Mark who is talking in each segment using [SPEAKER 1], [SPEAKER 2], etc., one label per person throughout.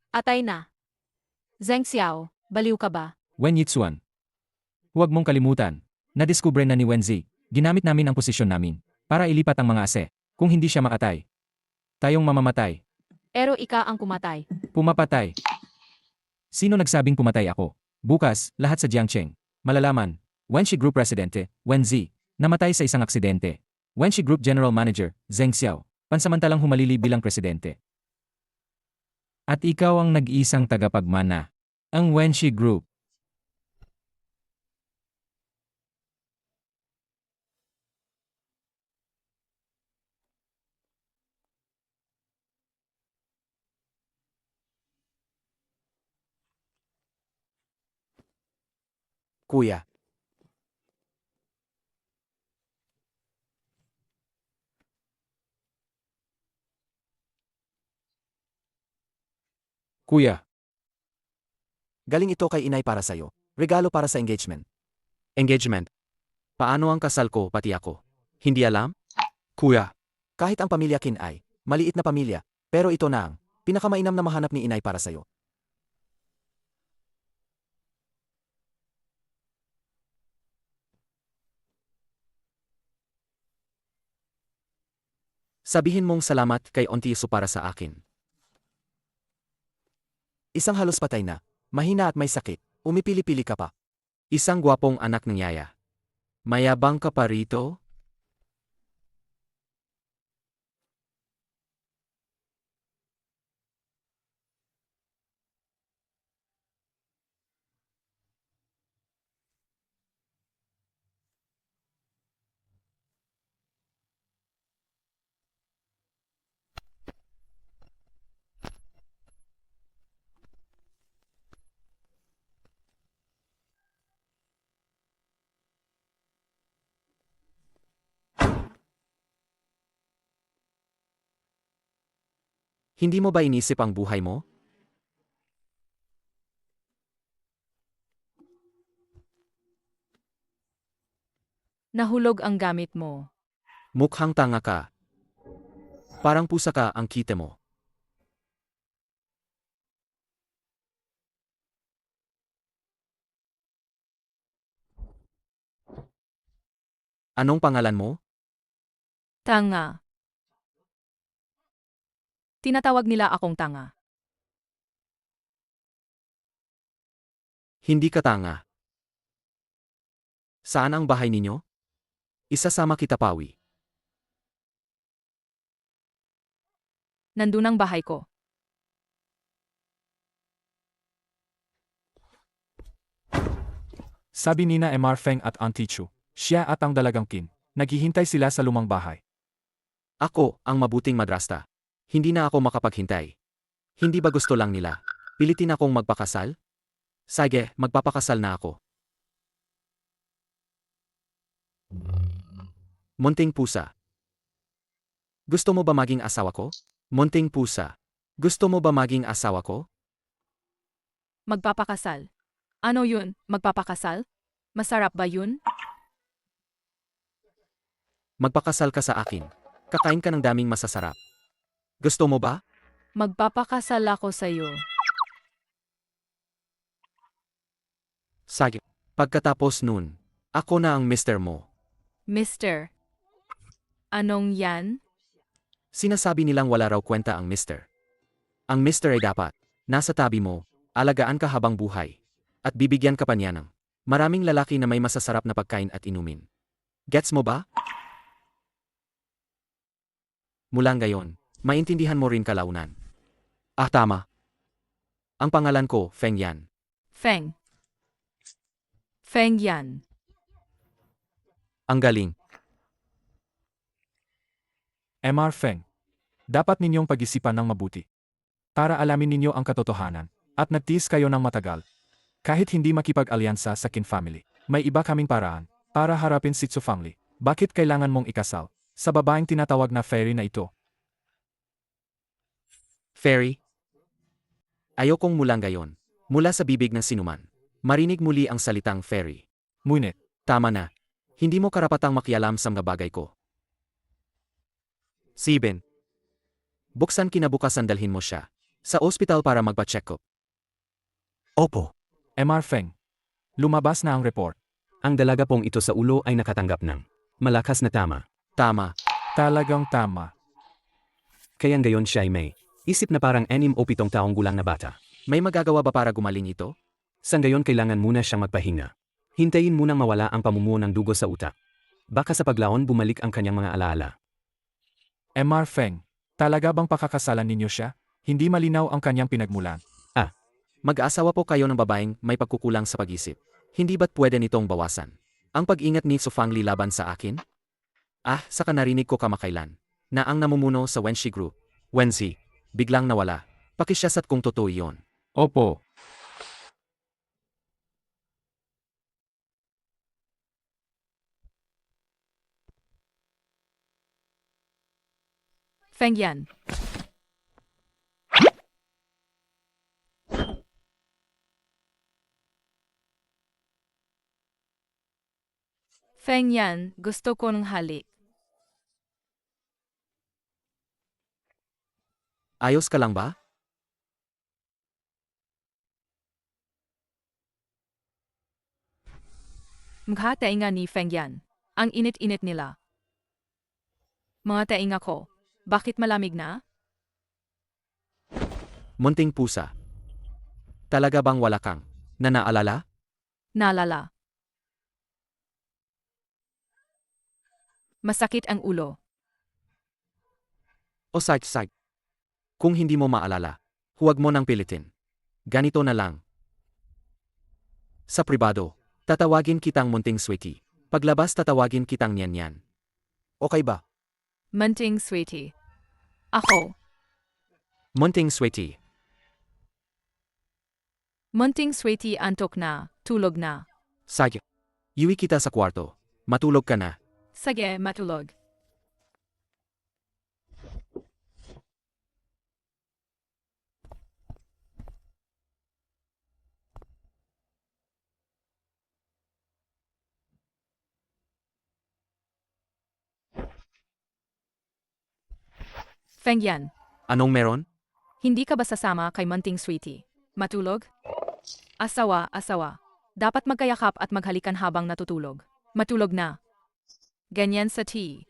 [SPEAKER 1] Atay na. Zheng Xiao, baliw ka ba?
[SPEAKER 2] Wen Yitzuan. Huwag mong kalimutan. Nadiskubre na ni Wenzi. Ginamit namin ang posisyon namin para ilipat ang mga ase. Kung hindi siya makatay, tayong mamamatay.
[SPEAKER 1] Pero ika ang kumatay.
[SPEAKER 2] Pumapatay. Sino nagsabing pumatay ako? Bukas, lahat sa Jiangcheng. Malalaman. Wenshi Group Presidente, Wenzi. Namatay sa isang aksidente. Wenshi Group General Manager, Zheng Xiao. Pansamantalang humalili bilang presidente. At ikaw ang nag-iisang tagapagmana. Ang Wenshi Group.
[SPEAKER 3] Kuya.
[SPEAKER 2] Kuya,
[SPEAKER 3] Galing ito kay inay para sa'yo. Regalo para sa engagement. Engagement? Paano ang kasal ko pati ako? Hindi alam? Kuya. Kahit ang pamilya Kin ay maliit na pamilya, pero ito na ang pinakamainam na mahanap ni inay para sa'yo. Sabihin mong salamat kay Ontiso para sa akin. Isang halos patay na, mahina at may sakit, umipili-pili ka pa. Isang gwapong anak ng yaya. Mayabang ka pa rito? Hindi mo ba inisip ang buhay mo?
[SPEAKER 1] Nahulog ang gamit mo.
[SPEAKER 3] Mukhang tanga ka. Parang pusa ka ang kite mo. Anong pangalan mo?
[SPEAKER 1] Tanga. Tinatawag nila akong tanga.
[SPEAKER 3] Hindi ka tanga. Saan ang bahay ninyo? Isasama kita pawi.
[SPEAKER 1] Nandun ang bahay ko.
[SPEAKER 4] Sabi nina Mr. Feng at Auntie Chu, siya at ang dalagang Kin, naghihintay sila sa lumang bahay.
[SPEAKER 3] Ako, ang mabuting madrasta. Hindi na ako makapaghintay. Hindi ba gusto lang nila? Pilitin akong magpakasal? Sige, magpapakasal na ako. Munting pusa. Gusto mo ba maging asawa ko? Munting pusa. Gusto mo ba maging asawa ko?
[SPEAKER 1] Magpapakasal. Ano yun? Magpapakasal? Masarap ba yun?
[SPEAKER 3] Magpakasal ka sa akin. Kakain ka ng daming masasarap. Gusto mo ba?
[SPEAKER 1] Magpapakasal ako sa'yo.
[SPEAKER 3] Sige. Pagkatapos nun, ako na ang mister mo.
[SPEAKER 1] Mister. Anong yan?
[SPEAKER 3] Sinasabi nilang wala raw kwenta ang mister. Ang mister ay dapat nasa tabi mo, alagaan ka habang buhay, at bibigyan ka pa niya ng maraming lalaki na may masasarap na pagkain at inumin. Gets mo ba? Mula ngayon, maintindihan mo rin kalaunan. Ah, tama. Ang pangalan ko, Feng Yan.
[SPEAKER 1] Feng. Feng yan.
[SPEAKER 3] Ang galing.
[SPEAKER 4] Mr. Feng, dapat ninyong pag-isipan ng mabuti. Para alamin ninyo ang katotohanan, at nagtiis kayo ng matagal. Kahit hindi makipag-alyansa sa Qin family, may iba kaming paraan para harapin si Tzu family. Bakit kailangan mong ikasal sa babaeng tinatawag na fairy na ito?
[SPEAKER 3] Fairy? Ayokong mula ngayon, mula sa bibig ng sinuman, marinig muli ang salitang fairy.
[SPEAKER 4] Ngunit,
[SPEAKER 3] Tama na. Hindi mo karapatang makialam sa mga bagay ko. 7. Buksan kinabukasan dalhin mo siya Sa ospital para magpa-check up.
[SPEAKER 5] Opo.
[SPEAKER 4] MR Feng. Lumabas na ang report.
[SPEAKER 5] Ang dalaga pong ito sa ulo ay nakatanggap ng malakas na tama.
[SPEAKER 3] Tama.
[SPEAKER 4] Talagang tama.
[SPEAKER 5] Kayang gayon siya ay may isip na parang 6 o 7 taong gulang na bata.
[SPEAKER 3] May magagawa ba para gumaling ito?
[SPEAKER 5] Sa gayon kailangan muna siyang magpahinga. Hintayin munang mawala ang pamumuo ng dugo sa utak. Baka sa paglaon bumalik ang kanyang mga alaala.
[SPEAKER 4] MR Feng. Talaga bang pakakasalan ninyo siya? Hindi malinaw ang kanyang pinagmulan.
[SPEAKER 3] Mag-aasawa po kayo ng babaeng may pagkukulang sa pag-isip. Hindi ba't pwede nitong bawasan? Ang pag-ingat ni Sofangli laban sa akin? Saka narinig ko kamakailan na ang namumuno sa Wenxi Group, Wenzi, biglang nawala. Pakisyasat kung totoo iyon.
[SPEAKER 2] Opo.
[SPEAKER 1] Feng Yan. Feng Yan, gusto ko ng halik.
[SPEAKER 3] Ayos ka lang ba?
[SPEAKER 1] Mga tainga ni Feng Yan. Ang init-init nila. Mga tainga ko, bakit malamig na?
[SPEAKER 3] Munting pusa. Talaga bang wala kang na naalala?
[SPEAKER 1] Naalala. Masakit ang ulo.
[SPEAKER 3] O side. Kung hindi mo maalala, huwag mo nang pilitin. Ganito na lang. Sa pribado, tatawagin kitang munting sweetie. Paglabas tatawagin kitang niyan. Okay ba?
[SPEAKER 1] Munting sweetie. Ako.
[SPEAKER 3] Munting sweetie.
[SPEAKER 1] Munting sweetie antok na, tulog na.
[SPEAKER 3] Sige. Iwi kita sa kwarto. Matulog ka na.
[SPEAKER 1] Sige, matulog. Feng Yan,
[SPEAKER 3] Anong meron?
[SPEAKER 1] hindi ka ba sasama kay Munting Sweetie? Matulog? Asawa. Dapat magkayakap at maghalikan habang natutulog. Matulog na. Ganyan sa tea.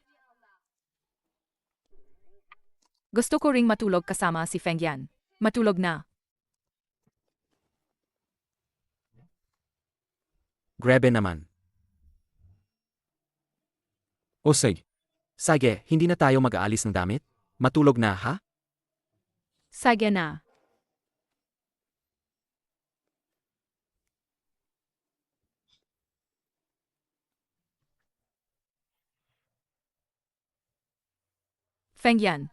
[SPEAKER 1] Gusto ko ring matulog kasama si Feng Yan. Matulog na.
[SPEAKER 3] Grabe naman.
[SPEAKER 2] O sige.
[SPEAKER 3] Sige, hindi na tayo mag-aalis ng damit? Matulog na, ha?
[SPEAKER 1] Sige na. Feng Yan.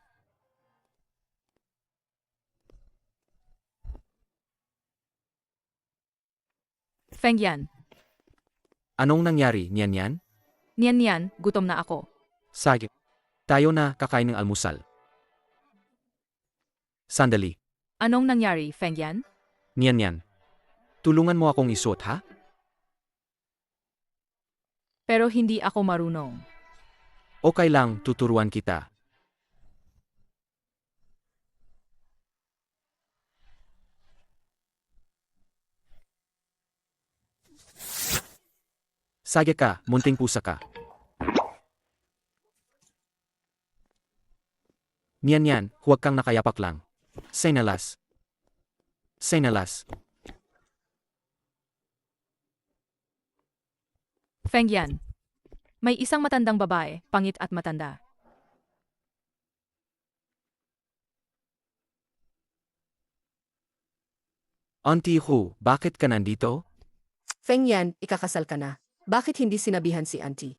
[SPEAKER 1] Feng Yan.
[SPEAKER 3] Anong nangyari, niyan?
[SPEAKER 1] Niyan, gutom na ako.
[SPEAKER 3] Sige. Tayo na kakain ng almusal. Sandali.
[SPEAKER 1] Anong nangyari, Feng Yan?
[SPEAKER 3] Niyan. Tulungan mo akong isuot, ha?
[SPEAKER 1] Pero hindi ako marunong.
[SPEAKER 3] Okay lang, tuturuan kita. Sige ka, munting pusa ka. Niyan, huwag kang nakayapak lang. Senalas.
[SPEAKER 1] Feng Yan. May isang matandang babae, pangit at matanda.
[SPEAKER 3] Auntie Hu, bakit ka nandito?
[SPEAKER 6] Feng Yan, ikakasal ka na. Bakit hindi sinabihan si auntie?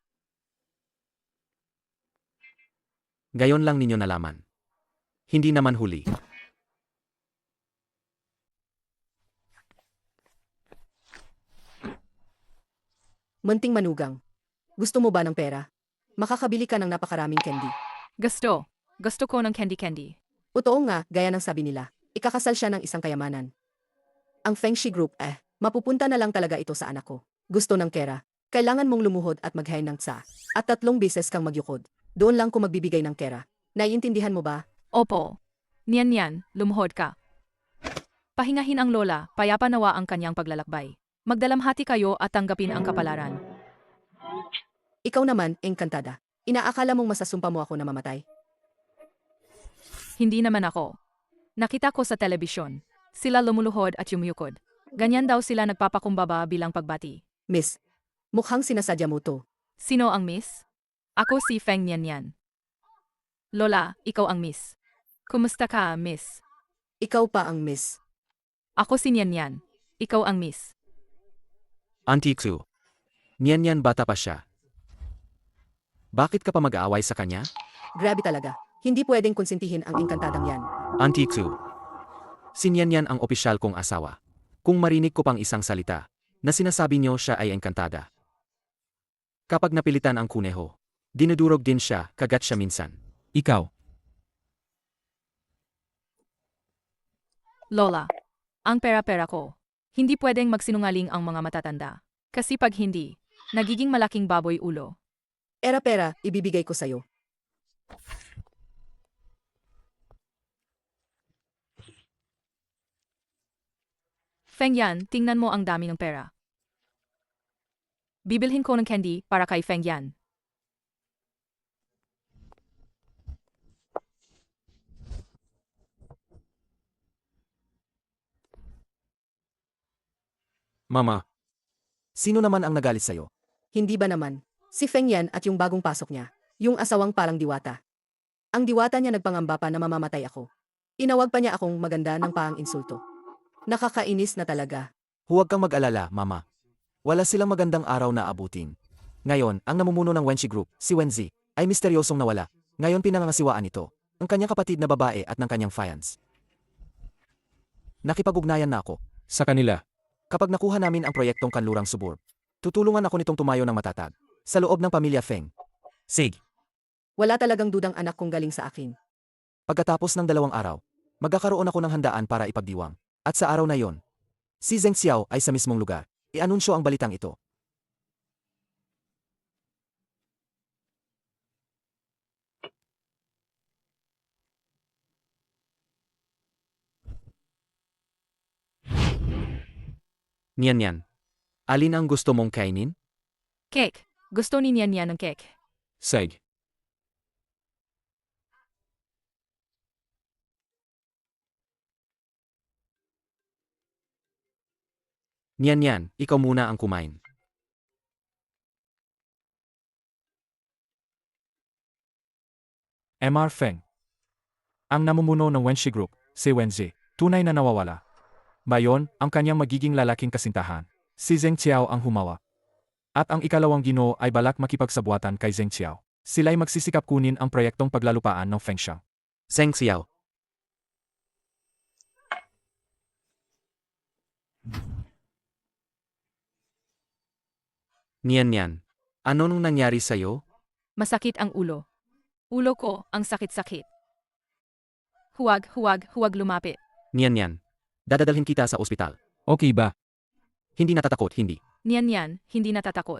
[SPEAKER 3] Gayon lang ninyo nalaman. Hindi naman huli.
[SPEAKER 6] Munting manugang. Gusto mo ba ng pera? Makakabili ka ng napakaraming candy.
[SPEAKER 1] Gusto ko ng candy.
[SPEAKER 6] Totoo nga, gaya ng sabi nila. Ikakasal siya ng isang kayamanan. Ang Feng Shi Group, mapupunta na lang talaga ito sa anak ko. Gusto ng pera. Kailangan mong lumuhod at maghain ng tsa. At 3 beses kang magyukod. Doon lang ko magbibigay ng pera. Naiintindihan mo ba?
[SPEAKER 1] Opo. Niyan, lumuhod ka. Pahingahin ang lola, payapa nawa ang kanyang paglalakbay. Magdalamhati kayo at tanggapin ang kapalaran.
[SPEAKER 6] Ikaw naman, engkantada. Inaakala mong masasumpa mo ako na mamatay?
[SPEAKER 1] Hindi naman ako. Nakita ko sa telebisyon. Sila lumuluhod at yumuyukod. Ganyan daw sila nagpapakumbaba bilang pagbati.
[SPEAKER 6] Miss, mukhang sinasadya mo to.
[SPEAKER 1] Sino ang miss? Ako si Feng Nianyan. Lola, ikaw ang miss. Kumusta ka, miss?
[SPEAKER 6] Ikaw pa ang miss.
[SPEAKER 1] Ako si Nianyan. Ikaw ang miss.
[SPEAKER 3] Auntie Xu. Niyan bata pa siya. Bakit ka pa mag-aaway sa kanya?
[SPEAKER 6] Grabe talaga. Hindi pwedeng konsintihin ang engkantadang yan.
[SPEAKER 3] Auntie Xu. Si Niyan ang opisyal kong asawa. Kung marinig ko pang isang salita, na sinasabi niyo siya ay engkantada. Kapag napilitan ang kuneho, dinudurog din siya, kagat siya minsan.
[SPEAKER 2] Ikaw.
[SPEAKER 1] Lola, ang pera-pera ko. Hindi pwedeng magsinungaling ang mga matatanda. Kasi pag hindi, nagiging malaking baboy ulo.
[SPEAKER 6] Era-pera, ibibigay ko sa'yo.
[SPEAKER 1] Feng Yan, tingnan mo ang dami ng pera. Bibilhin ko ng candy para kay Feng Yan.
[SPEAKER 3] Mama. Sino naman ang nagalit sa'yo?
[SPEAKER 6] Hindi ba naman? Si Feng Yan at yung bagong pasok niya. Yung asawang parang diwata. Ang diwata niya nagpangamba pa na mamamatay ako. Inawag pa niya akong maganda ng paang insulto. Nakakainis na talaga.
[SPEAKER 3] Huwag kang mag-alala, Mama. Wala silang magandang araw na abutin. Ngayon, ang namumuno ng Wenshi Group, si Wenzi, ay misteryosong nawala. Ngayon pinangangasiwaan nito, ang kanyang kapatid na babae at ng kanyang fiance. Nakipag-ugnayan na ako.
[SPEAKER 2] Sa kanila.
[SPEAKER 3] Kapag nakuha namin ang proyektong Kanlurang Suburb, tutulungan ako nitong tumayo ng matatag sa loob ng pamilya Feng.
[SPEAKER 2] Sig.
[SPEAKER 6] Wala talagang dudang anak kong galing sa akin.
[SPEAKER 3] Pagkatapos ng 2 araw, magkakaroon ako ng handaan para ipagdiwang. At sa araw na yon, si Zheng Xiao ay sa mismong lugar. I-anunsyo ang balitang ito. Niyan. Alin ang gusto mong kainin?
[SPEAKER 1] Cake. Gusto ni Nian Yan ng cake.
[SPEAKER 2] Sig.
[SPEAKER 3] Niyan, ikaw muna ang kumain.
[SPEAKER 4] MR Feng. Ang namumuno ng Wenshi Group, si Wenzi, tunay na nawawala. Bayon, ang kanyang magiging lalaking kasintahan. Si Zheng Qiao ang humawa. At ang ikalawang ginoo ay balak makipagsabuatan kay Zheng Qiao. Sila'y magsisikap kunin ang proyektong paglalupaan ng Fengshan.
[SPEAKER 3] Zheng Xiao. Niyan. Ano nung nangyari sa'yo?
[SPEAKER 1] Masakit ang ulo. Ulo ko, ang sakit-sakit. Huwag lumapit.
[SPEAKER 3] Niyan. Dadadalhin kita sa ospital.
[SPEAKER 2] Okay ba?
[SPEAKER 3] Hindi natatakot, hindi.
[SPEAKER 1] Nian Yan, hindi natatakot.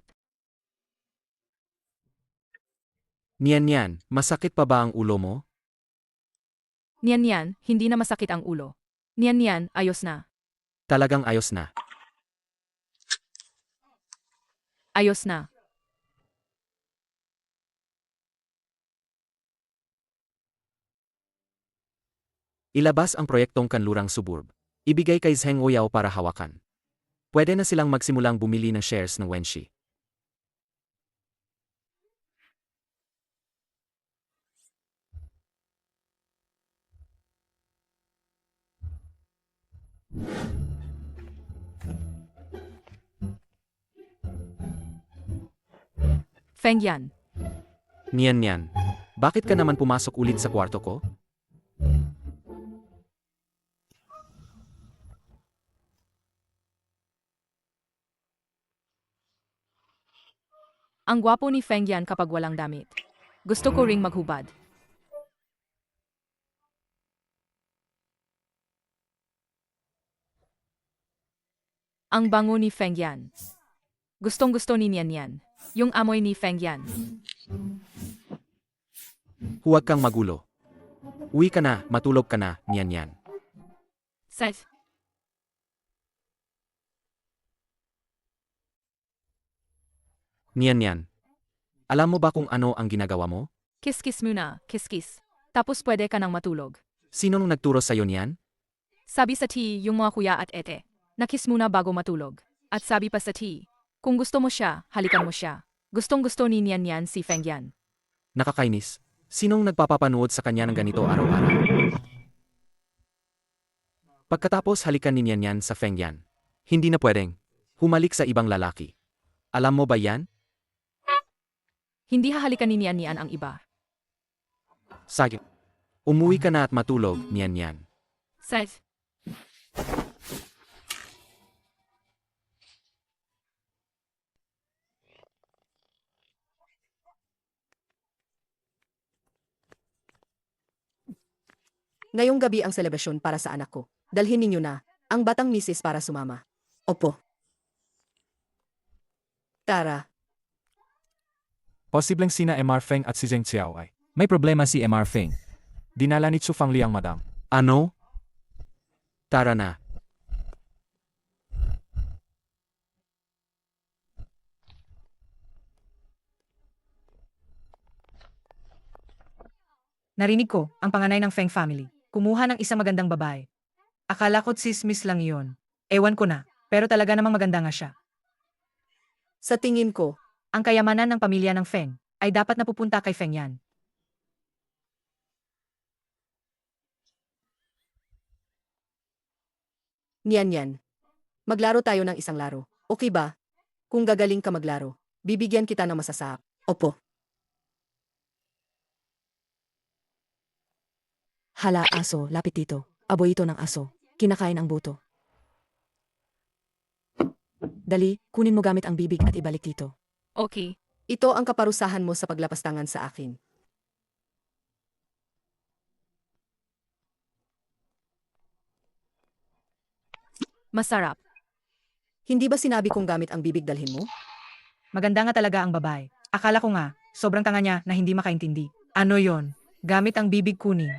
[SPEAKER 3] Niyan, masakit pa ba ang ulo mo?
[SPEAKER 1] Nian Yan, hindi na masakit ang ulo. Nian Yan, ayos na.
[SPEAKER 3] Talagang ayos na.
[SPEAKER 1] Ayos na.
[SPEAKER 3] Ilabas ang proyektong Kanlurang Suburb. Ibigay kay Zheng Ouyao para hawakan. Pwede na silang magsimulang bumili ng shares ng Wenshi.
[SPEAKER 1] Feng Yan.
[SPEAKER 3] Niyan. Bakit ka naman pumasok ulit sa kwarto ko?
[SPEAKER 1] Ang gwapo ni Feng Yan kapag walang damit. Gusto ko ring maghubad. Ang bango ni Feng Yan. Gustong-gusto ni Nian Yan. Yung amoy ni Feng Yan.
[SPEAKER 3] Huwag kang magulo. Uwi ka na, matulog ka na, Niyan.
[SPEAKER 1] Seth.
[SPEAKER 3] Niyan yan. Alam mo ba kung ano ang ginagawa mo?
[SPEAKER 1] Kiss-kiss muna, kiss-kiss. Tapos pwede ka nang matulog.
[SPEAKER 3] Sinong nagturo sa'yo niyan?
[SPEAKER 1] Sabi sa T, yung mga kuya at ete. Nakiss muna bago matulog. At sabi pa sa T, kung gusto mo siya, halikan mo siya. Gustong-gusto ni Nian Yan si Feng Yan.
[SPEAKER 3] Nakakainis. Sinong nagpapapanood sa kanya ng ganito araw-araw? Pagkatapos halikan ni Nian Yan sa Feng Yan. Hindi na pwedeng. Humalik sa ibang lalaki. Alam mo ba yan?
[SPEAKER 1] Hindi hahalikan ni Nian Yan ang iba.
[SPEAKER 3] Sige. Umuwi ka na at matulog, Nian Yan.
[SPEAKER 1] Seth,
[SPEAKER 6] Ngayong gabi ang selebrasyon para sa anak ko. Dalhin ninyo na ang batang misis para sumama. Opo. Tara.
[SPEAKER 4] Posibleng sina MR Feng at si Zheng Xiao ay
[SPEAKER 2] May problema si MR Feng.
[SPEAKER 4] dinala ni Chu Fangli ang madam.
[SPEAKER 3] Ano? Tara na.
[SPEAKER 7] Narinig ko, ang panganay ng Feng family. Kumuha ng isang magandang babae. Akala ko sismis lang yon. Ewan ko na, pero talaga namang maganda nga siya.
[SPEAKER 6] Sa tingin ko,
[SPEAKER 7] Ang kayamanan ng pamilya ng Feng ay dapat napupunta kay Feng Yan.
[SPEAKER 6] Niyan yan. Maglaro tayo ng isang laro. Okay ba? Kung gagaling ka maglaro, bibigyan kita ng masasarap. Opo. Hala, aso, lapit dito. Aboy ito ng aso. Kinakain ang buto. Dali, kunin mo gamit ang bibig at ibalik dito.
[SPEAKER 1] okay.
[SPEAKER 6] Ito ang kaparusahan mo sa paglapastangan sa akin.
[SPEAKER 1] Masarap.
[SPEAKER 6] Hindi ba sinabi kong gamit ang bibig dalhin mo?
[SPEAKER 7] Maganda nga talaga ang babae. Akala ko nga, sobrang tanga niya na hindi makaintindi. Ano yon? Gamit ang bibig kunin.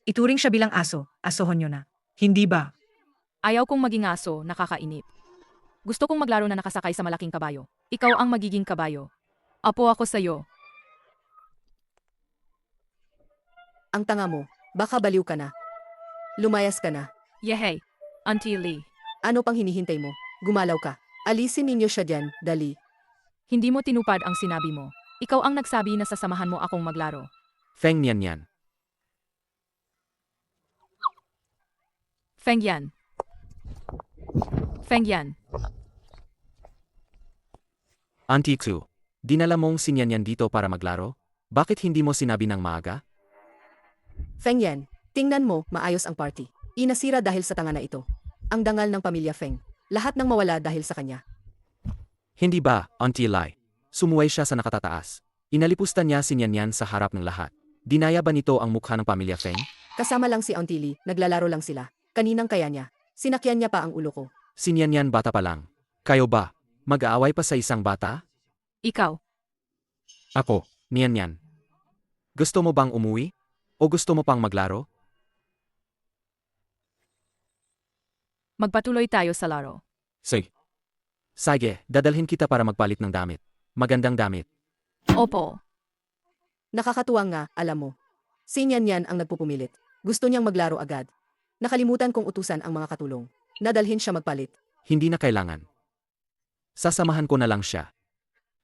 [SPEAKER 7] Ituring siya bilang aso, asohon nyo na. Hindi ba?
[SPEAKER 1] Ayaw kong maging aso, nakakainip. Gusto kong maglaro na nakasakay sa malaking kabayo. Ikaw ang magiging kabayo. Apo ako sa'yo.
[SPEAKER 6] Ang tanga mo, baka baliw ka na. Lumayas ka na.
[SPEAKER 1] Yehey. Auntie Lee.
[SPEAKER 6] Ano pang hinihintay mo? Gumalaw ka. Alisin ninyo siya dyan, dali.
[SPEAKER 1] Hindi mo tinupad ang sinabi mo. Ikaw ang nagsabi na sasamahan mo akong maglaro.
[SPEAKER 3] Feng Nian Yan.
[SPEAKER 1] Feng Yan. Feng Yan.
[SPEAKER 3] Auntie Chu, dinala mong si Nian Yan dito para maglaro? Bakit hindi mo sinabi ng maaga?
[SPEAKER 6] Feng Yan, tingnan mo, maayos ang party. Inasira dahil sa tanga na ito. Ang dangal ng pamilya Feng. Lahat ng mawala dahil sa kanya.
[SPEAKER 3] Hindi ba, Auntie Lai? Sumuway siya sa nakatataas. Inalipustan niya si Nian Yan sa harap ng lahat. Dinaya ba nito ang mukha ng pamilya Feng?
[SPEAKER 6] Kasama lang si Auntie Lee, naglalaro lang sila. Kaninang kaya niya. Sinakyan niya pa ang ulo ko.
[SPEAKER 3] Si Nian Yan bata pa lang. Kayo ba? Mag-aaway pa sa isang bata?
[SPEAKER 1] Ikaw.
[SPEAKER 3] Ako, Nian Yan. Gusto mo bang umuwi? O gusto mo pang maglaro?
[SPEAKER 1] Magpatuloy tayo sa laro.
[SPEAKER 3] Sige. Sige, dadalhin kita para magpalit ng damit. Magandang damit.
[SPEAKER 1] Opo.
[SPEAKER 6] Nakakatuwa nga, alam mo. Si Nian Yan ang nagpupumilit. Gusto niyang maglaro agad. Nakalimutan kong utusan ang mga katulong. Nadalhin siya magpalit.
[SPEAKER 3] Hindi na kailangan. Sasamahan ko na lang siya.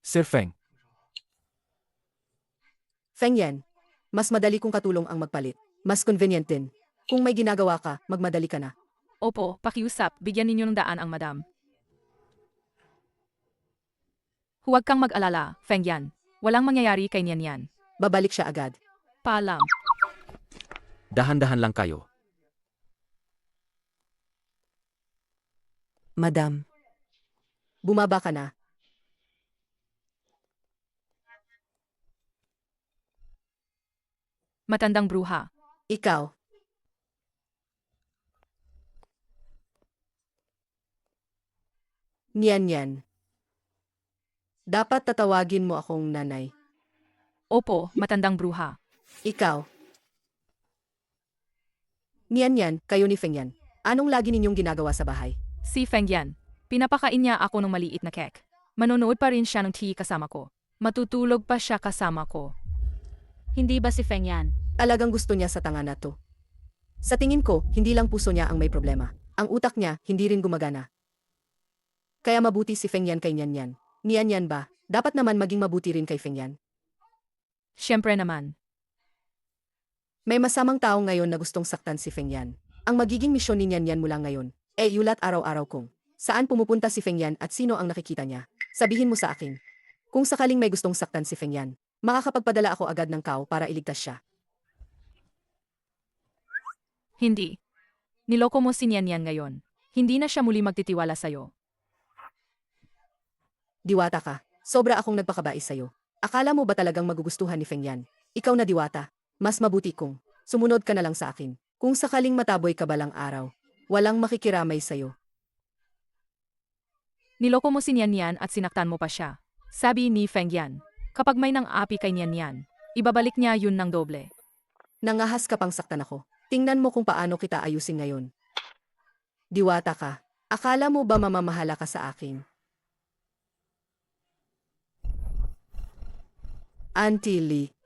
[SPEAKER 4] Sir Feng,
[SPEAKER 6] Feng Yan, mas madali kung katulong ang magpalit. Mas convenient din. Kung may ginagawa ka, magmadali ka na.
[SPEAKER 1] Opo, pakiusap, bigyan ninyo ng daan ang madam. Huwag kang mag-alala, Feng Yan. Walang mangyayari kay Nian Yan.
[SPEAKER 6] Babalik siya agad.
[SPEAKER 1] Paalam.
[SPEAKER 3] Dahan-dahan lang kayo.
[SPEAKER 6] Madam. Bumaba ka na.
[SPEAKER 1] Matandang bruha.
[SPEAKER 6] Ikaw. Niyan yan. Dapat tatawagin mo akong nanay.
[SPEAKER 1] Opo, matandang bruha.
[SPEAKER 6] Ikaw. Niyan yan, kayo ni Feng Yan. Anong lagi ninyong ginagawa sa bahay?
[SPEAKER 1] Si Feng Yan. Pinapakain niya ako ng maliit na kek. Manonood pa rin siya ng TV kasama ko. Matutulog pa siya kasama ko.
[SPEAKER 8] Hindi ba si Feng yan?
[SPEAKER 6] Talagang gusto niya sa tanga na to. Sa tingin ko, hindi lang puso niya ang may problema. Ang utak niya, hindi rin gumagana. Kaya mabuti si Feng Yan kay Nian Yan. Nian Yan ba? Dapat naman maging mabuti rin kay Feng Yan.
[SPEAKER 1] Siyempre naman.
[SPEAKER 6] May masamang tao ngayon na gustong saktan si Feng Yan. Ang magiging misyon ni Nian Yan mula ngayon, yulat araw-araw kung saan pumupunta si Feng Yan at sino ang nakikita niya. Sabihin mo sa akin. Kung sakaling may gustong saktan si Feng Yan, makakapagpadala ako agad ng kao para iligtas siya.
[SPEAKER 1] Hindi. Niloko mo si Nian Yan ngayon. Hindi na siya muli magtitiwala sa'yo.
[SPEAKER 6] Diwata ka. Sobra akong nagpakabais sa'yo. Akala mo ba talagang magugustuhan ni Feng Yan? Ikaw na diwata. Mas mabuti kung sumunod ka na lang sa akin. Kung sakaling mataboy ka balang araw, walang makikiramay sa'yo.
[SPEAKER 1] Niloko mo si Nian Yan at sinaktan mo pa siya. Sabi ni Feng Yan, kapag may nang api kay Nian Yan, ibabalik niya yun ng doble.
[SPEAKER 6] Nangahas ka pang saktan ako. Tingnan mo kung paano kita ayusin ngayon. Diwata ka. Akala mo ba mamamahala ka sa akin? Auntie Lee.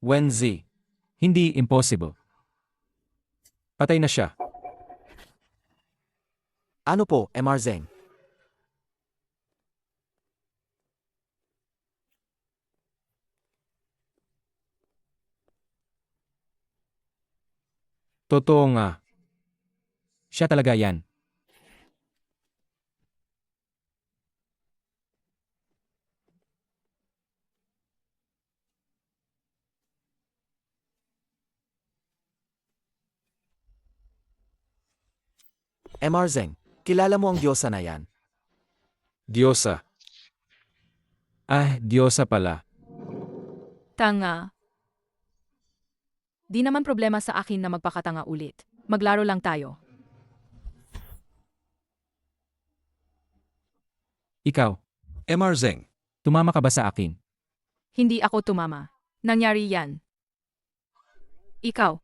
[SPEAKER 2] Wen Zi. Hindi impossible. Patay na siya.
[SPEAKER 3] Ano po, MR Zeng?
[SPEAKER 2] Totoo nga. Siya talaga yan.
[SPEAKER 3] MR Zeng, kilala mo ang diyosa na yan?
[SPEAKER 2] Diyosa. Diyosa pala.
[SPEAKER 1] Tanga. Di naman problema sa akin na magpakatanga ulit. Maglaro lang tayo.
[SPEAKER 2] Ikaw,
[SPEAKER 9] MR Zeng.
[SPEAKER 2] tumama ka ba sa akin?
[SPEAKER 1] Hindi ako tumama. Nangyari yan. Ikaw.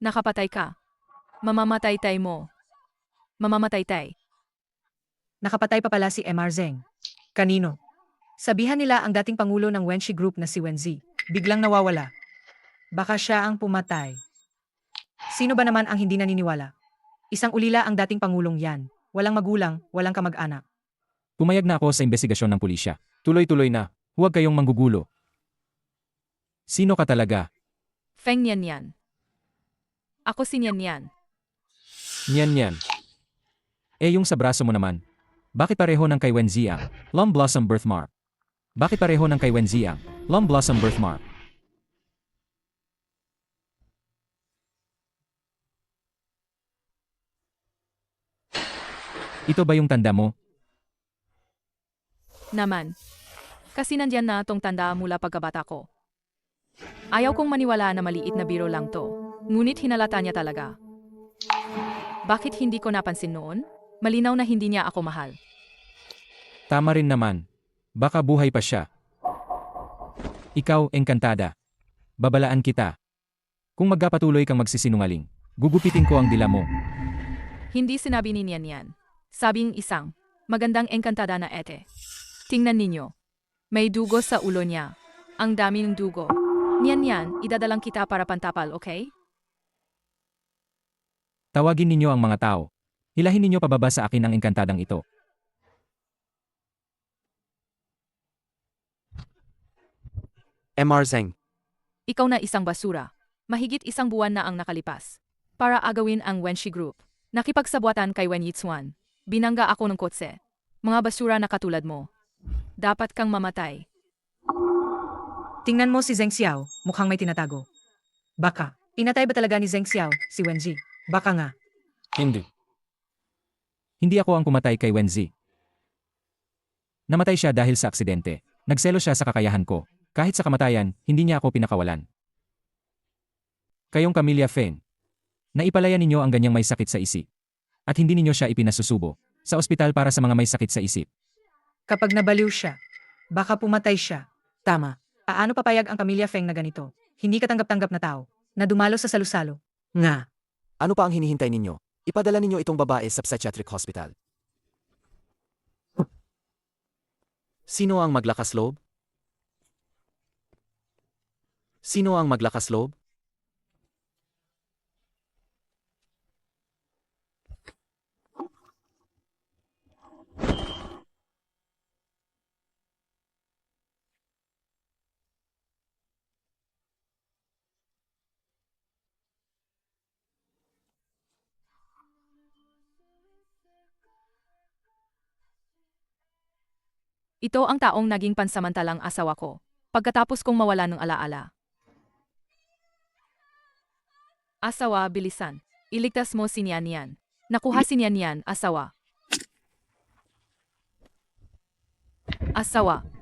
[SPEAKER 1] Nakapatay ka. Mamamatay-tay mo. Mamamatay-tay.
[SPEAKER 7] Nakapatay pa pala si MR Zeng. Kanino? Sabihan nila ang dating pangulo ng Wenshi Group na si Wenzi. Biglang nawawala. Baka siya ang pumatay. Sino ba naman ang hindi naniniwala? Isang ulila ang dating pangulong yan. Walang magulang, walang kamag-anak.
[SPEAKER 2] Pumayag na ako sa investigasyon ng pulisya. Tuloy-tuloy na. Huwag kayong manggugulo. Sino ka talaga?
[SPEAKER 1] Feng Nian Yan. Ako si Nian Yan.
[SPEAKER 2] Niyan yan. Yung sa braso mo naman. Bakit pareho ng kay Wenzi ang Lum Blossom birthmark? Bakit pareho ng kay Wenzi ang Lum Blossom birthmark? Ito ba yung tanda mo?
[SPEAKER 1] Naman. Kasi nandyan na tong tanda mula pagkabata ko. Ayaw kong maniwala na maliit na biro lang to. Ngunit hinalata niya talaga. Bakit hindi ko napansin noon? Malinaw na hindi niya ako mahal.
[SPEAKER 2] Tama rin naman. Baka buhay pa siya. Ikaw, engkantada. Babalaan kita. Kung magkapatuloy kang magsisinungaling, gugupitin ko ang dila mo.
[SPEAKER 1] Hindi sinabi ni Nian Yan. Sabing isang magandang engkantada na ete. Tingnan ninyo. May dugo sa ulo niya. Ang dami ng dugo. Nian Yan, idadalang kita para pantapal, okay?
[SPEAKER 2] Tawagin ninyo ang mga tao. Hilahin ninyo pababa sa akin ang engkantadang ito.
[SPEAKER 3] MR Zeng,
[SPEAKER 1] Ikaw na isang basura. Mahigit isang buwan na ang nakalipas. Para agawin ang Wenshi Group. Nakipagsabuatan kay Wen Yitsuan. Binangga ako ng kotse. Mga basura na katulad mo. Dapat kang mamatay.
[SPEAKER 7] Tingnan mo si Zeng Xiao, mukhang may tinatago. Baka, pinatay ba talaga ni Zeng Xiao, si Wenji? Baka nga.
[SPEAKER 2] Hindi. Hindi ako ang pumatay kay Wenzi. Namatay siya dahil sa aksidente. Nagselo siya sa kakayahan ko. Kahit sa kamatayan, hindi niya ako pinakawalan. Kayong pamilya Feng, naipalaya ninyo ang ganyang may sakit sa isip. At hindi ninyo siya ipinasusubo sa ospital para sa mga may sakit sa isip.
[SPEAKER 7] Kapag nabaliw siya, baka pumatay siya. Tama. Paano papayag ang pamilya Feng na ganito? Hindi katanggap-tanggap na tao, na dumalo sa salusalo. Nga.
[SPEAKER 3] Ano pa ang hinihintay ninyo? Ipadala ninyo itong babae sa psychiatric hospital. Sino ang maglakas loob? Sino ang maglakas loob?
[SPEAKER 1] Ito ang taong naging pansamantalang asawa ko. Pagkatapos kong mawala ng alaala. Asawa, bilisan. Iligtas mo si Nian Nian. Nakuha si Nian Nian, asawa.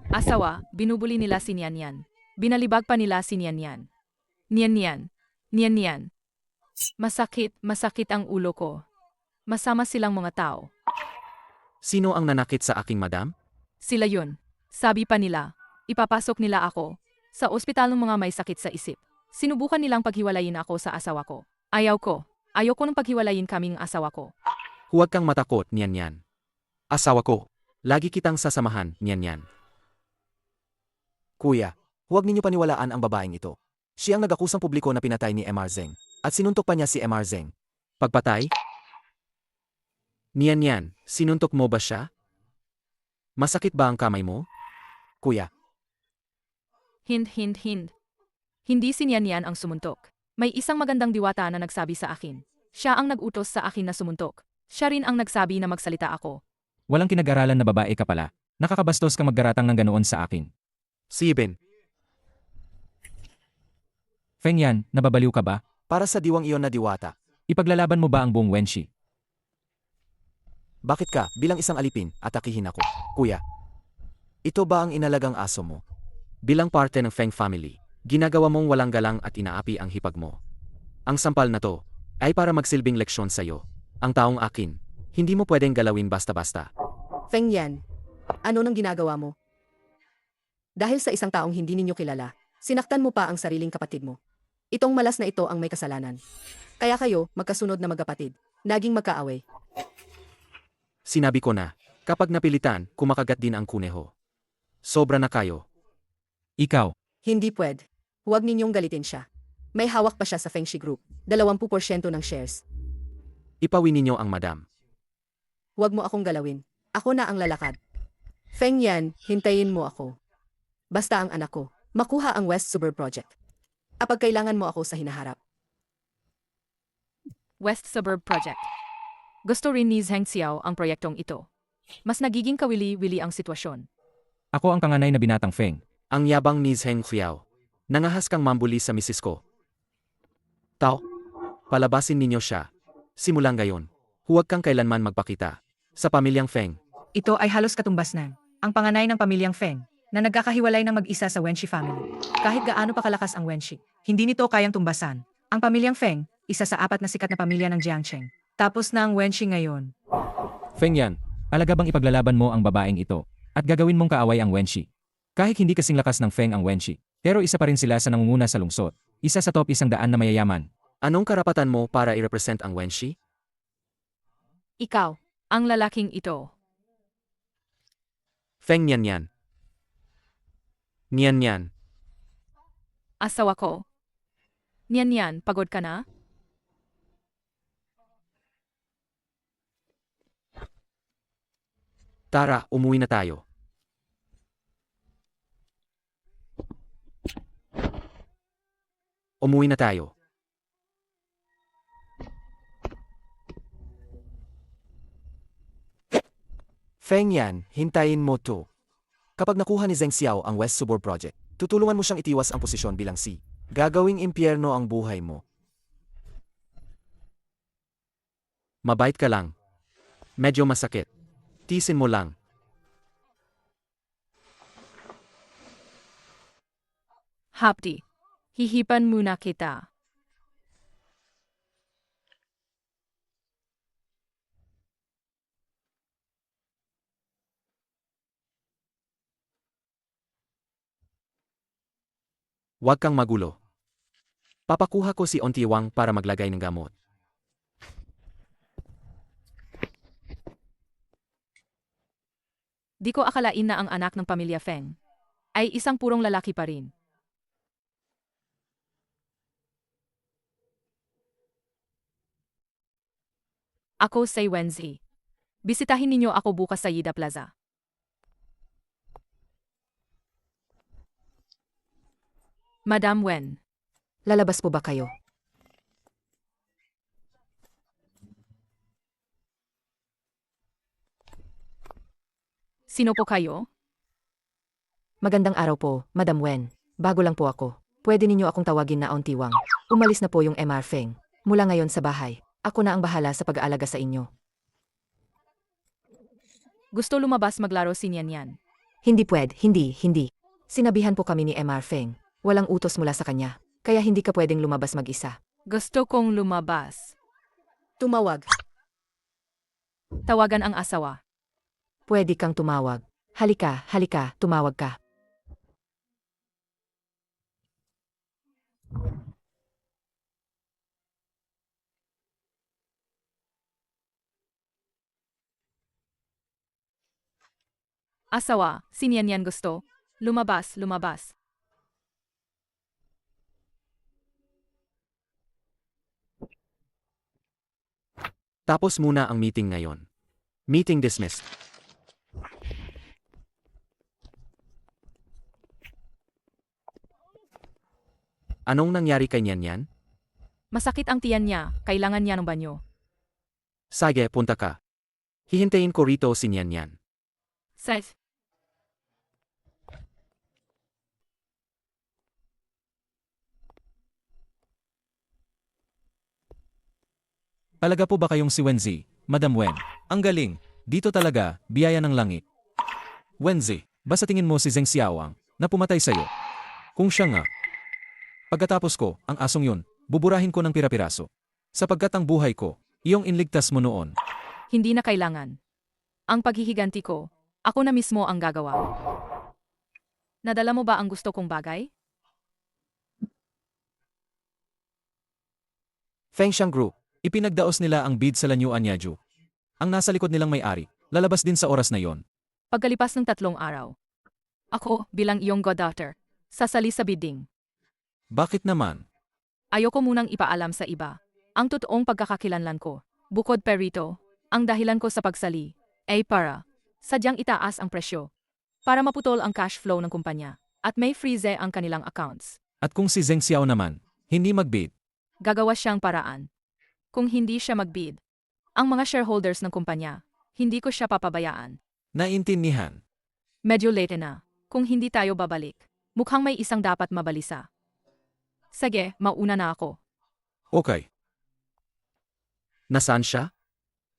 [SPEAKER 1] Asawa, binubuli nila si Nian Nian. Binalibag pa nila si Nian Nian. Nian Nian, Nian Nian. Masakit ang ulo ko. Masama silang mga tao.
[SPEAKER 3] Sino ang nanakit sa aking madam?
[SPEAKER 1] Sila yun. Sabi pa nila, ipapasok nila ako sa ospital ng mga may sakit sa isip. Sinubukan nilang paghiwalayin ako sa asawa ko. Ayoko nang paghiwalayin kaming asawa ko.
[SPEAKER 3] Huwag kang matakot, Nian Nian. Asawa ko. Lagi kitang sasamahan, Nian Nian. Kuya, huwag ninyo paniwalaan ang babaeng ito. Siya ang nag-akusang publiko na pinatay ni Mr. Zeng. At sinuntok pa niya si Mr. Zeng. Pagpatay? Nian Nian, sinuntok mo ba siya? Masakit ba ang kamay mo? Kuya,
[SPEAKER 1] Hind. Hindi si Nian Nian ang sumuntok. May isang magandang diwata na nagsabi sa akin. Siya ang nag-utos sa akin na sumuntok. Siya rin ang nagsabi na magsalita ako.
[SPEAKER 2] Walang kinag-aralan na babae ka pala. Nakakabastos kang maggaratang ng ganoon sa akin.
[SPEAKER 3] si Ben,
[SPEAKER 2] Feng Yan, nababaliw ka ba?
[SPEAKER 3] para sa diwang iyon na diwata.
[SPEAKER 2] Ipaglalaban mo ba ang buong Wenshi?
[SPEAKER 3] Bakit ka, bilang isang alipin, atakihin ako? Kuya, ito ba ang inalagang aso mo? Bilang parte ng Feng family, ginagawa mong walang galang at inaapi ang hipag mo. Ang sampal na to, ay para magsilbing leksyon sa'yo. Ang taong akin, hindi mo pwedeng galawin basta-basta.
[SPEAKER 6] Feng Yan, ano nang ginagawa mo? Dahil sa isang taong hindi ninyo kilala, sinaktan mo pa ang sariling kapatid mo. Itong malas na ito ang may kasalanan. Kaya kayo, magkasunod na magkapatid, naging magkaaway.
[SPEAKER 3] Sinabi ko na, kapag napilitan, kumakagat din ang kuneho. Sobra na kayo.
[SPEAKER 2] Ikaw,
[SPEAKER 6] Hindi pwede. Huwag ninyong galitin siya. May hawak pa siya sa Feng Shi Group, 20% ng shares.
[SPEAKER 3] Ipawi ninyo ang madam.
[SPEAKER 6] Huwag mo akong galawin. Ako na ang lalakad. Feng Yan, hintayin mo ako. Basta ang anak ko, makuha ang West Suburb Project. Kapag kailangan mo ako sa hinaharap.
[SPEAKER 1] West Suburb Project. Gusto rin ni Zheng Xiao ang proyektong ito. Mas nagiging kawili-wili ang sitwasyon.
[SPEAKER 2] ako ang kanganay na binatang Feng.
[SPEAKER 3] Ang yabang ni Zheng Xiao. Nangahas kang mambuli sa misis ko. Tao, palabasin ninyo siya. Simulang gayon, huwag kang kailanman magpakita. Sa pamilyang Feng,
[SPEAKER 7] Ito ay halos katumbas ng ang panganay ng pamilyang Feng na nagkakahiwalay ng mag-isa sa Wenshi family. Kahit gaano pa kalakas ang Wenshi, hindi nito kayang tumbasan. Ang pamilyang Feng, isa sa 4 na sikat na pamilya ng Jiangcheng. Tapos na ang Wenshi ngayon.
[SPEAKER 2] Feng Yan, alaga bang ipaglalaban mo ang babaeng ito at gagawin mong kaaway ang Wenshi? Kahit hindi kasing lakas ng Feng ang Wenshi, pero isa pa rin sila sa nangunguna sa lungsod. Isa sa top 100 na mayayaman.
[SPEAKER 3] anong karapatan mo para i-represent ang Wenshi?
[SPEAKER 1] Ikaw, ang lalaking ito.
[SPEAKER 3] Feng Nian Nian. Nian Nian,
[SPEAKER 1] Asawa ko. Nian, pagod ka na?
[SPEAKER 3] tara, umuwi na tayo. Umuwi na tayo. Feng Yan, hintayin mo to. Kapag nakuha ni Zheng Xiao ang West Suburb Project, tutulungan mo siyang itiwas ang posisyon bilang C. Gagawing impyerno ang buhay mo. Mabait ka lang. Medyo masakit. Tisin mo lang.
[SPEAKER 1] Hapdi. Hihipan muna kita.
[SPEAKER 3] Huwag kang magulo. Papakuha ko si Ontiwang para maglagay ng gamot.
[SPEAKER 1] Di ko akalain na ang anak ng pamilya Feng ay isang purong lalaki pa rin. Ako si Wenzi. Bisitahin ninyo ako bukas sa Yida Plaza. Madam Wen,
[SPEAKER 6] Lalabas po ba kayo?
[SPEAKER 1] sino po kayo?
[SPEAKER 6] Magandang araw po, Madam Wen. Bago lang po ako. Pwede ninyo akong tawagin na Ontiwang. Umalis na po yung MR Feng. Mula ngayon sa bahay, ako na ang bahala sa pag-aalaga sa inyo.
[SPEAKER 1] Gusto lumabas maglaro si Nian Yan.
[SPEAKER 6] Hindi pwede, hindi. Sinabihan po kami ni MR Feng. Walang utos mula sa kanya. Kaya hindi ka pwedeng lumabas mag-isa.
[SPEAKER 1] Gusto kong lumabas.
[SPEAKER 6] Tumawag.
[SPEAKER 1] Tawagan ang asawa.
[SPEAKER 6] Pwede kang tumawag. Halika, tumawag ka.
[SPEAKER 1] Asawa, si Nian Yan gusto. Lumabas.
[SPEAKER 3] Tapos muna ang meeting ngayon. Meeting dismissed. Anong nangyari kay Nian Yan?
[SPEAKER 1] Masakit ang tiyan niya, kailangan niya ng banyo.
[SPEAKER 3] Sige, punta ka. Hihintayin ko rito si Nian Yan.
[SPEAKER 1] Seth,
[SPEAKER 2] Talaga po ba kayong si Wenzi, Madam Wen? Ang galing. Dito talaga, biyaya ng langit. Wenzi, ba sa tingin mo si Zheng Xiaowang na pumatay sa'yo? Kung siya nga. Pagkatapos ko, ang asong yun, buburahin ko ng pira-piraso. Sapagkat ang buhay ko, iyong inligtas mo noon.
[SPEAKER 1] hindi na kailangan. Ang paghihiganti ko, ako na mismo ang gagawa. Nadala mo ba ang gusto kong bagay?
[SPEAKER 2] Feng Xiang Group, ipinagdaos nila ang bid sa Lanyu Anyaju. Ang nasa likod nilang may-ari, lalabas din sa oras na yon.
[SPEAKER 1] Pagkalipas ng 3 araw, ako, bilang iyong goddaughter, sasali sa bidding.
[SPEAKER 2] Bakit naman?
[SPEAKER 1] Ayoko munang ipaalam sa iba ang totoong pagkakakilanlan ko. Bukod pa rito, ang dahilan ko sa pagsali ay para sadyang itaas ang presyo para maputol ang cash flow ng kumpanya at may freeze ang kanilang accounts.
[SPEAKER 2] At kung si Zheng Xiao naman, hindi magbid,
[SPEAKER 1] Gagawa siyang paraan. Kung hindi siya magbid, ang mga shareholders ng kumpanya, hindi ko siya papabayaan.
[SPEAKER 2] naintindihan.
[SPEAKER 1] Medyo late na. Kung hindi tayo babalik, mukhang may isang dapat mabalisa. Sige, mauna na ako.
[SPEAKER 2] Okay.
[SPEAKER 3] Nasaan siya?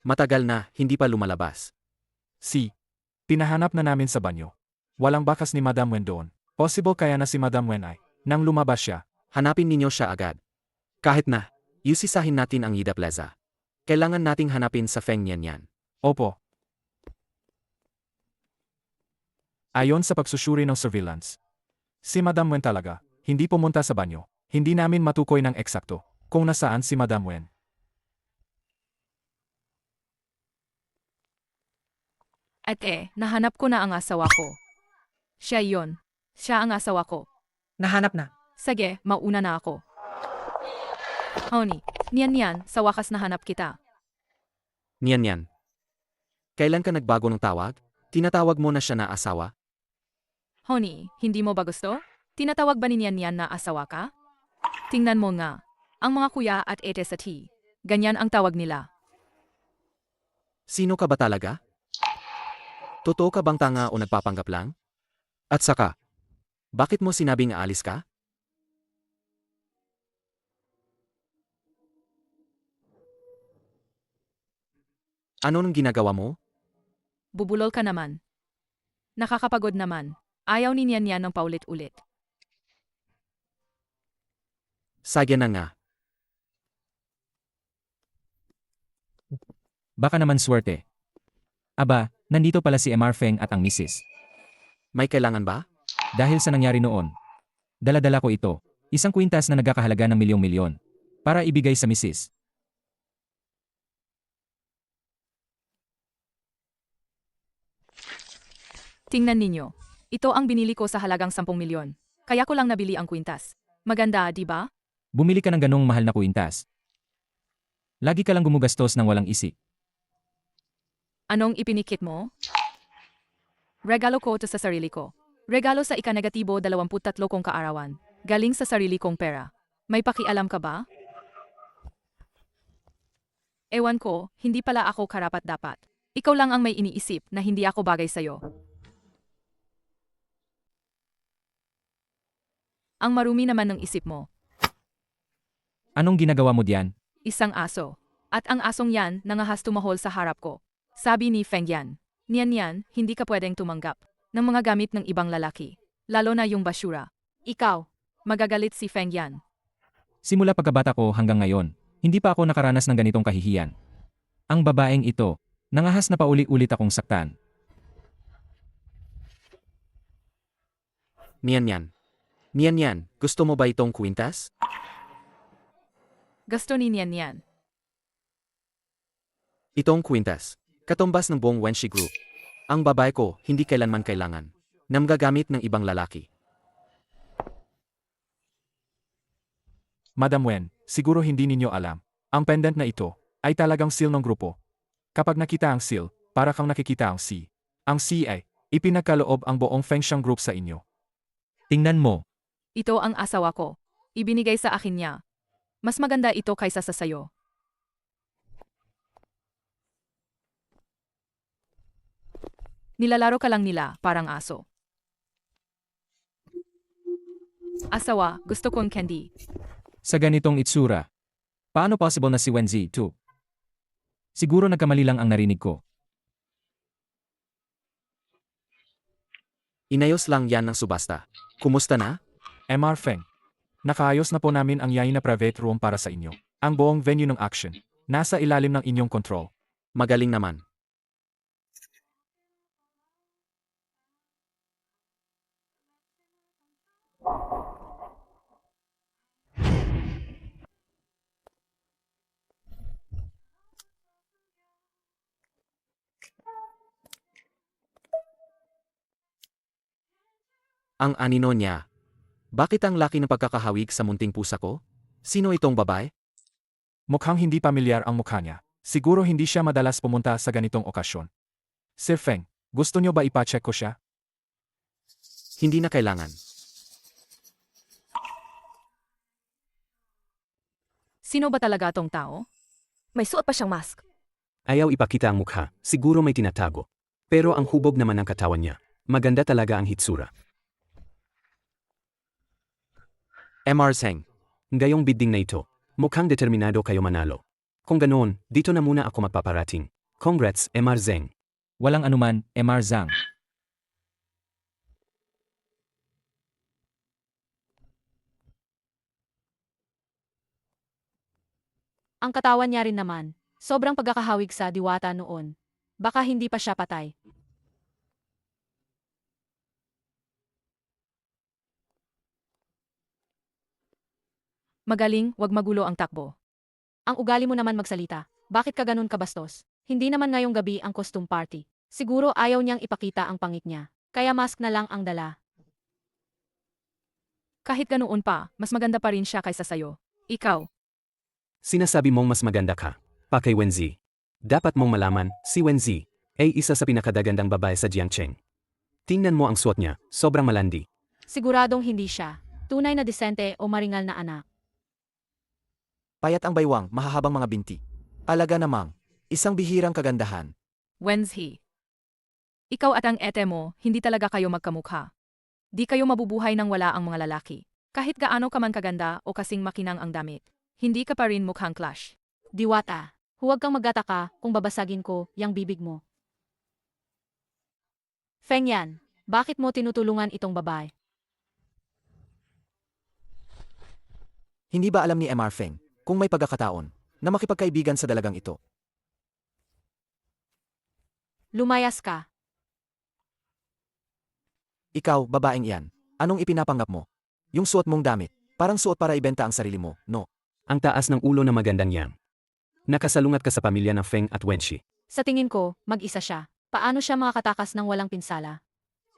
[SPEAKER 3] Matagal na, hindi pa lumalabas.
[SPEAKER 4] Tinahanap na namin sa banyo. Walang bakas ni Madam Wen doon. Possible kaya na si Madam Wen ay, nang lumabas siya.
[SPEAKER 3] Hanapin ninyo siya agad. Kahit na, yusisahin natin ang Yida Plaza. Kailangan nating hanapin sa Feng Nian Yan.
[SPEAKER 4] Opo. Ayon sa pagsusuri ng surveillance, si Madam Wen talaga, hindi pumunta sa banyo. Hindi namin matukoy ng eksakto kung nasaan si Madam Wen.
[SPEAKER 1] At nahanap ko na ang asawa ko. Siya yon. Siya ang asawa ko.
[SPEAKER 7] Nahanap na.
[SPEAKER 1] Sige, mauna na ako. Honey, Nian, sa wakas nahanap kita.
[SPEAKER 3] Nian Yan. Kailan ka nagbago ng tawag? Tinatawag mo na siya na asawa?
[SPEAKER 1] Honey, hindi mo ba gusto? Tinatawag ba ni Nian na asawa ka? Tingnan mo nga. Ang mga kuya at ete sa tea. Ganyan ang tawag nila.
[SPEAKER 3] Sino ka ba talaga? Totoo ka bang tanga o nagpapanggap lang? At saka, bakit mo sinabing aalis ka? Ano nang ginagawa mo?
[SPEAKER 1] Bubulol ka naman. Nakakapagod naman. Ayaw ni Nian ng paulit-ulit.
[SPEAKER 3] Sige na nga.
[SPEAKER 2] Baka naman swerte. Aba, nandito pala si MR Feng at ang misis.
[SPEAKER 3] May kailangan ba?
[SPEAKER 2] Dahil sa nangyari noon. Dala-dala ko ito. Isang kwintas na nagkakahalaga ng milyong-milyon. Para ibigay sa misis.
[SPEAKER 1] Tingnan ninyo. Ito ang binili ko sa halagang 10 milyon. Kaya ko lang nabili ang kwintas. Maganda, di ba?
[SPEAKER 2] Bumili ka ng ganong mahal na kwintas. Lagi ka lang gumugastos ng walang isip.
[SPEAKER 1] Anong ipinikit mo? Regalo ko to sa sarili ko. Regalo sa ika-negatibo 23 kong kaarawan. Galing sa sarili kong pera. May pakialam ka ba? Ewan ko, hindi pala ako karapat-dapat. Ikaw lang ang may iniisip na hindi ako bagay sa'yo. Ang marumi naman ng isip mo.
[SPEAKER 2] Anong ginagawa mo diyan?
[SPEAKER 1] Isang aso. At ang asong yan nangahas tumahol sa harap ko. Sabi ni Feng Yan. Niyan, hindi ka pwedeng tumanggap ng mga gamit ng ibang lalaki. Lalo na yung basura. Ikaw. Magagalit si Feng Yan.
[SPEAKER 2] Simula pagkabata ko hanggang ngayon, hindi pa ako nakaranas ng ganitong kahihiyan. Ang babaeng ito, nangahas na pauli-ulit akong saktan.
[SPEAKER 3] Niyan. Niyan, gusto mo ba itong kwintas?
[SPEAKER 1] Gusto ni Niyan.
[SPEAKER 3] Itong kwintas. Katumbas ng buong Wenshi Group. Ang babae ko, hindi kailanman kailangan na magagamit ng ibang lalaki.
[SPEAKER 4] Madam Wen, siguro hindi ninyo alam. Ang pendant na ito ay talagang seal ng grupo. Kapag nakita ang seal, para kang nakikita ang C. Ang C ay ipinagkaloob ang buong Fengshan Group sa inyo.
[SPEAKER 2] Tingnan mo,
[SPEAKER 1] Ito ang asawa ko. Ibinigay sa akin niya. Mas maganda ito kaysa sa sayo. Nilalaro ka lang nila, parang aso. Asawa, gusto kong candy.
[SPEAKER 2] sa ganitong itsura. Paano possible na si Wenzi, too? Siguro nagkamali lang ang narinig ko.
[SPEAKER 3] Inayos lang yan ng subasta. Kumusta na?
[SPEAKER 4] MR Feng. Nakaayos na po namin ang yayin na private room para sa inyo. Ang buong venue ng action. Nasa ilalim ng inyong control.
[SPEAKER 3] Magaling naman. Ang anino niya. Bakit ang laki ng pagkakahawig sa munting pusa ko? Sino itong babae?
[SPEAKER 4] Mukhang hindi pamilyar ang mukha niya. Siguro hindi siya madalas pumunta sa ganitong okasyon. Sir Feng, gusto niyo ba ipacheck ko siya?
[SPEAKER 3] Hindi na kailangan.
[SPEAKER 1] Sino ba talaga tong tao? May suot pa siyang mask.
[SPEAKER 5] Ayaw ipakita ang mukha, siguro may tinatago. Pero ang hubog naman ng katawan niya. Maganda talaga ang hitsura.
[SPEAKER 3] MR Zheng.
[SPEAKER 5] Ngayong bidding na ito, mukhang determinado kayo manalo. Kung ganoon, dito na muna ako magpaparating. Congrats, MR Zheng.
[SPEAKER 2] Walang anuman, MR Zhang.
[SPEAKER 8] Ang katawan niya rin naman. Sobrang pagkakahawig sa diwata noon. Baka hindi pa siya patay.
[SPEAKER 1] Magaling, wag magulo ang takbo.
[SPEAKER 8] Ang ugali mo naman magsalita. Bakit ka ganun kabastos? Hindi naman ngayong gabi ang costume party. Siguro ayaw niyang ipakita ang pangit niya. Kaya mask na lang ang dala.
[SPEAKER 1] Kahit ganoon pa, mas maganda pa rin siya kaysa sayo. Ikaw.
[SPEAKER 5] Sinasabi mong mas maganda ka. Pa kay Wenzi. Dapat mong malaman, si Wenzi ay isa sa pinakadagandang babae sa Jiangcheng. Tingnan mo ang suot niya, sobrang malandi.
[SPEAKER 8] Siguradong hindi siya. Tunay na disente o maringal na anak.
[SPEAKER 3] Payat ang baywang, mahahabang mga binti. Alaga namang, isang bihirang kagandahan.
[SPEAKER 1] Wenzi. Ikaw at ang ete mo, hindi talaga kayo magkamukha. Di kayo mabubuhay nang wala ang mga lalaki. Kahit gaano ka man kaganda o kasing makinang ang damit. Hindi ka pa rin mukhang clash.
[SPEAKER 8] Diwata, huwag kang magtataka kung babasagin ko yang bibig mo. Feng Yan, bakit mo tinutulungan itong babae?
[SPEAKER 3] Hindi ba alam ni MR Feng kung may pagkakataon na makipagkaibigan sa dalagang ito?
[SPEAKER 8] Lumayas ka.
[SPEAKER 3] Ikaw, babaeng iyan, anong ipinapanggap mo? Yung suot mong damit, parang suot para ibenta ang sarili mo, no?
[SPEAKER 5] Ang taas ng ulo na magandang yan. Nakasalungat ka sa pamilya ng Feng at Wenxi.
[SPEAKER 8] Sa tingin ko, mag-isa siya. Paano siya makakatakas ng walang pinsala?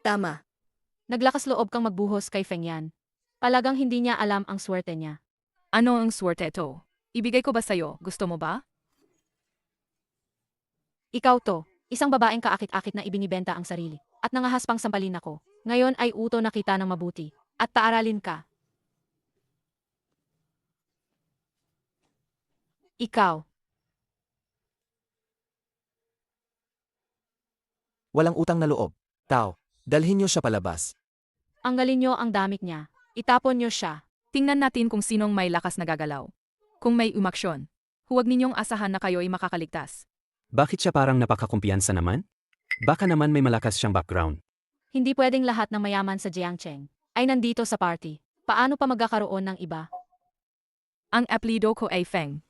[SPEAKER 6] Tama.
[SPEAKER 8] Naglakas loob kang magbuhos kay Feng yan. Palagang hindi niya alam ang swerte niya.
[SPEAKER 1] Ano ang swerte ito? Ibigay ko ba sa'yo? Gusto mo ba?
[SPEAKER 8] Ikaw to, isang babaeng kaakit-akit na ibinibenta ang sarili. At nangahas pang sampalin ako. Ngayon ay uto na kita ng mabuti. At paaralin ka. Ikaw,
[SPEAKER 3] Walang utang na loob. Tao, dalhin niyo siya palabas.
[SPEAKER 8] anggalin niyo ang damit niya. Itapon niyo siya.
[SPEAKER 1] Tingnan natin kung sinong may lakas na gagalaw. Kung may umaksyon, huwag ninyong asahan na kayo'y makakaligtas.
[SPEAKER 5] Bakit siya parang napakakumpiyansa naman? Baka naman may malakas siyang background.
[SPEAKER 8] Hindi pwedeng lahat ng mayaman sa Jiangcheng ay nandito sa party. Paano pa magkakaroon ng iba?
[SPEAKER 1] Ang apelido ko ay Feng.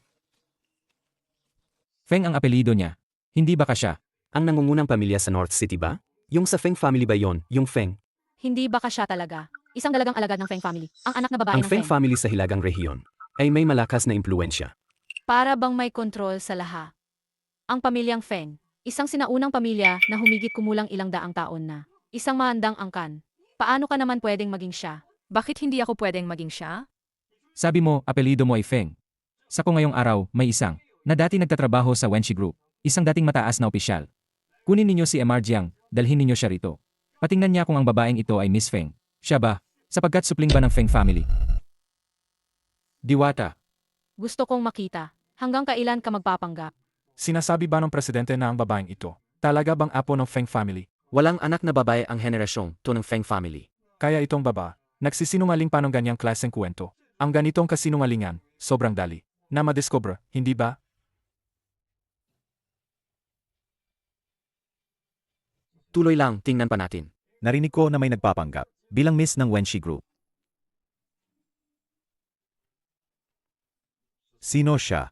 [SPEAKER 2] Feng ang apelido niya. Hindi ba ka siya?
[SPEAKER 5] Ang nangungunang pamilya sa North City ba? Yung sa Feng family ba yon? Yung Feng?
[SPEAKER 8] Hindi baka siya talaga. Isang dalagang alagad ng Feng family. Ang anak na babae
[SPEAKER 5] Ang
[SPEAKER 8] ng
[SPEAKER 5] Feng
[SPEAKER 8] Feng.
[SPEAKER 5] family sa Hilagang Rehiyon ay may malakas na impluensya.
[SPEAKER 8] Para bang may kontrol sa lahat. Ang pamilyang Feng, isang sinaunang pamilya na humigit kumulang ilang daang taon na. Isang maandang angkan. Paano ka naman pwedeng maging siya?
[SPEAKER 1] Bakit hindi ako pwedeng maging siya?
[SPEAKER 2] Sabi mo, apelido mo ay Feng. Sa ko ngayong araw, may isang na dati nagtatrabaho sa Wenxi Group. Isang dating mataas na opisyal. Kunin ninyo si MR Jiang, dalhin ninyo siya rito. Patingnan niya kung ang babaeng ito ay Miss Feng. Siya ba? Sapagkat supling ba ng Feng family? Diwata.
[SPEAKER 8] Gusto kong makita. Hanggang kailan ka magpapanggap?
[SPEAKER 4] Sinasabi ba ng presidente na ang babaeng ito? Talaga bang apo ng Feng family?
[SPEAKER 3] Walang anak na babae ang henerasyong to ng Feng family.
[SPEAKER 4] Kaya itong baba, nagsisinungaling pa ng ganyang klaseng kwento. Ang ganitong kasinungalingan, sobrang dali. Na madiscover, hindi ba?
[SPEAKER 3] Tuloy lang, tingnan pa natin.
[SPEAKER 9] Narinig ko na may nagpapanggap bilang Miss ng Wenxi Group. Sino siya?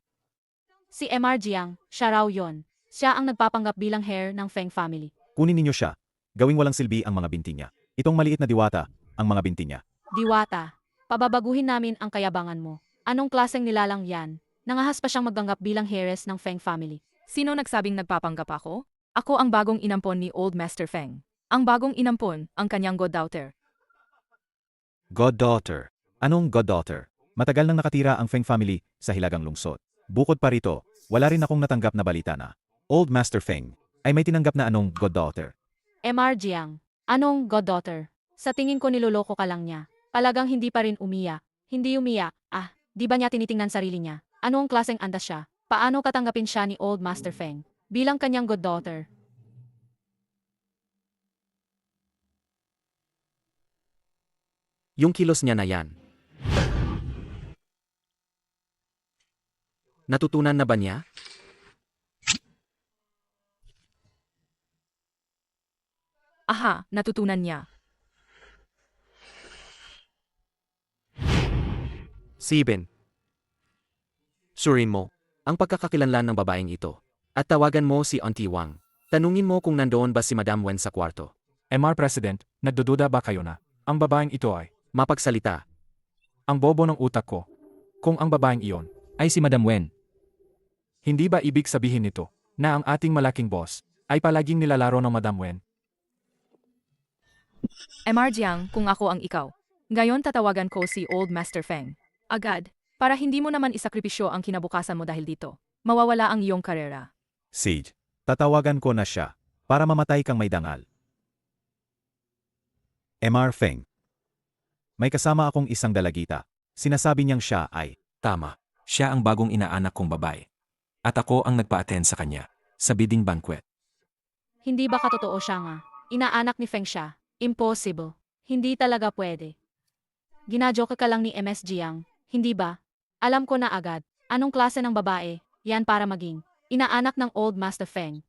[SPEAKER 8] Si MR Jiang, siya raw yon. Siya ang nagpapanggap bilang heir ng Feng family.
[SPEAKER 9] Kunin ninyo siya. Gawing walang silbi ang mga binti niya. Itong maliit na diwata, ang mga binti niya.
[SPEAKER 8] Diwata, pababaguhin namin ang kayabangan mo. Anong klaseng nilalang yan? Nangahas pa siyang magganggap bilang heiress ng Feng family.
[SPEAKER 1] Sino nagsabing nagpapanggap ako? Ako ang bagong inampon ni Old Master Feng. Ang bagong inampon, ang kanyang goddaughter.
[SPEAKER 9] Goddaughter. Anong goddaughter? Matagal nang nakatira ang Feng family sa Hilagang Lungsod. Bukod pa rito, wala rin akong natanggap na balita na Old Master Feng ay may tinanggap na anong goddaughter.
[SPEAKER 8] MR Jiang, anong goddaughter? Sa tingin ko niloloko ka lang niya. Palagang hindi pa rin umiyak. Hindi umiyak, di ba niya tinitingnan sarili niya? Anong klaseng andas siya? Paano katanggapin siya ni Old Master Feng bilang kanyang goddaughter?
[SPEAKER 3] Yung kilos niya na yan. Natutunan na ba niya?
[SPEAKER 1] Aha, natutunan niya.
[SPEAKER 3] Siben. Surin mo, ang pagkakakilanlan ng babaeng ito. At tawagan mo si Auntie Wang. Tanungin mo kung nandoon ba si Madam Wen sa kwarto.
[SPEAKER 4] MR President, nagdududa ba kayo na ang babaeng ito ay
[SPEAKER 3] Mapagsalita.
[SPEAKER 4] ang bobo ng utak ko? Kung ang babaeng iyon,
[SPEAKER 2] Ay si Madam Wen.
[SPEAKER 4] hindi ba ibig sabihin nito na ang ating malaking boss ay palaging nilalaro ng Madam Wen?
[SPEAKER 1] MR Jiang, kung ako ang ikaw. Ngayon tatawagan ko si Old Master Feng. Agad, para hindi mo naman isakripisyo ang kinabukasan mo dahil dito. Mawawala ang iyong karera.
[SPEAKER 9] Sage, tatawagan ko na siya para mamatay kang may dangal. MR Feng. May kasama akong isang dalagita. Sinasabi niyang siya ay
[SPEAKER 2] Tama. Siya ang bagong inaanak kong babae. At ako ang nagpa-attend sa kanya sa bidding banquet.
[SPEAKER 8] Hindi ba katotoo siya nga? Inaanak ni Feng siya. Impossible. Hindi talaga pwede. Ginajoke ka lang ni MS Jiang, hindi ba? Alam ko na agad. Anong klase ng babae? Yan para maging inaanak ng Old Master Feng.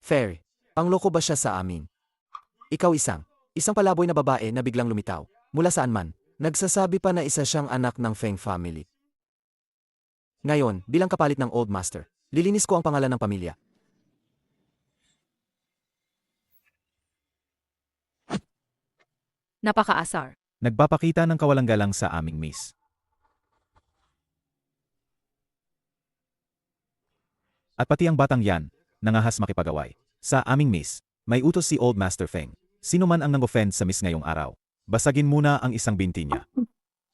[SPEAKER 3] Fair. Pangloko ba siya sa amin? Ikaw isang palaboy na babae na biglang lumitaw. Mula saan man, nagsasabi pa na isa siyang anak ng Feng family. Ngayon, bilang kapalit ng Old Master, lilinis ko ang pangalan ng pamilya.
[SPEAKER 1] Napakaasar.
[SPEAKER 9] Nagpapakita ng kawalang galang sa aming miss. At pati ang batang yan, nangahas makipag-away. Sa aming miss, may utos si Old Master Feng. Sino man ang nang-offend sa miss ngayong araw, basagin muna ang isang binti niya.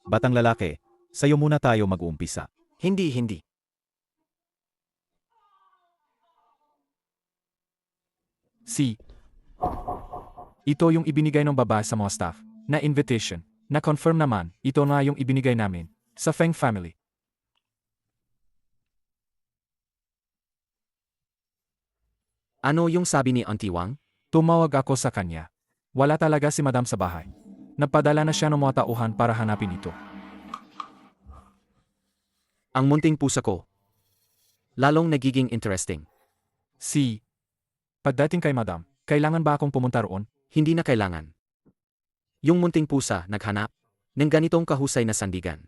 [SPEAKER 9] Batang lalaki, sayo muna tayo mag-uumpisa.
[SPEAKER 3] Hindi.
[SPEAKER 4] Ito yung ibinigay ng babae sa mga staff, na invitation, na confirm naman, ito na yung ibinigay namin, sa Feng family.
[SPEAKER 3] Ano yung sabi ni Auntie Wang?
[SPEAKER 4] Tumawag ako sa kanya. Wala talaga si Madam sa bahay. Nagpadala na siya ng mga tauhan para hanapin ito.
[SPEAKER 3] Ang munting pusa ko. Lalong nagiging interesting.
[SPEAKER 4] Pagdating kay Madam, kailangan ba akong pumunta roon?
[SPEAKER 3] Hindi na kailangan. Yung munting pusa naghanap ng ganitong kahusay na sandigan.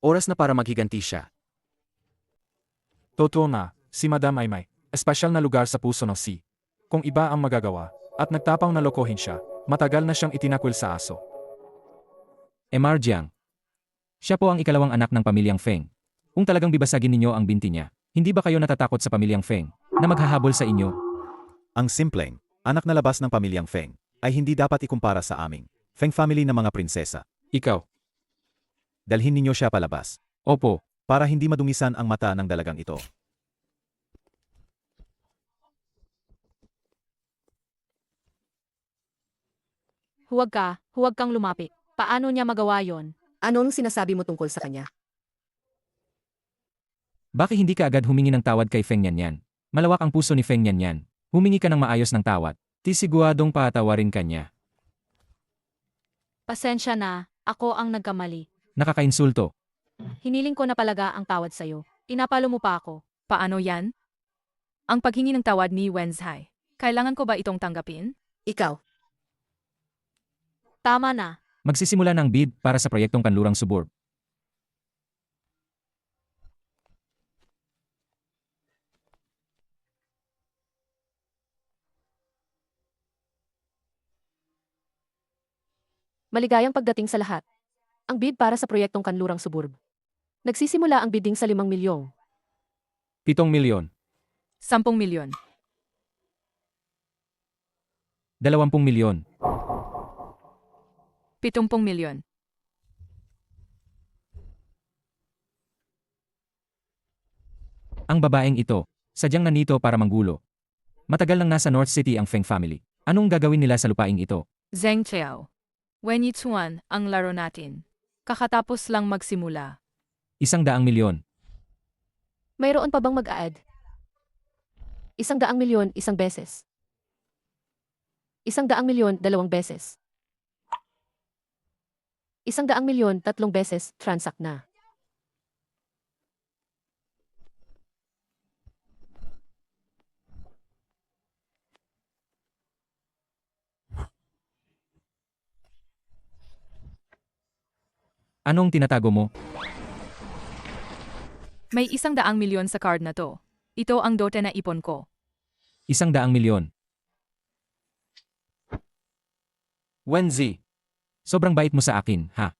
[SPEAKER 3] Oras na para maghiganti siya.
[SPEAKER 4] Totoo na, si Madam ay may espesyal na lugar sa puso ng si. Kung iba ang magagawa, at nagtapang na lokohin siya, matagal na siyang itinakwil sa aso.
[SPEAKER 2] Mr. Jiang. Siya po ang ikalawang anak ng pamilyang Feng. Kung talagang bibasagin ninyo ang binti niya, hindi ba kayo natatakot sa pamilyang Feng na maghahabol sa inyo?
[SPEAKER 9] Ang simpleng, anak na labas ng pamilyang Feng, ay hindi dapat ikumpara sa aming Feng family na mga prinsesa.
[SPEAKER 2] Ikaw.
[SPEAKER 9] Dalhin ninyo siya palabas,
[SPEAKER 2] Opo.
[SPEAKER 9] para hindi madumisan ang mata ng dalagang ito.
[SPEAKER 8] Huwag kang lumapit. Paano niya magawa yon?
[SPEAKER 6] Anong sinasabi mo tungkol sa kanya?
[SPEAKER 2] Bakit hindi ka agad humingi ng tawad kay Feng Yanyan? Malawak ang puso ni Feng Yanyan. Humingi ka ng maayos ng tawad. Siguradong patawarin ka niya.
[SPEAKER 8] Pasensya na, ako ang nagkamali.
[SPEAKER 2] Nakakainsulto.
[SPEAKER 8] Hiniling ko na palaga ang tawad sa'yo. Inapalo mo pa ako.
[SPEAKER 1] Paano yan? Ang paghingi ng tawad ni Wenzhai. Kailangan ko ba itong tanggapin?
[SPEAKER 6] Ikaw,
[SPEAKER 8] Tama na.
[SPEAKER 2] Magsisimula ng bid para sa proyektong Kanlurang Suburb.
[SPEAKER 10] Maligayang pagdating sa lahat. Ang bid para sa proyektong Kanlurang Suburb. Nagsisimula ang bidding sa 5 milyong.
[SPEAKER 2] 7 milyon.
[SPEAKER 1] 10 milyon.
[SPEAKER 2] 20 milyon.
[SPEAKER 1] 70 milyon.
[SPEAKER 2] Ang babaeng ito, sadyang nanito para manggulo. Matagal nang nasa North City ang Feng family. Anong gagawin nila sa lupaing ito?
[SPEAKER 1] Zheng Chiao. Wen Yitsuan, ang laro natin. Kakatapos lang magsimula.
[SPEAKER 2] 100 milyon.
[SPEAKER 10] Mayroon pa bang mag-a-add? 100 milyon, 1 beses. 100 milyon, 2 beses. 100 milyon, 3 beses, transact na.
[SPEAKER 2] Anong tinatago mo?
[SPEAKER 1] May 100 milyon sa card na to. Ito ang dote na ipon ko.
[SPEAKER 2] 100 milyon. Wenzi. Sobrang bait mo sa akin, ha?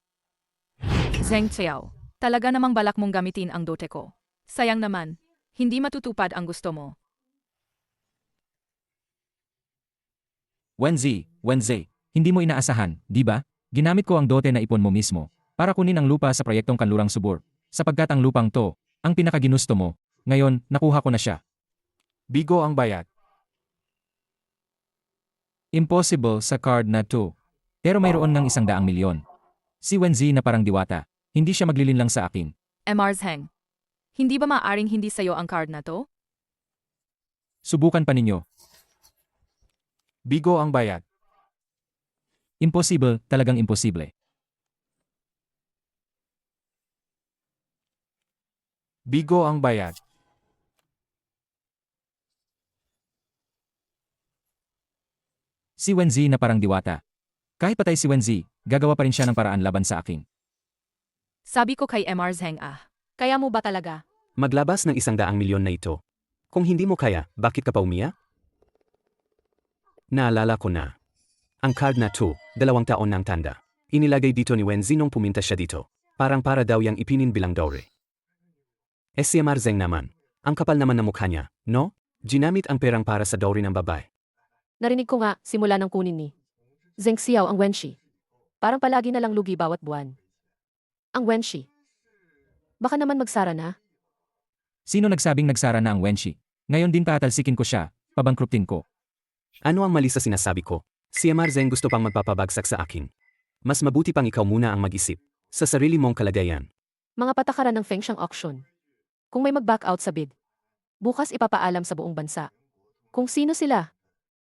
[SPEAKER 1] Zheng Chiao. Talaga namang balak mong gamitin ang dote ko. Sayang naman. Hindi matutupad ang gusto mo.
[SPEAKER 2] Wenzi. Hindi mo inaasahan, di ba? Ginamit ko ang dote na ipon mo mismo para kunin ang lupa sa proyektong Kanlurang Suburb. Sapagkat ang lupang to, ang pinakaginusto mo. Ngayon, nakuha ko na siya.
[SPEAKER 4] Bigo ang bayad.
[SPEAKER 2] Impossible sa card na to. Pero mayroon ng 100 milyon. Si Wenzi na parang diwata. Hindi siya maglilinlang sa akin.
[SPEAKER 1] Mr. Zheng. Hindi ba maaring hindi sayo ang card na to?
[SPEAKER 2] Subukan pa ninyo.
[SPEAKER 4] Bigo ang bayad.
[SPEAKER 2] Impossible, talagang imposible.
[SPEAKER 4] Bigo ang bayad.
[SPEAKER 2] Si Wenzi na parang diwata. Kahit patay si Wenzi, gagawa pa rin siya ng paraan laban sa akin.
[SPEAKER 1] Sabi ko kay Mr. Zheng
[SPEAKER 8] Kaya mo ba talaga?
[SPEAKER 5] Maglabas ng 100 milyon na ito. Kung hindi mo kaya, bakit ka pa umiyak? Naalala ko na. Ang card na 2, 2 taon ng tanda. Inilagay dito ni Wenzi nung puminta siya dito. Parang para daw yang ipinin bilang dowry. Si Emar Zeng naman. Ang kapal naman ng mukha niya, no? Ginamit ang perang para sa dowry ng babae.
[SPEAKER 10] Narinig ko nga, simula ng kunin ni Zheng Xiao ang Wenshi. Parang palagi na lang lugi bawat buwan. Ang Wenshi. Baka naman magsara na.
[SPEAKER 2] Sino nagsabing nagsara na ang Wenshi? Ngayon din tatalsikin ko siya, pabangkruptin ko.
[SPEAKER 5] Ano ang mali sa sinasabi ko? Si Emar Zeng gusto pang magpapabagsak sa akin. Mas mabuti pang ikaw muna ang mag-isip. Sa sarili mong kalagayan.
[SPEAKER 10] Mga patakaran ng Feng Siyang auction. Kung may mag-back out sa bid, bukas ipapaalam sa buong bansa. Kung sino sila,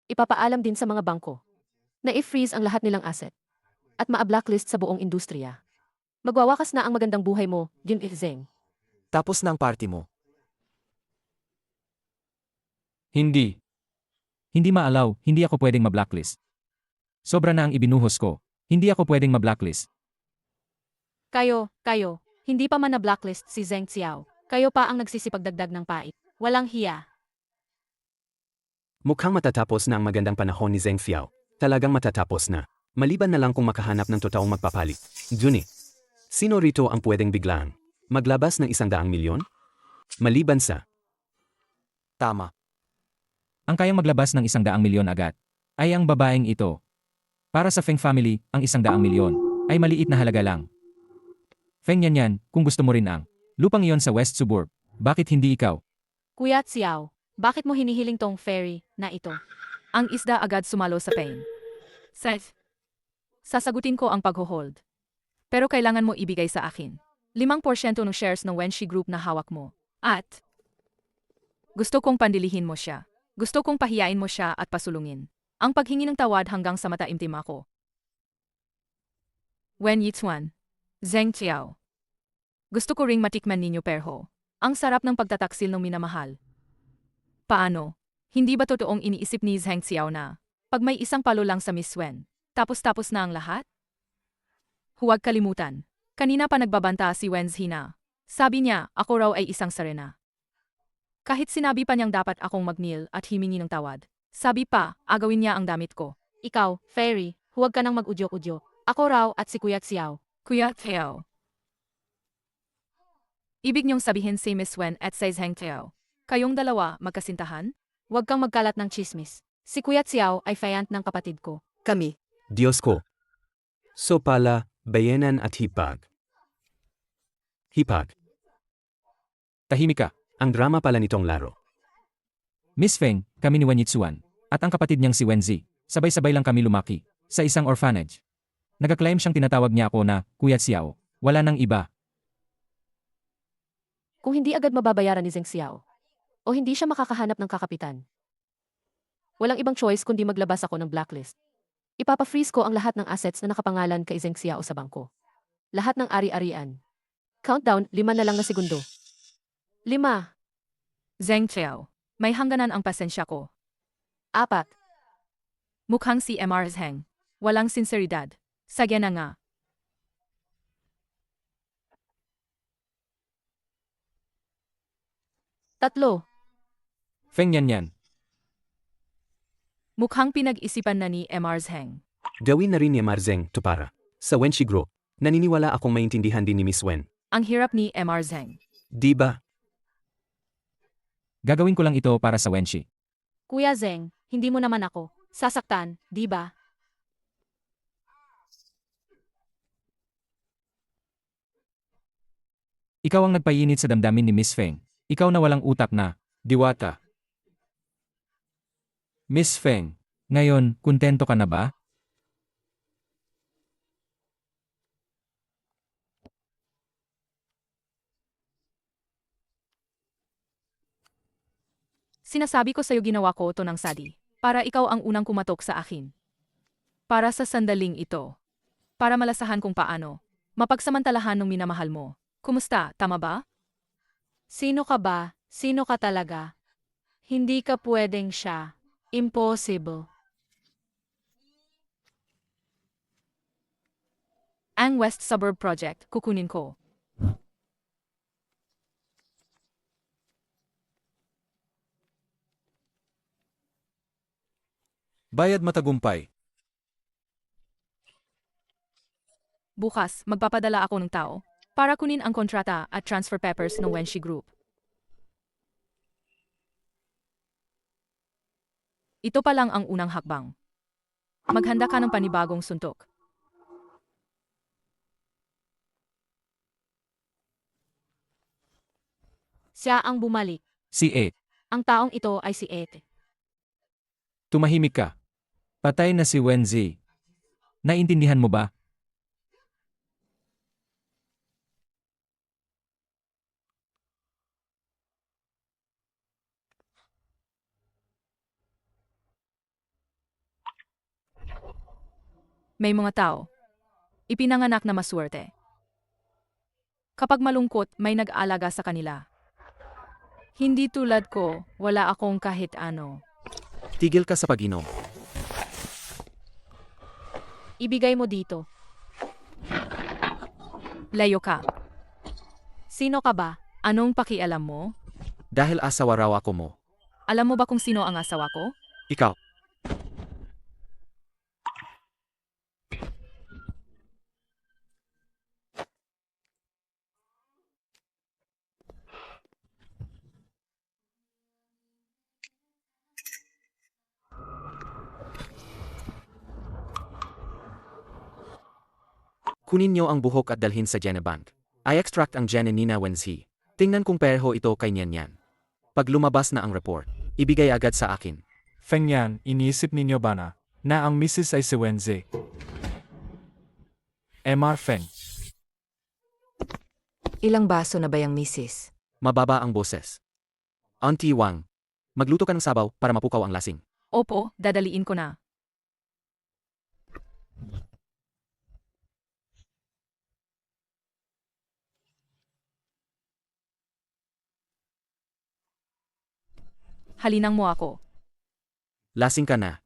[SPEAKER 10] ipapaalam din sa mga bangko na i-freeze ang lahat nilang asset at ma-blacklist sa buong industriya. Magwawakas na ang magandang buhay mo, Jin Zeng.
[SPEAKER 3] Tapos na ang party mo.
[SPEAKER 2] Hindi. Hindi maalaw, hindi ako pwedeng ma-blacklist. Sobra na ang ibinuhos ko. Hindi ako pwedeng ma-blacklist.
[SPEAKER 8] Kayo, hindi pa man na-blacklist si Zheng Xiao. Kayo pa ang nagsisipagdagdag ng pait. Walang hiya.
[SPEAKER 5] Mukhang matatapos na ang magandang panahon ni Zheng Xiao. Talagang matatapos na. Maliban na lang kung makahanap ng totoong magpapalit. Juni. Sino rito ang pwedeng biglaan? Maglabas ng 100 milyon? Maliban sa...
[SPEAKER 3] Tama.
[SPEAKER 2] Ang kayang maglabas ng 100 milyon agad ay ang babaeng ito. Para sa Feng family, ang 100 milyon ay maliit na halaga lang. Feng yan, kung gusto mo rin ang lupang iyon sa West Suburb, bakit hindi ikaw?
[SPEAKER 8] Kuya Xiao, bakit mo hinihiling tong ferry na ito?
[SPEAKER 1] Ang isda agad sumalo sa pain. Sasagutin ko ang pag-hold. Pero kailangan mo ibigay sa akin 5% ng shares ng Wenshi Group na hawak mo. At gusto kong pandilihin mo siya. Gusto kong pahiyain mo siya at pasulungin. Ang paghingi ng tawad hanggang sa mataimtim ako. Wen Yitzuan. Zheng Xiao. Gusto ko ring matikman ninyo perho. Ang sarap ng pagtataksil ng minamahal. Paano? Hindi ba totoong iniisip ni Zheng Xiao na pag may isang palo lang sa Miss Wen, tapos na ang lahat? Huwag kalimutan. Kanina pa nagbabanta si Wen Zhina. Sabi niya, ako raw ay isang sarena. Kahit sinabi pa niyang dapat akong mag-kneel at himingi ng tawad. Sabi pa, agawin niya ang damit ko.
[SPEAKER 8] Ikaw, ferry, huwag ka nang mag-udyok-udyok. Ako raw at si Kuya Xiao.
[SPEAKER 1] Kuya Xiao. Ibig niyong sabihin si Miss Wen at si Zheng Xiao. Kayong dalawa magkasintahan?
[SPEAKER 8] Huwag kang magkalat ng chismis. Si Kuya Xiao ay fiant ng kapatid ko.
[SPEAKER 6] Kami.
[SPEAKER 5] Diyos ko. So pala, bayanan at hipag. Hipag.
[SPEAKER 2] Tahimik ka.
[SPEAKER 5] Ang drama pala nitong laro.
[SPEAKER 2] Miss Feng, kami ni Wen Yitzuan, at ang kapatid niyang si Wenzi, sabay-sabay lang kami lumaki, sa isang orphanage. Nag-claim siyang tinatawag niya ako na, Kuya Xiao, wala nang iba.
[SPEAKER 10] Kung hindi agad mababayaran ni Zheng Xiao, o hindi siya makakahanap ng kakapitan, walang ibang choice kundi maglabas ako ng blacklist. Ipapa-freeze ko ang lahat ng assets na nakapangalan kay Zheng Xiao sa bangko. Lahat ng ari-arian. Countdown, 5 na lang na segundo. 5,
[SPEAKER 1] Zheng Xiao. May hangganan ang pasensya ko.
[SPEAKER 10] 4,
[SPEAKER 1] Mukhang si MR Zheng. Walang sinseridad. Sagya na nga.
[SPEAKER 10] Tatlo.
[SPEAKER 2] Feng yan.
[SPEAKER 1] Mukhang pinag-isipan na ni MR Zheng.
[SPEAKER 5] Gawin na rin ni Emar Zeng to para. Sa Wenshi Group, naniniwala akong maintindihan din ni Miss Wen.
[SPEAKER 1] Ang hirap ni MR Zheng.
[SPEAKER 5] Di ba?
[SPEAKER 2] Gagawin ko lang ito para sa Wenshi.
[SPEAKER 8] Kuya Zheng, hindi mo naman ako sasaktan, di ba?
[SPEAKER 2] Ikaw ang nagpayinit sa damdamin ni Miss Feng. Ikaw na walang utak na, diwata. Miss Feng, ngayon, kontento ka na ba?
[SPEAKER 1] Sinasabi ko sa'yo ginawa ko ito ng sadi. Para ikaw ang unang kumatok sa akin. Para sa sandaling ito. Para malasahan kung paano. Mapagsamantalahan ng minamahal mo. Kumusta, tama ba?
[SPEAKER 8] Sino ka ba? Sino ka talaga? Hindi ka pwedeng siya. Impossible.
[SPEAKER 1] Ang West Suburb Project, kukunin ko.
[SPEAKER 9] Bayad matagumpay.
[SPEAKER 1] Bukas, magpapadala ako ng tao para kunin ang kontrata at transfer papers ng Wenshi Group. Ito pa lang ang unang hakbang. Maghanda ka ng panibagong suntok.
[SPEAKER 8] Siya ang bumalik.
[SPEAKER 2] Si A.
[SPEAKER 8] Ang taong ito ay si Ete.
[SPEAKER 2] Tumahimik ka. Patay na si Wenzi. Naintindihan mo ba?
[SPEAKER 1] May mga tao. Ipinanganak na maswerte. Kapag malungkot, may nag-alaga sa kanila. Hindi tulad ko, wala akong kahit ano.
[SPEAKER 3] Tigil ka sa pag-inom.
[SPEAKER 8] Ibigay mo dito.
[SPEAKER 1] Layo ka.
[SPEAKER 8] Sino ka ba?
[SPEAKER 1] Anong pakialam mo?
[SPEAKER 3] Dahil asawa raw ako mo.
[SPEAKER 1] Alam mo ba kung sino ang asawa ko?
[SPEAKER 3] Ikaw. Kunin niyo ang buhok at dalhin sa Genebank. I extract ang gene ni Nina Wenzi. Tingnan kung pareho ito kay Nian Yan. Pag lumabas na ang report, ibigay agad sa akin.
[SPEAKER 4] Feng Yan, iniisip ninyo ba na ang Mrs. ay si Wenzi? MR Feng.
[SPEAKER 6] Ilang baso na ba yung misis?
[SPEAKER 3] Mababa ang boses. Auntie Wang, magluto ka ng sabaw para mapukaw ang lasing.
[SPEAKER 1] Opo, dadaliin ko na. Halinang mo ako.
[SPEAKER 3] Lasing ka na.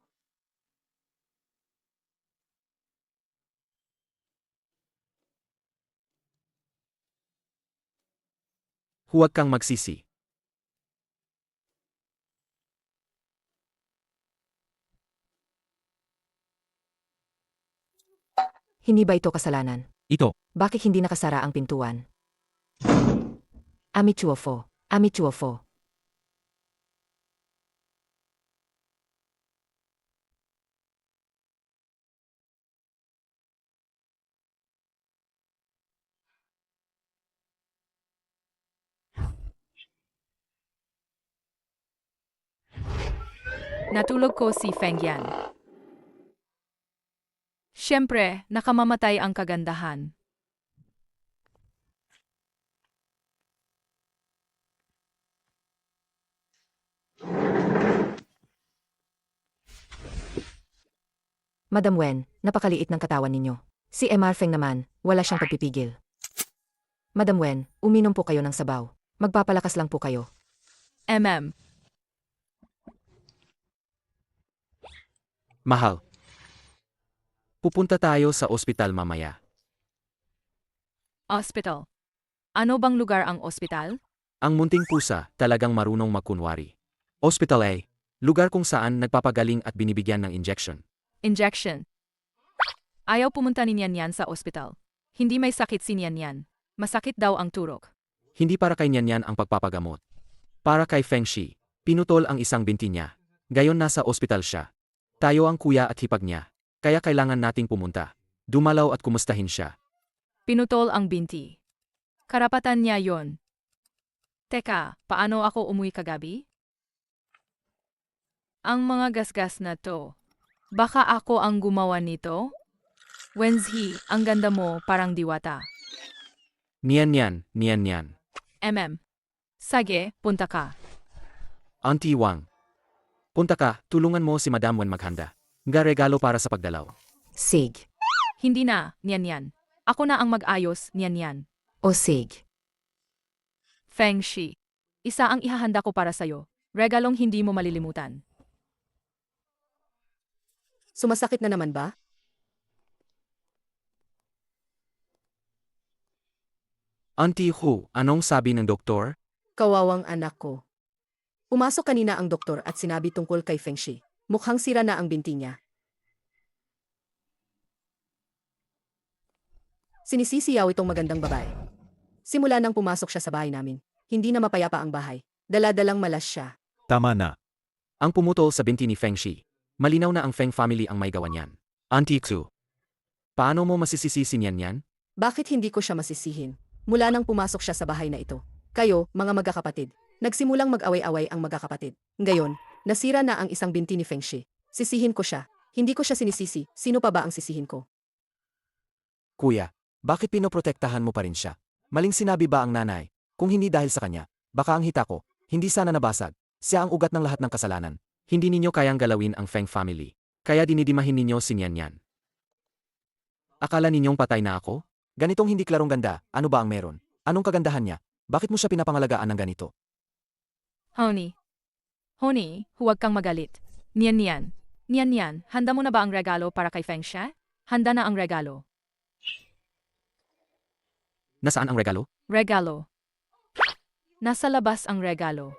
[SPEAKER 3] Huwag kang magsisi.
[SPEAKER 6] Hindi ba ito kasalanan?
[SPEAKER 2] Ito.
[SPEAKER 6] Bakit hindi nakasara ang pintuan? Amichuofo. Amichuofo.
[SPEAKER 1] Natulog ko si Feng Yan. Siyempre, nakamamatay ang kagandahan.
[SPEAKER 6] Madam Wen, napakaliit ng katawan ninyo. Si MR Feng naman, wala siyang pagpipigil. Madam Wen, uminom po kayo ng sabaw. Magpapalakas lang po kayo.
[SPEAKER 3] Mahal. Pupunta tayo sa ospital mamaya.
[SPEAKER 1] Hospital. Ano bang lugar ang ospital?
[SPEAKER 3] Ang munting pusa talagang marunong magkunwari. Hospital A, lugar kung saan nagpapagaling at binibigyan ng injection.
[SPEAKER 1] Injection. Ayaw pumunta ni Nian Yan sa ospital. Hindi may sakit si Nian Yan. Masakit daw ang turok.
[SPEAKER 3] Hindi para kay Nian Yan ang pagpapagamot. Para kay Feng Shi, pinutol ang isang binti niya. Gayon nasa ospital siya. Tayo ang kuya at hipag niya. Kaya kailangan nating pumunta. Dumalaw at kumustahin siya.
[SPEAKER 1] Pinutol ang binti. Karapatan niya yon. Teka, paano ako umuwi kagabi? Ang mga gasgas na to. Baka ako ang gumawa nito? Wenzi, ang ganda mo parang diwata.
[SPEAKER 3] Nian Yan, Nian Yan.
[SPEAKER 1] Sage, punta ka.
[SPEAKER 3] Auntie Wang. Punta ka, tulungan mo si Madam Wen maghanda. Regalo para sa pagdalaw.
[SPEAKER 6] Sig.
[SPEAKER 1] Hindi na, Nian Yan. Ako na ang mag-ayos, Nian Yan.
[SPEAKER 6] O sig.
[SPEAKER 1] Feng Shi. Isa ang ihahanda ko para sa'yo. Regalong hindi mo malilimutan.
[SPEAKER 6] Sumasakit na naman ba?
[SPEAKER 3] Auntie Hu, anong sabi ng doktor?
[SPEAKER 6] Kawawang anak ko. Pumasok kanina ang doktor at sinabi tungkol kay Feng Shi. Mukhang sira na ang binti niya. Sinisisiyaw itong magandang babae. Simula nang pumasok siya sa bahay namin, hindi na mapayapa ang bahay. Daladalang malas siya.
[SPEAKER 9] Tama na.
[SPEAKER 3] Ang pumutol sa binti ni Feng Shi. Malinaw na ang Feng family ang may gawa niyan. Auntie Xu. Paano mo masisisi niyan yan?
[SPEAKER 6] Bakit hindi ko siya masisihin? Mula nang pumasok siya sa bahay na ito. Kayo, mga magkakapatid. Nagsimulang mag-away-away ang magkakapatid. Ngayon, nasira na ang isang binti ni Feng Shi. Sisihin ko siya. Hindi ko siya sinisisi. Sino pa ba ang sisihin ko?
[SPEAKER 3] Kuya, bakit pinoprotektahan mo pa rin siya? Maling sinabi ba ang nanay? Kung hindi dahil sa kanya, baka ang hita ko, hindi sana nabasag. Siya ang ugat ng lahat ng kasalanan. Hindi ninyo kayang galawin ang Feng family. Kaya dinidimahin ninyo si Nian Yan. Akala ninyong patay na ako? Ganitong hindi klarong ganda, ano ba ang meron? Anong kagandahan niya? Bakit mo siya pinapangalagaan ng ganito?
[SPEAKER 1] Honey. Honey, huwag kang magalit. Niyan. Niyan, handa mo na ba ang regalo para kay Feng Xia? Handa na ang regalo.
[SPEAKER 3] Nasaan ang regalo?
[SPEAKER 1] Regalo. Nasa labas ang regalo.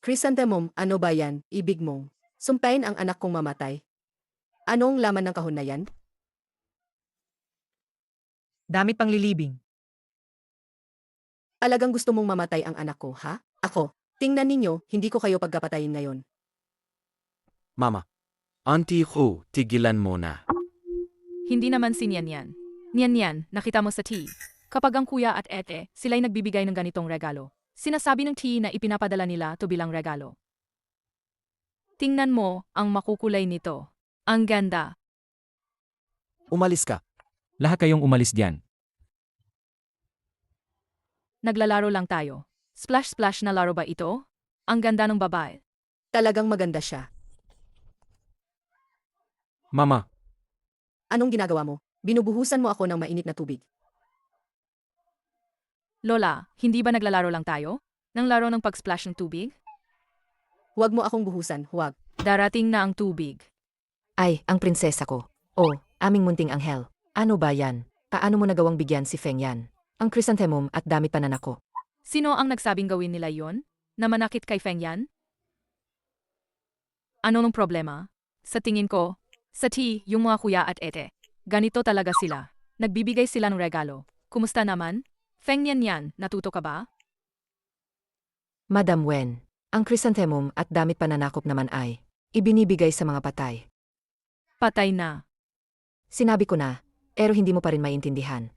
[SPEAKER 6] Chrysanthemum, ano ba yan, ibig mong? Sumpain ang anak kong mamatay. Anong laman ng kahon na yan?
[SPEAKER 7] Damit panglilibing.
[SPEAKER 6] Alagang gusto mong mamatay ang anak ko, ha? Ako, tingnan ninyo, hindi ko kayo pagkapatayin ngayon.
[SPEAKER 3] Mama. Auntie Hu, tigilan mo na.
[SPEAKER 1] Hindi naman si Nian. Nian, nakita mo sa tea. Kapag ang kuya at ete, sila'y nagbibigay ng ganitong regalo. Sinasabi ng tea na ipinapadala nila to bilang regalo. Tingnan mo ang makukulay nito. Ang ganda.
[SPEAKER 3] Umalis ka.
[SPEAKER 2] Lahat kayong umalis diyan.
[SPEAKER 1] Naglalaro lang tayo. Splash na laro ba ito? Ang ganda ng babae.
[SPEAKER 6] Talagang maganda siya.
[SPEAKER 3] Mama,
[SPEAKER 6] Anong ginagawa mo? Binubuhusan mo ako ng mainit na tubig.
[SPEAKER 1] Lola, hindi ba naglalaro lang tayo? Nang laro ng pag-splash ng tubig?
[SPEAKER 6] Huwag mo akong buhusan, huwag.
[SPEAKER 1] Darating na ang tubig.
[SPEAKER 10] Ay, ang prinsesa ko. Oh, aming munting anghel. Ano ba yan? Paano mo nagawang bigyan si Feng yan? Ang chrysanthemum at damit pananako.
[SPEAKER 1] Sino ang nagsabing gawin nila yon? Na manakit kay Feng yan? Ano nung problema? Sa tingin ko, sa tea, yung mga kuya at ete. Ganito talaga sila. Nagbibigay sila ng regalo. Kumusta naman? Feng yan, natuto ka ba?
[SPEAKER 10] Madam Wen, ang chrysanthemum at damit pananakop naman ay ibinibigay sa mga patay.
[SPEAKER 1] Patay na.
[SPEAKER 10] Sinabi ko na, pero hindi mo pa rin maintindihan.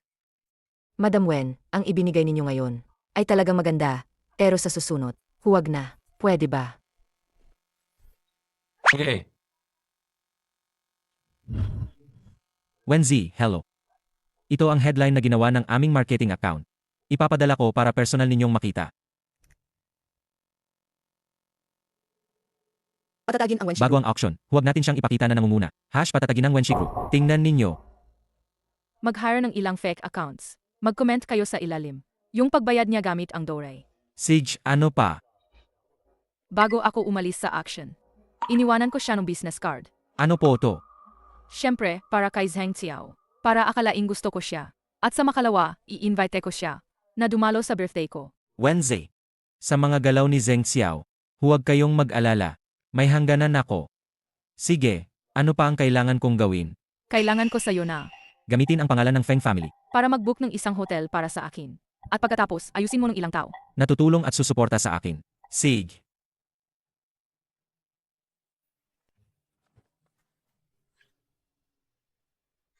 [SPEAKER 10] Madam Wen, ang ibinigay ninyo ngayon ay talagang maganda, pero sa susunod, huwag na. Pwede ba?
[SPEAKER 2] Okay. Wenzi, hello. Ito ang headline na ginawa ng aming marketing account. Ipapadala ko para personal ninyong makita.
[SPEAKER 6] Patatagin ang Wenshi
[SPEAKER 2] Bago
[SPEAKER 6] Group.
[SPEAKER 2] ang auction, huwag natin siyang ipakita na nangunguna. Patatagin ng Wenshi Group. Tingnan ninyo.
[SPEAKER 1] Mag-hire ng ilang fake accounts. Mag-comment kayo sa ilalim. Yung pagbayad niya gamit ang Doray.
[SPEAKER 2] Sige, ano pa?
[SPEAKER 1] Bago ako umalis sa action. Iniwanan ko siya ng business card.
[SPEAKER 2] Ano po to?
[SPEAKER 1] Siyempre, para kay Zheng Xiao. Para akalaing gusto ko siya. At sa makalawa, i-invite ko siya. Na dumalo sa birthday ko.
[SPEAKER 2] Wednesday. Sa mga galaw ni Zheng Xiao, huwag kayong mag-alala. May hangganan ako. Sige, ano pa ang kailangan kong gawin?
[SPEAKER 1] Kailangan ko sa'yo na.
[SPEAKER 2] Gamitin ang pangalan ng Feng family.
[SPEAKER 1] Para mag-book ng isang hotel para sa akin. At pagkatapos, ayusin mo ng ilang tao.
[SPEAKER 2] Natutulong at susuporta sa akin. Sige.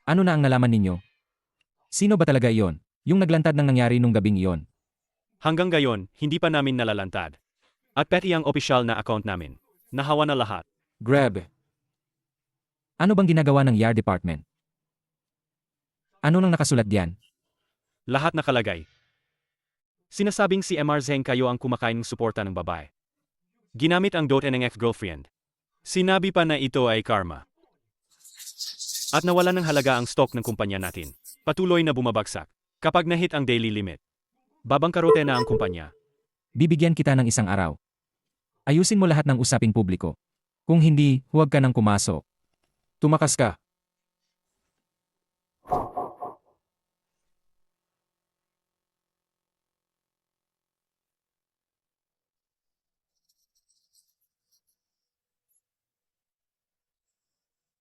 [SPEAKER 2] Ano na ang nalaman ninyo? Sino ba talaga iyon? Yung naglantad ng nangyari nung gabing iyon.
[SPEAKER 11] Hanggang gayon, hindi pa namin nalalantad. At pati ang opisyal na account namin. Nahawa na lahat.
[SPEAKER 2] Grabe. Ano bang ginagawa ng YAR department? Ano nang nakasulat diyan?
[SPEAKER 11] Lahat nakalagay. Sinasabing si MR Zheng kayo ang kumakain ng suporta ng babae. Ginamit ang dot ng ex-girlfriend. Sinabi pa na ito ay karma. At nawala ng halaga ang stock ng kumpanya natin. Patuloy na bumabagsak. Kapag nahit ang daily limit, babangkarote na ang kumpanya.
[SPEAKER 2] Bibigyan kita ng isang araw. Ayusin mo lahat ng usaping publiko. Kung hindi, huwag ka nang pumasok. Tumakas ka.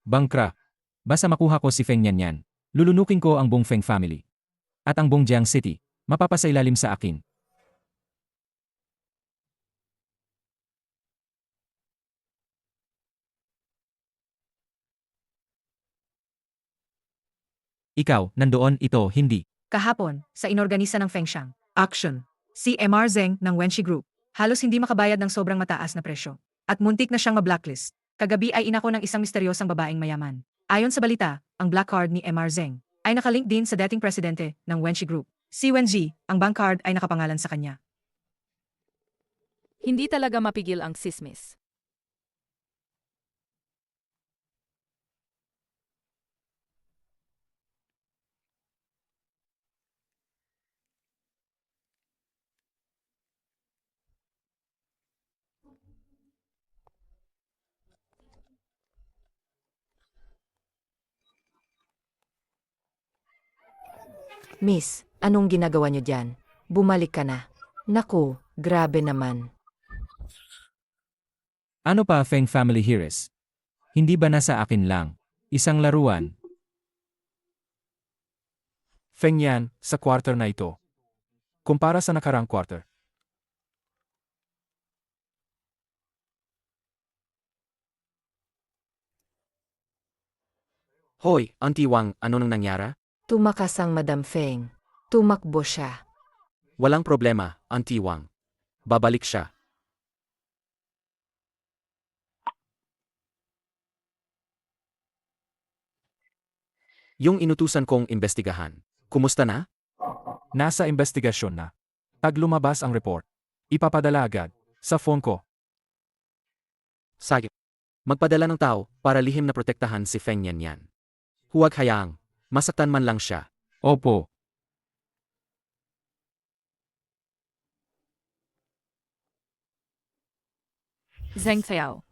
[SPEAKER 2] Bangkra. Basta makuha ko si Feng Nianyan. Lulunukin ko ang buong Feng family. At ang buong Jiang City, mapapasailalim sa akin. Ikaw, nandoon, ito, hindi.
[SPEAKER 7] Kahapon, sa inorganisa ng Fengshan. Action. Si MR Zeng ng Wenshi Group. Halos hindi makabayad ng sobrang mataas na presyo. At muntik na siyang ma-blacklist. Kagabi ay inako ng isang misteryosang babaeng mayaman. Ayon sa balita, ang black card ni MR Zeng ay nakalink din sa dating presidente ng Wenshi Group. Si Wenji, ang bank card ay nakapangalan sa kanya.
[SPEAKER 1] Hindi talaga mapigil ang sismis.
[SPEAKER 10] Miss, anong ginagawa niyo dyan? Bumalik ka na. Naku, grabe naman.
[SPEAKER 2] Ano pa Feng family heroes? Hindi ba nasa akin lang? Isang laruan.
[SPEAKER 4] Feng Yan, sa quarter na ito. Kumpara sa nakarang quarter.
[SPEAKER 3] Hoy, Auntie Wang, ano nang nangyara?
[SPEAKER 10] Tumakas ang Madam Feng. Tumakbo siya.
[SPEAKER 3] Walang problema, Auntie Wang. Babalik siya. Yung inutusan kong imbestigahan, kumusta na?
[SPEAKER 4] Nasa investigasyon na. Pag lumabas ang report, ipapadala agad sa phone ko.
[SPEAKER 3] Sige. Magpadala ng tao para lihim na protektahan si Feng Nianyan. Huwag hayaang masaktan man lang siya.
[SPEAKER 2] Opo.
[SPEAKER 1] Zeng Xiao.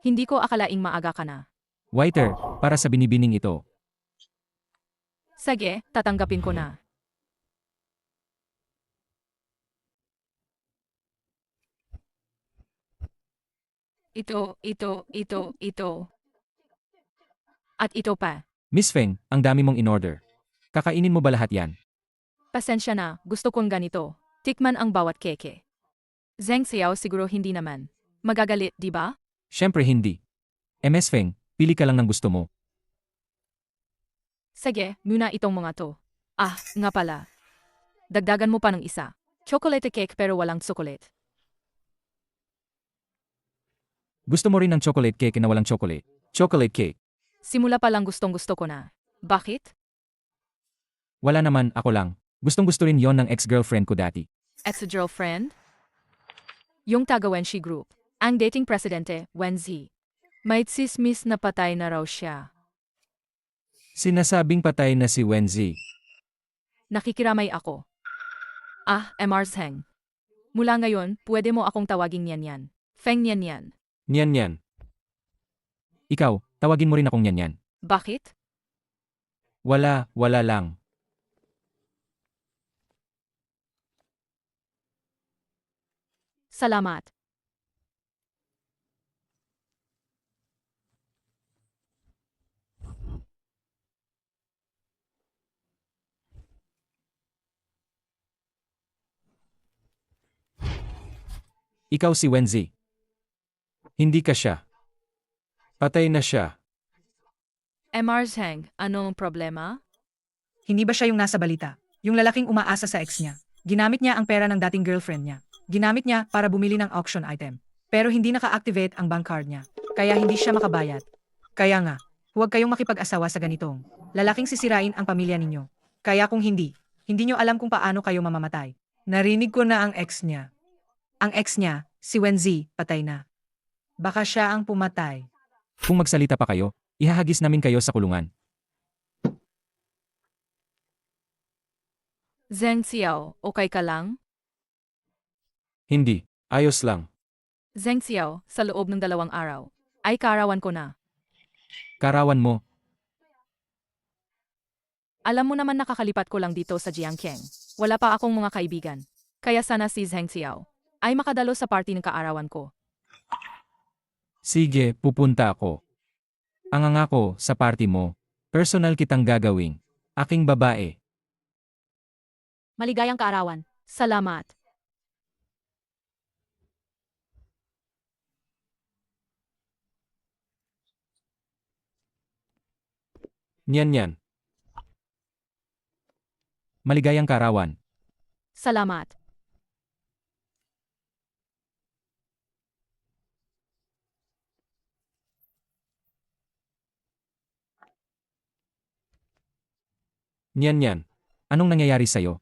[SPEAKER 1] Hindi ko akalaing maaga ka na.
[SPEAKER 2] Waiter, para sa binibining ito.
[SPEAKER 1] Sige, tatanggapin ko na. Ito. At ito pa.
[SPEAKER 2] Miss Feng, ang dami mong in-order. Kakainin mo ba lahat yan?
[SPEAKER 1] Pasensya na, gusto kong ganito. Tikman ang bawat keke. Zeng Xiao siguro hindi naman. Magagalit, di ba?
[SPEAKER 2] Siyempre hindi. MS Feng, pili ka lang ng gusto mo.
[SPEAKER 1] Sige, muna itong mga to. Ah, nga pala. Dagdagan mo pa ng isa. Chocolate cake pero walang chocolate.
[SPEAKER 2] Gusto mo rin ng chocolate cake na walang chocolate? Chocolate cake.
[SPEAKER 1] Simula pa lang gustong-gusto ko na. Bakit?
[SPEAKER 2] Wala naman, ako lang. Gustong-gusto rin yon ng ex-girlfriend ko dati.
[SPEAKER 1] Ex-girlfriend? Yung taga Wenshi Group. Ang dating presidente, Wenzi. May tsismis na patay na raw siya.
[SPEAKER 2] Sinasabing patay na si Wenzi.
[SPEAKER 1] Nakikiramay ako. Ah, MR Zeng. Mula ngayon, pwede mo akong tawaging Nianyan. Feng Nianyan.
[SPEAKER 2] Niyan. Ikaw, tawagin mo rin akong Nianyan.
[SPEAKER 1] Bakit?
[SPEAKER 2] Wala lang.
[SPEAKER 1] Salamat.
[SPEAKER 2] Ikaw si Wenzi. Hindi ka siya. Patay na siya.
[SPEAKER 1] MR Zeng, anong problema?
[SPEAKER 7] Hindi ba siya yung nasa balita? Yung lalaking umaasa sa ex niya. Ginamit niya ang pera ng dating girlfriend niya. Ginamit niya para bumili ng auction item. Pero hindi naka-activate ang bank card niya. Kaya hindi siya makabayad. Kaya nga, huwag kayong makipag-asawa sa ganitong lalaking sisirain ang pamilya ninyo. Kaya kung hindi niyo alam kung paano kayo mamamatay. Narinig ko na ang ex niya. Ang ex niya, si Wenzi, patay na. Baka siya ang pumatay.
[SPEAKER 2] Kung magsalita pa kayo, ihahagis namin kayo sa kulungan.
[SPEAKER 1] Zeng Xiao, okay ka lang?
[SPEAKER 2] Hindi. Ayos lang.
[SPEAKER 1] Zeng Xiao, sa loob ng 2 araw, ay kaarawan ko na.
[SPEAKER 2] Karawan mo.
[SPEAKER 1] Alam mo naman nakakalipat ko lang dito sa Jiangkeng. Wala pa akong mga kaibigan. Kaya sana si Zeng Xiao ay makadalo sa party ng kaarawan ko.
[SPEAKER 2] Sige, pupunta ako. Ang angako sa party mo, personal kitang gagawing aking babae.
[SPEAKER 8] Maligayang kaarawan. Salamat.
[SPEAKER 2] Nyan. Maligayang karawan.
[SPEAKER 8] Salamat.
[SPEAKER 2] Nyan. Anong nangyayari sa'yo?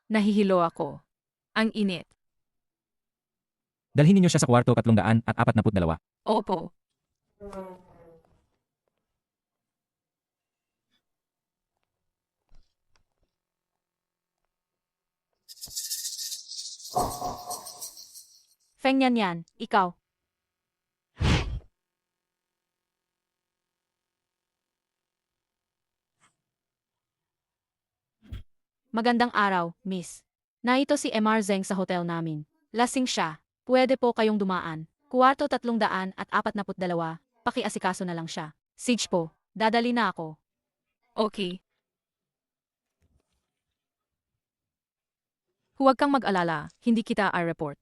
[SPEAKER 1] Nahihilo ako. Ang init.
[SPEAKER 2] Dalhin ninyo siya sa kwarto 342.
[SPEAKER 1] Opo.
[SPEAKER 8] Feng Yan, ikaw. Magandang araw, miss. Naito si MR Zeng sa hotel namin. Lasing siya. Pwede po kayong dumaan. Kuwarto 342, pakiasikaso na lang siya. Siege po, dadali na ako.
[SPEAKER 1] Okay. Huwag kang mag-alala, hindi kita i-report.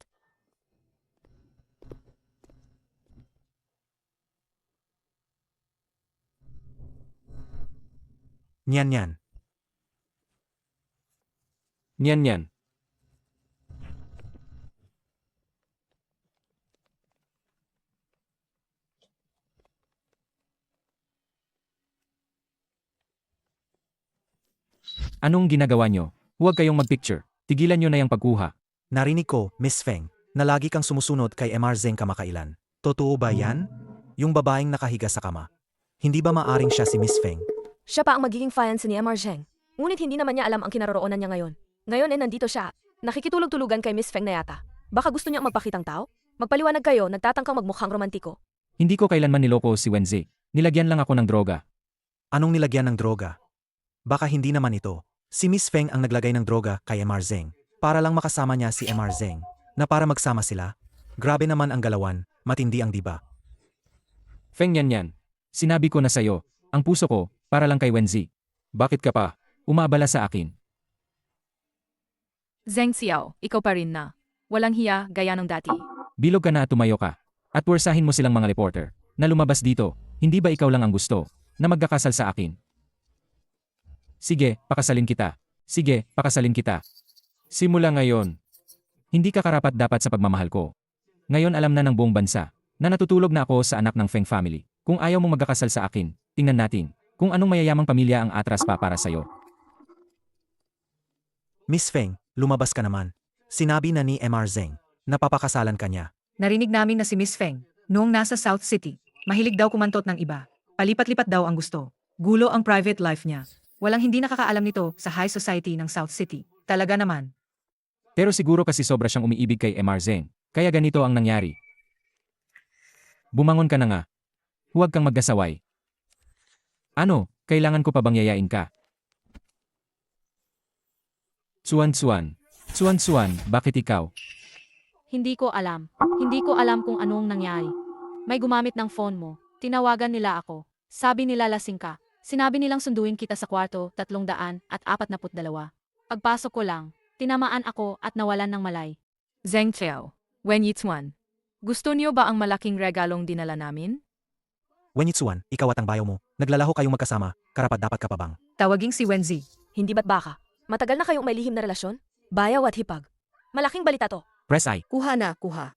[SPEAKER 3] Nyan.
[SPEAKER 2] Nyan. Anong ginagawa nyo? Huwag kayong magpicture. Tigilan nyo na yung pagkuha.
[SPEAKER 3] Narinig ko, Miss Feng, na lagi kang sumusunod kay MR Zeng kamakailan. Totoo ba yan? Yung babaeng nakahiga sa kama. Hindi ba maaring siya si Miss Feng?
[SPEAKER 12] Siya pa ang magiging fiancé ni MR Zheng. Ngunit hindi naman niya alam ang kinaroroonan niya ngayon. Ngayon nandito siya. Nakikitulog-tulugan kay Miss Feng na yata. Baka gusto niya ang magpakitang tao? Magpaliwanag kayo, nagtatangkang magmukhang romantiko.
[SPEAKER 2] Hindi ko kailanman niloko si Wenzi. Nilagyan lang ako ng droga.
[SPEAKER 3] Anong nilagyan ng droga? Baka hindi naman ito. Si Miss Feng ang naglagay ng droga kay MR Zeng. Para lang makasama niya si MR Zeng. Na para magsama sila. Grabe naman ang galawan, matindi ang diba.
[SPEAKER 2] Feng Yan. Sinabi ko na sa'yo, ang puso ko, para lang kay Wenzi. Bakit ka pa? Umabala sa akin.
[SPEAKER 1] Zheng Xiao, ikaw pa rin na. Walang hiya, gaya ng dati.
[SPEAKER 2] Bilog ka na at tumayo ka. At puwersahin mo silang mga reporter na lumabas dito. Hindi ba ikaw lang ang gusto na magkakasal sa akin? Sige, pakasalin kita. Sige, pakasalin kita. Simula ngayon. Hindi ka karapat-dapat sa pagmamahal ko. Ngayon alam na ng buong bansa na natutulog na ako sa anak ng Feng family. Kung ayaw mo magkakasal sa akin, tingnan natin kung anong mayayamang pamilya ang atras pa para sa'yo.
[SPEAKER 3] Miss Feng, lumabas ka naman. Sinabi na ni MR Zeng, napapakasalan ka niya.
[SPEAKER 7] Narinig namin na si Miss Feng, noong nasa South City, mahilig daw kumantot ng iba. Palipat-lipat daw ang gusto. Gulo ang private life niya. Walang hindi nakakaalam nito sa high society ng South City. Talaga naman.
[SPEAKER 2] Pero siguro kasi sobra siyang umiibig kay MR Zeng, kaya ganito ang nangyari. Bumangon ka na nga. Huwag kang magkasaway. Ano, kailangan ko pa bang yayain ka? Suan, bakit ikaw?
[SPEAKER 8] Hindi ko alam. Hindi ko alam kung anong nangyari. May gumamit ng phone mo. Tinawagan nila ako. Sabi nila lasing ka. Sinabi nilang sunduin kita sa kwarto 342. Pagpasok ko lang, tinamaan ako at nawalan ng malay.
[SPEAKER 1] Zheng Xiao, Wen Yitzuan. Gusto niyo ba ang malaking regalong dinala namin?
[SPEAKER 3] Wen Yitzuan, ikaw at ang bayaw mo, naglalaho kayong magkasama, karapat-dapat ka pa bang?
[SPEAKER 7] Tawaging si Wenzi.
[SPEAKER 12] Hindi ba't baka? Matagal na kayong may lihim na relasyon? Bayaw at hipag. Malaking balita to.
[SPEAKER 2] Press I.
[SPEAKER 6] Kuha na, kuha.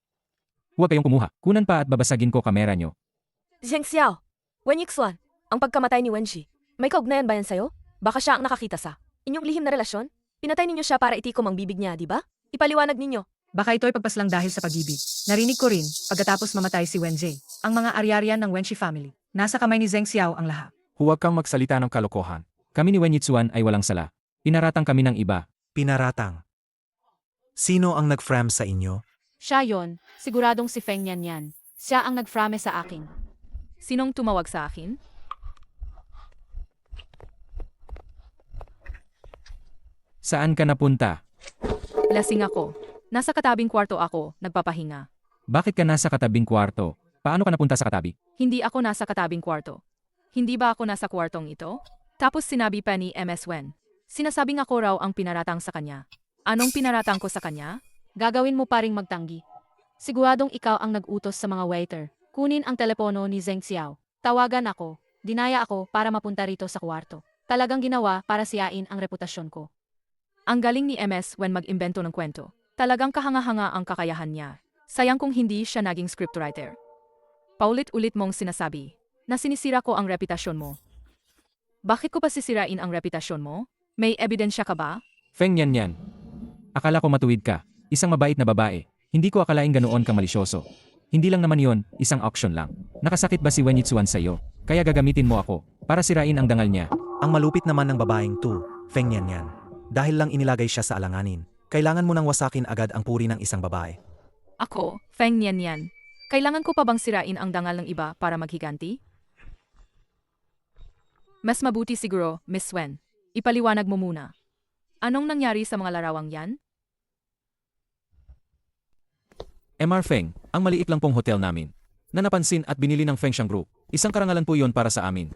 [SPEAKER 2] Huwag kayong kumuha. Kunan pa at babasagin ko kamera nyo.
[SPEAKER 12] Zheng Xiao, Wen Yixuan, ang pagkamatay ni Wenji. May kaugnayan ba yan sa'yo? Baka siya ang nakakita sa inyong lihim na relasyon? Pinatay ninyo siya para itikom ang bibig niya, di ba? Ipaliwanag ninyo.
[SPEAKER 7] Baka ito'y pagpaslang dahil sa pag-ibig. Narinig ko rin, pagkatapos mamatay si Wenji, ang mga ari-arian ng Wenshi family. Nasa kamay ni Zheng Xiao ang lahat.
[SPEAKER 4] Huwag kang magsalita ng kalokohan.
[SPEAKER 2] Kami ni Wen Yitzuan ay walang sala. Pinaratang kami ng iba.
[SPEAKER 3] Pinaratang. Sino ang nag-frame sa inyo?
[SPEAKER 8] Siya yon, siguradong si Feng Yan. Siya ang nagframe sa akin.
[SPEAKER 1] Sinong tumawag sa akin?
[SPEAKER 2] Saan ka napunta?
[SPEAKER 1] Lasing ako. Nasa katabing kwarto ako, nagpapahinga.
[SPEAKER 2] Bakit ka nasa katabing kwarto? Paano ka napunta sa katabi?
[SPEAKER 1] Hindi ako nasa katabing kwarto. Hindi ba ako nasa kwartong ito? Tapos sinabi pa ni MS Wen. Sinasabing ako raw ang pinaratang sa kanya. Anong pinaratang ko sa kanya?
[SPEAKER 8] Gagawin mo pa ring magtanggi. Siguradong ikaw ang nag-utos sa mga waiter. Kunin ang telepono ni Zheng Xiao. Tawagan ako. Dinaya ako para mapunta rito sa kwarto. Talagang ginawa para siyain ang reputasyon ko.
[SPEAKER 1] Ang galing ni MS Wen mag-imbento ng kwento. Talagang kahanga-hanga ang kakayahan niya. Sayang kung hindi siya naging scriptwriter. Paulit-ulit mong sinasabi na sinisira ko ang reputasyon mo. Bakit ko pa sisirain ang reputasyon mo? May ebidensya ka ba?
[SPEAKER 2] Feng Yan. Akala ko matuwid ka. Isang mabait na babae. Hindi ko akalaing ganoon kang malisyoso. Hindi lang naman yon, isang auction lang. Nakasakit ba si Wen Yitzuan sa'yo? Kaya gagamitin mo ako para sirain ang dangal niya.
[SPEAKER 13] Ang malupit naman ng babaeng to, Feng Yan. Dahil lang inilagay siya sa alanganin, kailangan mo nang wasakin agad ang puri ng isang babae.
[SPEAKER 1] Ako, Feng Yan. Kailangan ko pa bang sirain ang dangal ng iba para maghiganti? Mas mabuti siguro, Miss Wen. Ipaliwanag mo muna. Anong nangyari sa mga larawang yan?
[SPEAKER 2] MR Feng, ang maliit lang pong hotel namin. Na napansin at binili ng Feng Xiang Group. Isang karangalan po yon para sa amin.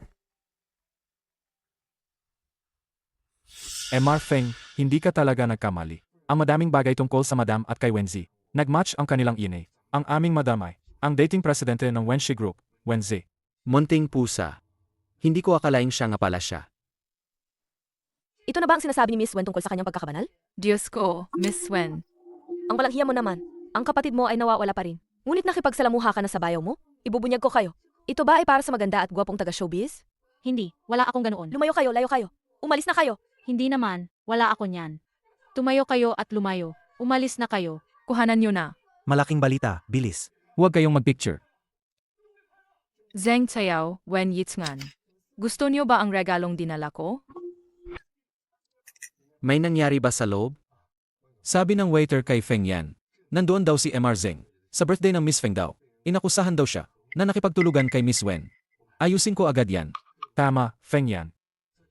[SPEAKER 4] MR Feng, hindi ka talaga nagkamali. Ang madaming bagay tungkol sa Madam at kay Wenzi. Nagmatch ang kanilang ine. Ang aming madamay. Ang dating presidente ng Wenxi Group, Wenzi.
[SPEAKER 3] Munting pusa. Hindi ko akalaing siya nga pala siya.
[SPEAKER 12] Ito na ba ang sinasabi ni Miss Wen tungkol sa kanyang pagkakabanal?
[SPEAKER 1] Diyos ko, Miss Wen.
[SPEAKER 12] Ang walang hiya mo naman. Ang kapatid mo ay nawawala pa rin. Ngunit nakipagsalamuha ka na sa bayaw mo? Ibubunyag ko kayo. Ito ba ay para sa maganda at gwapong taga-showbiz?
[SPEAKER 8] Hindi, wala akong ganoon.
[SPEAKER 12] Lumayo kayo, layo kayo. Umalis na kayo.
[SPEAKER 8] Hindi naman, wala ako niyan. Tumayo kayo at lumayo. Umalis na kayo.
[SPEAKER 1] Kuhanan niyo na.
[SPEAKER 13] Malaking balita, bilis.
[SPEAKER 2] Huwag kayong magpicture.
[SPEAKER 1] Zheng Xiao, Wen Yitzuan. Gusto niyo ba ang regalong dinala ko?
[SPEAKER 3] May nangyari ba sa loob?
[SPEAKER 2] Sabi ng waiter kay Feng Yan. Nandoon daw si MR Zheng. Sa birthday ng Miss Feng daw. Inakusahan daw siya na nakipagtulugan kay Miss Wen. Ayusin ko agad yan.
[SPEAKER 4] Tama, Feng Yan.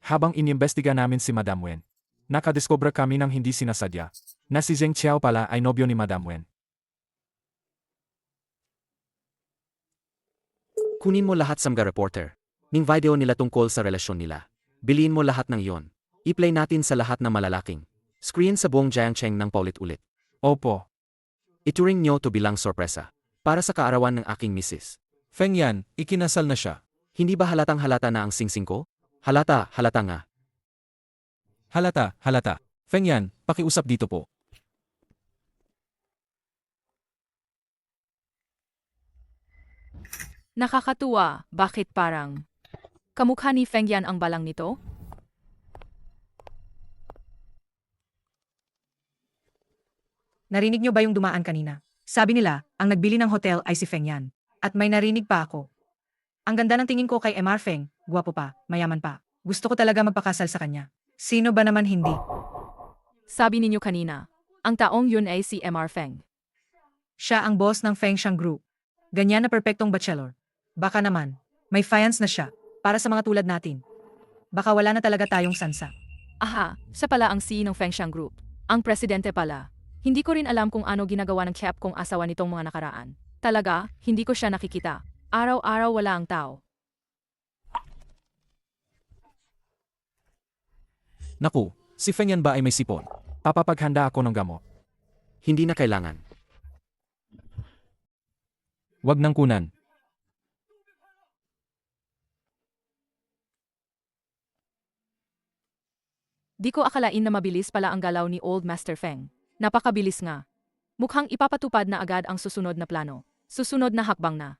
[SPEAKER 4] Habang inimbestiga namin si Madam Wen, nakadiskobra kami ng hindi sinasadya na si Zheng Xiao pala ay nobyo ni Madam Wen.
[SPEAKER 3] Kunin mo lahat sa mga reporter. Ning video nila tungkol sa relasyon nila. Biliin mo lahat ng yon. I-play natin sa lahat ng malalaking screen sa buong Jiangcheng ng paulit-ulit.
[SPEAKER 4] Opo.
[SPEAKER 3] Ituring nyo to bilang sorpresa. Para sa kaarawan ng aking misis.
[SPEAKER 2] Feng Yan, ikinasal na siya.
[SPEAKER 3] Hindi ba halatang halata na ang singsing ko? Halata nga.
[SPEAKER 2] Halata. Feng Yan, pakiusap dito po.
[SPEAKER 1] Nakakatuwa, bakit parang kamukha ni Feng Yan ang balang nito?
[SPEAKER 7] Narinig niyo ba yung dumaan kanina? Sabi nila, ang nagbili ng hotel ay si Feng Yan. At may narinig pa ako. Ang ganda ng tingin ko kay MR Feng, guwapo pa, mayaman pa. Gusto ko talaga magpakasal sa kanya. Sino ba naman hindi?
[SPEAKER 1] Sabi ninyo kanina, ang taong yun ay si MR Feng.
[SPEAKER 7] Siya ang boss ng Feng Xiang Group. Ganyan na perpektong bachelor. Baka naman, may fiance na siya, para sa mga tulad natin. Baka wala na talaga tayong sansa.
[SPEAKER 1] Aha, siya pala ang CEO ng Feng Xiang Group. Ang presidente pala. Hindi ko rin alam kung ano ginagawa ng chef kong asawa nitong mga nakaraan. Talaga, hindi ko siya nakikita. Araw-araw wala ang tao.
[SPEAKER 2] Naku, si Feng Yan ba ay may sipon?
[SPEAKER 4] Papapaghanda ako ng gamot.
[SPEAKER 3] Hindi na kailangan.
[SPEAKER 2] Wag nang kunan.
[SPEAKER 1] Di ko akalain na mabilis pala ang galaw ni Old Master Feng. Napakabilis nga. Mukhang ipapatupad na agad ang susunod na plano. Susunod na hakbang na.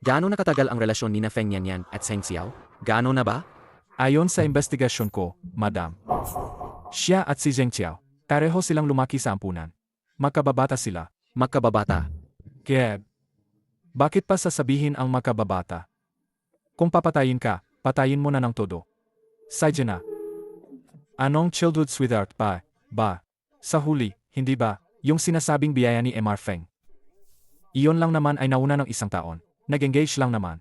[SPEAKER 3] Gaano na katagal ang relasyon ni na Feng Yan at Zheng Xiao? Gaano na ba?
[SPEAKER 4] Ayon sa investigasyon ko, Madam. Siya at si Zheng Xiao, pareho silang lumaki sa ampunan. Magkababata sila.
[SPEAKER 3] Magkababata.
[SPEAKER 4] Keb, bakit pa sasabihin ang magkababata? Kung papatayin ka, patayin mo na ng todo. Sadya na. Anong childhood sweetheart pa? Ba? Sa huli, hindi ba, yung sinasabing biyaya ni MR Feng? Iyon lang naman ay nauna ng isang taon. Nag-engage lang naman.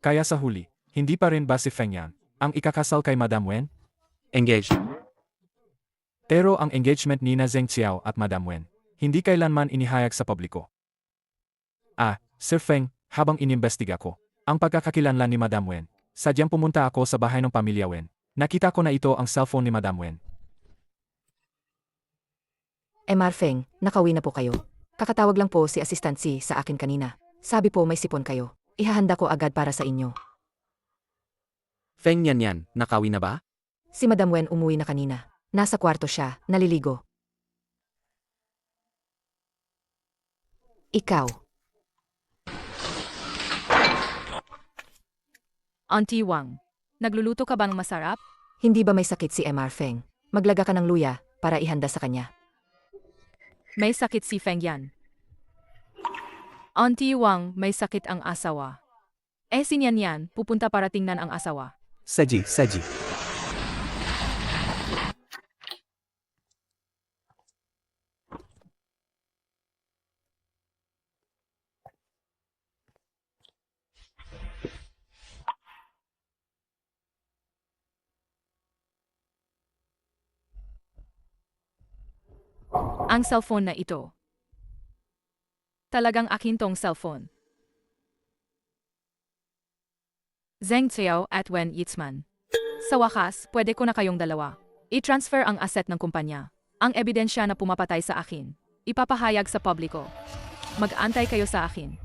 [SPEAKER 4] Kaya sa huli, hindi pa rin ba si Feng Yan ang ikakasal kay Madam Wen?
[SPEAKER 3] Engaged.
[SPEAKER 4] Pero ang engagement ni na Zheng Xiao at Madam Wen, hindi kailanman inihayag sa publiko. Sir Feng, habang inimbestiga ko, ang pagkakakilanlan ni Madam Wen, sadyang pumunta ako sa bahay ng pamilya Wen. Nakita ko na ito ang cellphone ni Madam Wen.
[SPEAKER 10] Emar Feng, nakauwi na po kayo. Kakatawag lang po si Assistant C sa akin kanina. Sabi po may sipon kayo. Ihahanda ko agad para sa inyo.
[SPEAKER 3] Feng yan, nakawi na ba?
[SPEAKER 10] Si Madam Wen umuwi na kanina. Nasa kwarto siya, naliligo. Ikaw.
[SPEAKER 1] Auntie Wang, nagluluto ka bang masarap?
[SPEAKER 10] Hindi ba may sakit si Emar Feng? Maglaga ka ng luya para ihanda sa kanya.
[SPEAKER 1] May sakit si Feng yan. Auntie Wang, may sakit ang asawa. Sinyan yan, pupunta para tingnan ang asawa.
[SPEAKER 5] Saji.
[SPEAKER 1] Ang cellphone na ito. Talagang akin tong cellphone. Zheng Xiao at Wen Yitzman. Sa wakas, pwede ko na kayong dalawa. I-transfer ang asset ng kumpanya. Ang ebidensya na pumapatay sa akin. Ipapahayag sa publiko. Mag-antay kayo sa akin.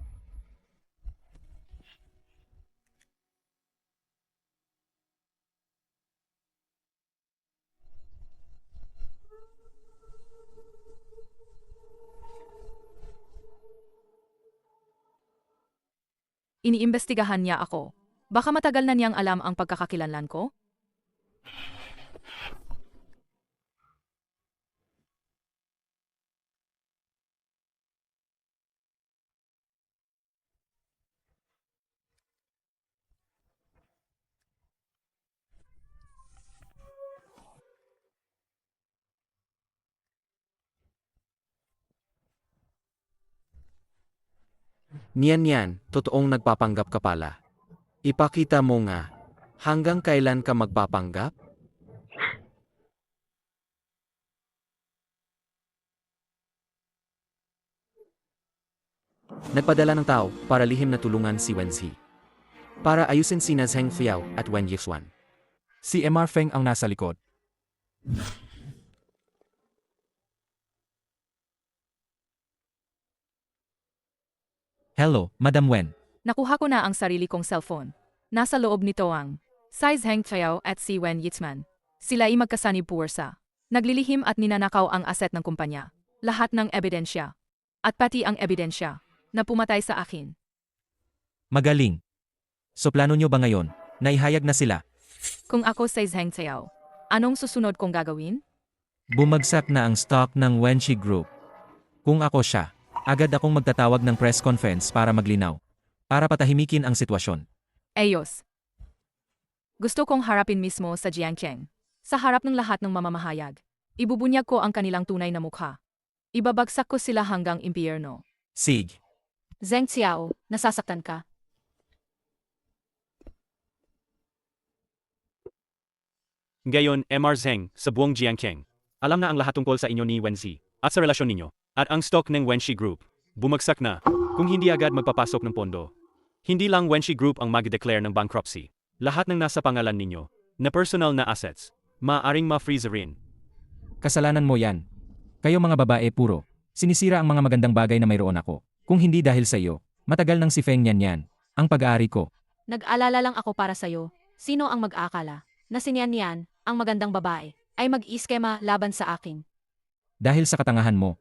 [SPEAKER 1] Iniimbestigahan niya ako. Baka matagal na niyang alam ang pagkakakilanlan ko?
[SPEAKER 3] Niyan, totoong nagpapanggap ka pala. Ipakita mo nga, hanggang kailan ka magpapanggap? Nagpadala ng tao para lihim na tulungan si Wenzi. Para ayusin sina Zheng Fiao at Wen Yixuan.
[SPEAKER 4] Si Emar Feng ang nasa likod.
[SPEAKER 2] Hello, Madam Wen.
[SPEAKER 1] Nakuha ko na ang sarili kong cellphone. Nasa loob nito ang si Zheng Xiao at si Wen Yitzman. Sila ay magkasanib puwersa. Naglilihim at ninanakaw ang aset ng kumpanya. Lahat ng ebidensya. At pati ang ebidensya na pumatay sa akin.
[SPEAKER 2] Magaling. So plano nyo ba ngayon? Naihayag na sila.
[SPEAKER 1] Kung ako si Zheng Xiao, anong susunod kong gagawin?
[SPEAKER 2] Bumagsak na ang stock ng Wenshi Group. Kung ako siya, agad akong magtatawag ng press conference para maglinaw. Para patahimikin ang sitwasyon.
[SPEAKER 1] Ayos. Gusto kong harapin mismo sa Jiangcheng. Sa harap ng lahat ng mamamahayag. Ibubunyag ko ang kanilang tunay na mukha. Ibabagsak ko sila hanggang impyerno.
[SPEAKER 2] Sig.
[SPEAKER 8] Zheng Xiao, nasasaktan ka.
[SPEAKER 11] Ngayon, Mr. Zheng, sa buong Jiangcheng. Alam na ang lahat tungkol sa inyo ni Wenzi, at sa relasyon ninyo, at ang stock ng Wenshi Group. Bumagsak na, kung hindi agad magpapasok ng pondo. Hindi lang Wenshi Group ang mag-declare ng bankruptcy. Lahat ng nasa pangalan ninyo, na personal na assets, maaaring ma-freeze rin.
[SPEAKER 2] Kasalanan mo yan. Kayo mga babae puro. Sinisira ang mga magandang bagay na mayroon ako. Kung hindi dahil sa iyo, matagal nang si Feng yan. Ang pag-aari ko.
[SPEAKER 8] Nag-alala lang ako para sa'yo. Sino ang mag-akala na si Nian, ang magandang babae, ay mag-iskema laban sa akin?
[SPEAKER 2] Dahil sa katangahan mo.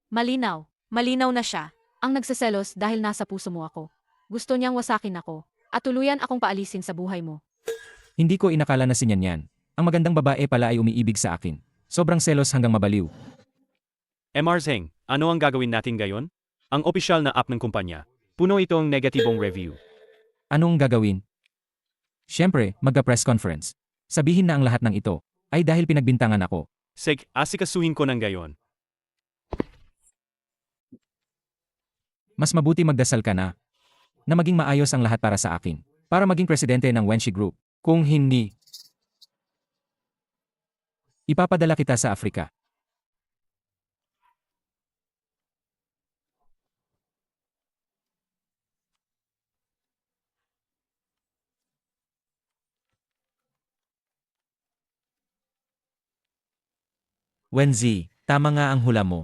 [SPEAKER 8] Malinaw. Malinaw na siya. Ang nagseselos dahil nasa puso mo ako. Gusto niyang wasakin ako. At tuluyan akong paalisin sa buhay mo.
[SPEAKER 2] Hindi ko inakala na si yan. Ang magandang babae pala ay umiibig sa akin. Sobrang selos hanggang mabaliw.
[SPEAKER 11] Mr. Zheng, ano ang gagawin natin ngayon? Ang opisyal na app ng kumpanya. Puno itong negatibong review.
[SPEAKER 2] Anong gagawin? Siyempre, magka-press conference. Sabihin na ang lahat ng ito ay dahil pinagbintangan ako.
[SPEAKER 11] Sig, asikasuhin ko ng gayon.
[SPEAKER 2] Mas mabuti magdasal ka na maging maayos ang lahat para sa akin. Para maging presidente ng Wenshi Group. Kung hindi, Ipapadala kita sa Afrika. Wenzi, tama nga ang hula mo.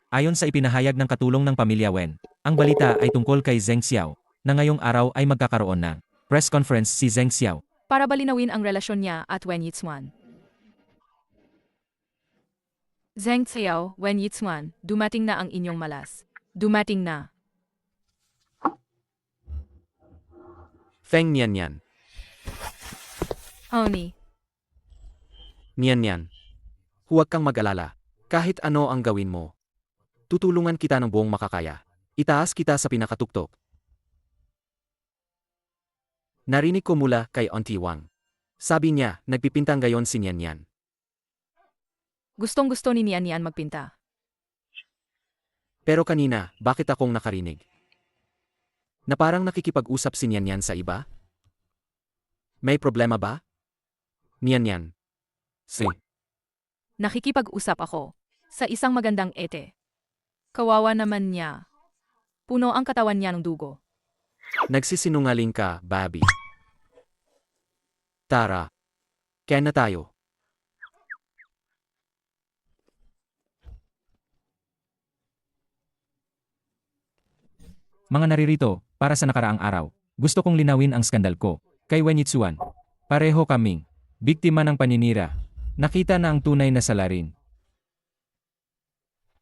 [SPEAKER 2] Ayon sa ipinahayag ng katulong ng pamilya Wen, ang balita ay tungkol kay Zheng Xiao, na ngayong araw ay magkakaroon ng press conference si Zheng Xiao.
[SPEAKER 1] Para balinawin ang relasyon niya at Wen Yitzuan. Zheng Xiao, Wen Yitzuan, dumating na ang inyong malas. Dumating na.
[SPEAKER 3] Feng Nian.
[SPEAKER 1] Honey,
[SPEAKER 3] Nian. Huwag kang mag-alala. Kahit ano ang gawin mo. Tutulungan kita ng buong makakaya. Itaas kita sa pinakatuktok. Narinig ko mula kay Auntie Wang. Sabi niya, nagpipintang gayon si Nian.
[SPEAKER 1] gustong-gusto ni Nian magpinta.
[SPEAKER 3] Pero kanina, bakit akong nakarinig? Na parang nakikipag-usap si Nian sa iba? May problema ba? Nian. Si.
[SPEAKER 1] Nakikipag-usap ako sa isang magandang ete. Kawawa naman niya. Puno ang katawan niya ng dugo.
[SPEAKER 3] Nagsisinungaling ka, Bobby. Tara. Kaya na tayo.
[SPEAKER 2] Mga naririto, para sa nakaraang araw, gusto kong linawin ang skandal ko. Kay Wen Yitzuan. Pareho kaming biktima ng paninira. Nakita na ang tunay na salarin.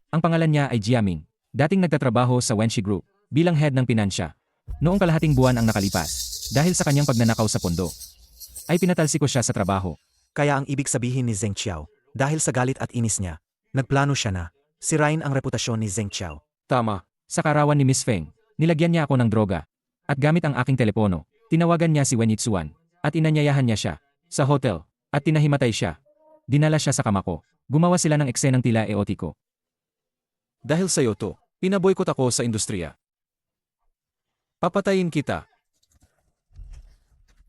[SPEAKER 2] Ang pangalan niya ay Jiaming. Dating nagtatrabaho sa Wenshi Group bilang head ng pinansya. Noong kalahating buwan ang nakalipas, dahil sa kanyang pagnanakaw sa pondo, ay pinatalsi ko siya sa trabaho.
[SPEAKER 13] Kaya ang ibig sabihin ni Zheng Xiao, dahil sa galit at inis niya, nagplano siya na sirain ang reputasyon ni Zheng Xiao.
[SPEAKER 3] Tama.
[SPEAKER 2] Sa karawan ni Miss Feng, nilagyan niya ako ng droga. At gamit ang aking telepono, tinawagan niya si Wen Yitzuan at inanyayahan niya siya sa hotel at tinahimatay siya. Dinala siya sa kama ko. Gumawa sila ng eksenang tila eotiko.
[SPEAKER 4] Dahil sa'yo to, pinaboykot ako sa industriya. Papatayin kita.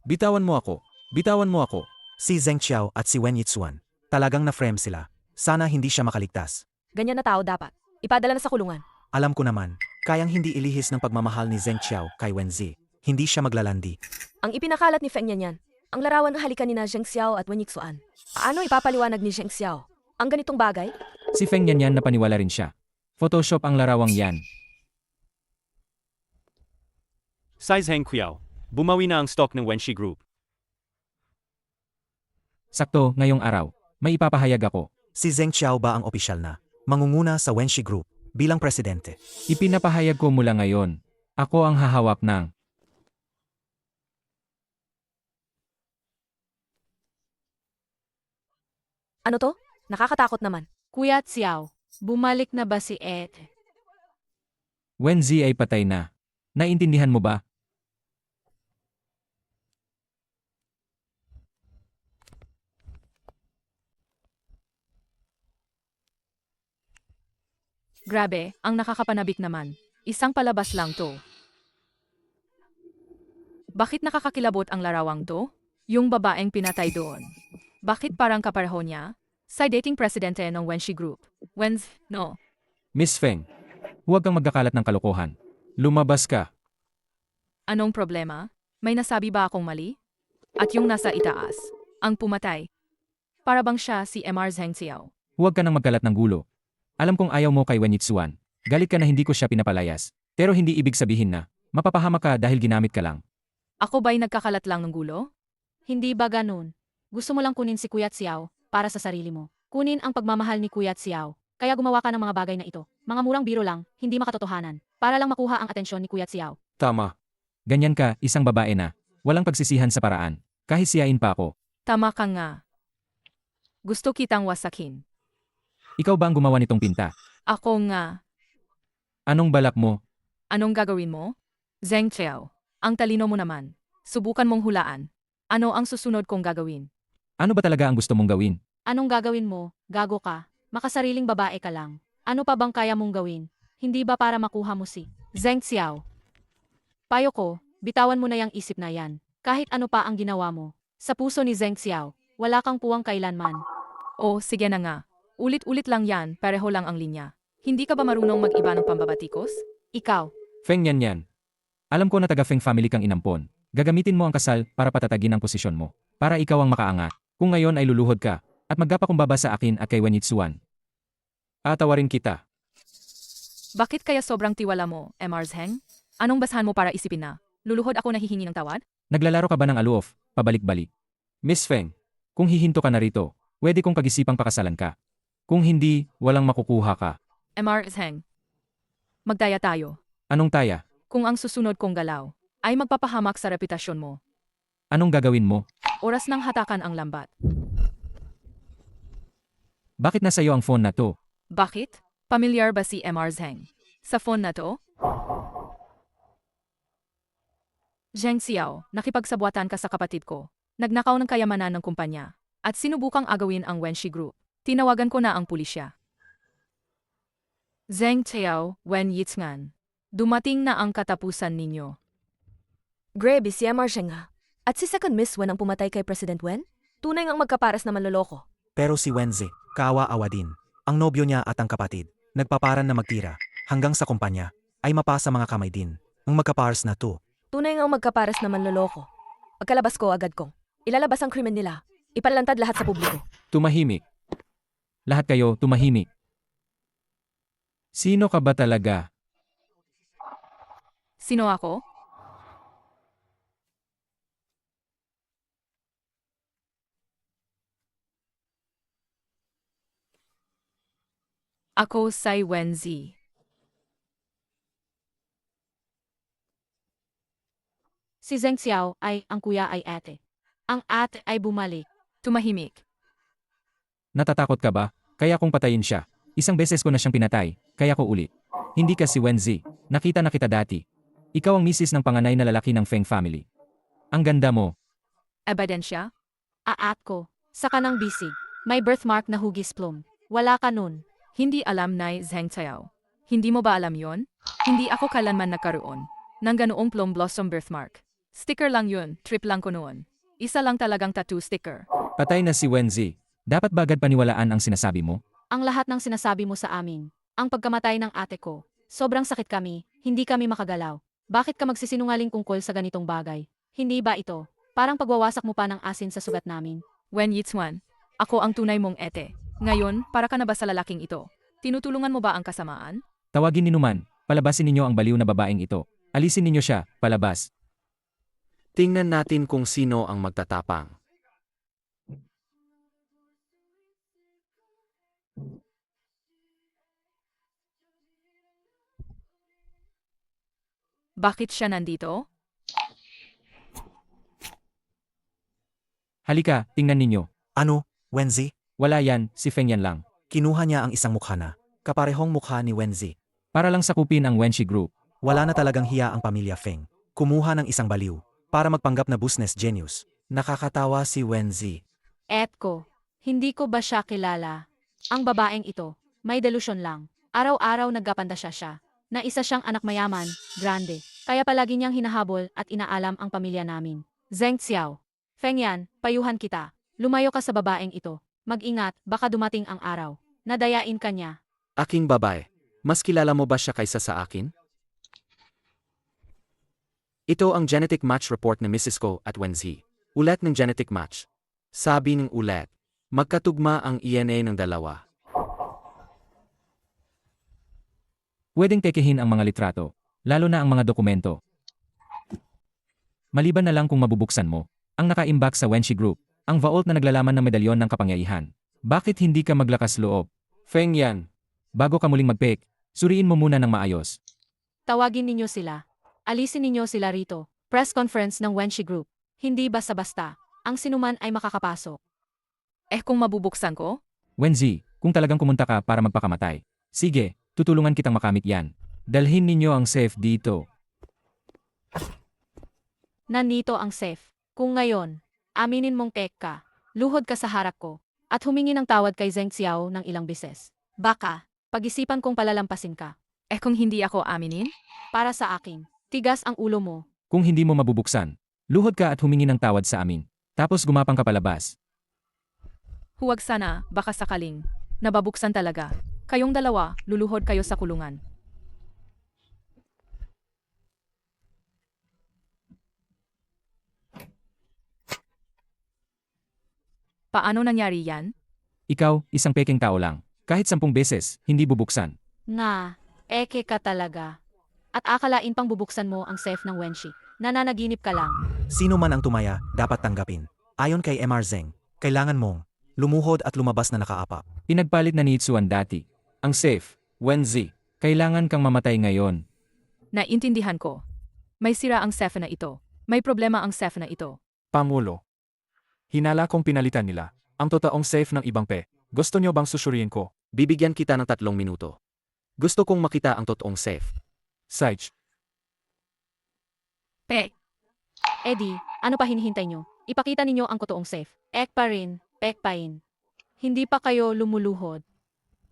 [SPEAKER 4] Bitawan mo ako.
[SPEAKER 13] Si Zheng Xiao at si Wen Yitzuan, talagang na-frame sila. Sana hindi siya makaligtas.
[SPEAKER 12] Ganyan na tao dapat. Ipadala na sa kulungan.
[SPEAKER 13] Alam ko naman, kayang hindi ilihis ng pagmamahal ni Zheng Xiao kay Wenzi. Hindi siya maglalandi.
[SPEAKER 12] Ang ipinakalat ni Feng Nian, ang larawan ng halikan ni na Zheng Xiao at Wen Yitzuan. Paano ipapaliwanag ni Zheng Xiao ang ganitong bagay?
[SPEAKER 2] Si Feng Nian napaniwala rin siya. Photoshop ang larawang yan.
[SPEAKER 11] Sai Zheng Qiao, bumawi na ang stock ng Wenshi Group.
[SPEAKER 2] Sakto, ngayong araw, may ipapahayag ako.
[SPEAKER 13] Si Zheng Xiao ba ang opisyal na mangunguna sa Wenshi Group bilang presidente?
[SPEAKER 2] Ipinapahayag ko mula ngayon. Ako ang hahawak ng
[SPEAKER 12] Ano to? Nakakatakot naman.
[SPEAKER 8] Kuya Xiao, bumalik na ba si Ete?
[SPEAKER 2] Wenzi ay patay na. Naintindihan mo ba?
[SPEAKER 1] Grabe, ang nakakapanabik naman. Isang palabas lang to. Bakit nakakakilabot ang larawang to? Yung babaeng pinatay doon. Bakit parang kapareho niya? Sa dating presidente ng Wenshi Group. No.
[SPEAKER 2] Miss Feng, huwag kang magkakalat ng kalokohan. Lumabas ka.
[SPEAKER 1] Anong problema? May nasabi ba akong mali? At yung nasa itaas, ang pumatay. Para bang siya si Mr. Zheng Xiao?
[SPEAKER 2] Huwag ka nang magkalat ng gulo. Alam kong ayaw mo kay Wen Yitzuan. Galit ka na hindi ko siya pinapalayas. Pero hindi ibig sabihin na mapapahamak ka dahil ginamit ka lang.
[SPEAKER 1] Ako ba'y nagkakalat lang ng gulo?
[SPEAKER 8] Hindi ba ganun? Gusto mo lang kunin si Kuya Xiao para sa sarili mo. Kunin ang pagmamahal ni Kuya Xiao. Kaya gumawa ka ng mga bagay na ito. Mga murang biro lang, hindi makatotohanan. Para lang makuha ang atensyon ni Kuya Xiao.
[SPEAKER 4] Tama.
[SPEAKER 2] Ganyan ka, isang babae na. Walang pagsisihan sa paraan. Kahit siyain pa ako.
[SPEAKER 1] Tama ka nga. Gusto kitang wasakin.
[SPEAKER 2] Ikaw ba ang gumawa nitong pinta?
[SPEAKER 1] Ako nga.
[SPEAKER 2] Anong balak mo?
[SPEAKER 1] Anong gagawin mo? Zheng Xiao, ang talino mo naman. Subukan mong hulaan. Ano ang susunod kong gagawin?
[SPEAKER 2] Ano ba talaga ang gusto mong gawin?
[SPEAKER 8] Anong gagawin mo? Gago ka. Makasariling babae ka lang. Ano pa bang kaya mong gawin? Hindi ba para makuha mo si Zheng Xiao? Payo ko, bitawan mo na yang isip na yan. Kahit ano pa ang ginawa mo. Sa puso ni Zheng Xiao, wala kang puwang kailanman.
[SPEAKER 1] Oh, sige na nga. Ulit-ulit lang yan, pareho lang ang linya. Hindi ka ba marunong mag-iba ng pambabatikos?
[SPEAKER 8] Ikaw.
[SPEAKER 2] Feng yan. Alam ko na taga Feng family kang inampon. Gagamitin mo ang kasal para patatagin ang posisyon mo. Para ikaw ang makaangat. Kung ngayon ay luluhod ka, at magpapakumbaba sa akin at kay Wen Yitsuan. Atawarin kita.
[SPEAKER 1] Bakit kaya sobrang tiwala mo, Mr. Zheng? Anong basahan mo para isipin na? Luluhod ako na hihingi ng tawad?
[SPEAKER 2] Naglalaro ka ba ng aluof, pabalik-balik? Miss Feng, kung hihinto ka na rito, pwede kong pag-isipang pakasalan ka. Kung hindi, walang makukuha ka.
[SPEAKER 1] Mr. Zheng. Magtaya tayo.
[SPEAKER 2] Anong taya?
[SPEAKER 1] Kung ang susunod kong galaw ay magpapahamak sa reputasyon mo,
[SPEAKER 2] Anong gagawin mo?
[SPEAKER 1] oras ng hatakan ang lambat.
[SPEAKER 2] Bakit nasa iyo ang phone na to?
[SPEAKER 1] Bakit? Pamilyar ba si Mr. Zheng sa phone na to? Zheng Xiao, nakipagsabwatan ka sa kapatid ko. Nagnakaw ng kayamanan ng kumpanya. At sinubukang agawin ang Wenshi Group. Tinawagan ko na ang pulisya. Zheng Xiao, Wen Yitsuan. Dumating na ang katapusan ninyo.
[SPEAKER 12] Grabe si Mr. Zheng nga. At si Second Miss Wen ang pumatay kay President Wen? Tunay ngang magkaparas na manloloko.
[SPEAKER 13] Pero si Wenzi, kaawa-awa din. Ang nobyo niya at ang kapatid, nagpaparan na magtira, hanggang sa kumpanya, ay mapasa mga kamay din. Ang magkapars na to.
[SPEAKER 12] Tunay ngang magkaparas na manloloko. Pagkalabas ko agad kong ilalabas ang krimen nila. Ipalantad lahat sa publiko.
[SPEAKER 2] Tumahimik. Lahat kayo, tumahimik. Sino ka ba talaga?
[SPEAKER 1] Sino ako? Ako si Wenzi.
[SPEAKER 8] Si Zheng Xiao ay, ang kuya ay ate. Ang ate ay bumalik.
[SPEAKER 1] Tumahimik.
[SPEAKER 2] Natatakot ka ba? Kaya kong patayin siya. Isang beses ko na siyang pinatay, kaya ko ulit. Hindi ka si Wenzi. Nakita na kita dati. Ikaw ang misis ng panganay na lalaki ng Feng family. Ang ganda mo.
[SPEAKER 1] Ebidensya?
[SPEAKER 8] Aat ko. Sa kanang bisig. May birthmark na hugis plum. Wala ka nun.
[SPEAKER 1] Hindi alam na Zheng Xiao. Hindi mo ba alam yon? Hindi ako kailanman nagkaroon ng ganoong plum blossom birthmark. Sticker lang yun, trip lang ko noon. Isa lang talagang tattoo sticker.
[SPEAKER 2] Patay na si Wenzi. Dapat ba agad paniwalaan ang sinasabi mo?
[SPEAKER 8] Ang lahat ng sinasabi mo sa amin. Ang pagkamatay ng ate ko. Sobrang sakit kami. Hindi kami makagalaw. Bakit ka magsisinungaling tungkol sa ganitong bagay? Hindi ba ito? Parang pagwawasak mo pa ng asin sa sugat namin.
[SPEAKER 1] Wen Yitsuan, ako ang tunay mong ete. Ngayon, para ka na ba sa lalaking ito? Tinutulungan mo ba ang kasamaan?
[SPEAKER 2] Tawagin ni Numan. Palabasin ninyo ang baliw na babaeng ito. Alisin ninyo siya, palabas.
[SPEAKER 3] Tingnan natin kung sino ang magtatapang.
[SPEAKER 1] Bakit siya nandito?
[SPEAKER 2] Halika, tingnan ninyo.
[SPEAKER 13] Ano, Wenzi?
[SPEAKER 2] Wala yan, si Feng yan lang.
[SPEAKER 13] Kinuha niya ang isang mukha na, kaparehong mukha ni Wenzi.
[SPEAKER 2] Para lang sakupin ang Wenshi Group.
[SPEAKER 13] Wala na talagang hiya ang pamilya Feng. Kumuha ng isang baliw, para magpanggap na business genius. Nakakatawa si Wenzi.
[SPEAKER 8] Ko, hindi ko ba siya kilala? Ang babaeng ito, may delusyon lang. Araw-araw nagkapandasya siya, na isa siyang anak mayaman, grande. Kaya palagi niyang hinahabol at inaalam ang pamilya namin. Zheng Xiao. Feng yan, payuhan kita. Lumayo ka sa babaeng ito. Mag-ingat, baka dumating ang araw. Nadayain ka niya.
[SPEAKER 3] Aking babae, mas kilala mo ba siya kaysa sa akin? Ito ang genetic match report ni Mrs. Ko at Wenzi. Ulat ng genetic match. Sabi ng ulat, magkatugma ang DNA ng dalawa.
[SPEAKER 2] Pwedeng tekehin ang mga litrato, lalo na ang mga dokumento. Maliban na lang kung mabubuksan mo, ang nakaimbak sa Wenshi Group, ang vault na naglalaman ng medalyon ng kapangyarihan. Bakit hindi ka maglakas loob? Feng yan. Bago ka muling mag-pick, suriin mo muna ng maayos.
[SPEAKER 8] Tawagin ninyo sila. Alisin ninyo sila rito. Press conference ng Wenshi Group. Hindi basta-basta. Ang sinuman ay makakapasok.
[SPEAKER 1] Kung mabubuksan ko?
[SPEAKER 2] Wenzi, kung talagang pumunta ka para magpakamatay. Sige, tutulungan kitang makamit yan. Dalhin ninyo ang safe dito.
[SPEAKER 8] Nandito ang safe. Kung ngayon, aminin mong tek ka, luhod ka sa harap ko, at humingi ng tawad kay Zheng Xiao ng ilang beses. Baka, pag-isipan kong palalampasin ka.
[SPEAKER 1] Kung hindi ako aminin?
[SPEAKER 8] Para sa akin, tigas ang ulo mo.
[SPEAKER 2] Kung hindi mo mabubuksan, luhod ka at humingi ng tawad sa amin. Tapos gumapang ka palabas.
[SPEAKER 1] Huwag sana, baka sakaling. Nababuksan talaga. Kayong dalawa, luluhod kayo sa kulungan. Paano nangyari yan?
[SPEAKER 2] Ikaw, isang peking tao lang. Kahit 10 beses, hindi bubuksan.
[SPEAKER 8] Nga, eke ka talaga. At akalain pang bubuksan mo ang safe ng Wenshi. Nananaginip ka lang.
[SPEAKER 13] Sino man ang tumaya, dapat tanggapin. Ayon kay MR Zeng, kailangan mong lumuhod at lumabas na nakaapa.
[SPEAKER 2] Pinagpalit na ni Itsuan dati. Ang safe, Wenzi, kailangan kang mamatay ngayon.
[SPEAKER 1] Naintindihan ko. May sira ang safe na ito. May problema ang safe na ito.
[SPEAKER 4] Pangulo. Hinala kong pinalitan nila. Ang totoong safe ng ibang pe. Gusto nyo bang susuriin ko?
[SPEAKER 3] Bibigyan kita ng 3 minuto. Gusto kong makita ang totoong safe.
[SPEAKER 4] Sage.
[SPEAKER 1] Pe,
[SPEAKER 8] Eddie, ano pa hinihintay nyo? Ipakita ninyo ang totoong safe. Ek pa rin, pek pa rin. Hindi pa kayo lumuluhod.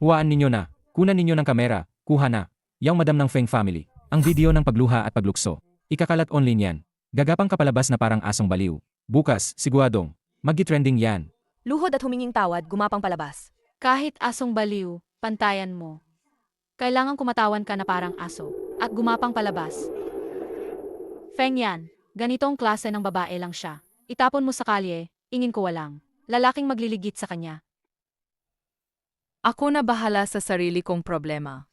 [SPEAKER 2] Huwaan ninyo na. Kunan ninyo ng kamera. Kuha na. Yang madam ng Feng family. Ang video ng pagluha at paglukso. Ikakalat online yan. Gagapang kapalabas na parang asong baliw. Bukas, siguradong. Magi-trending yan.
[SPEAKER 12] Luhod at huminging tawad, gumapang palabas.
[SPEAKER 8] Kahit asong baliw, pantayan mo. Kailangan kumatawan ka na parang aso. At gumapang palabas. Feng yan, ganitong klase ng babae lang siya. Itapon mo sa kalye, ingin ko walang. Lalaking magliligit sa kanya.
[SPEAKER 1] ako na bahala sa sarili kong problema.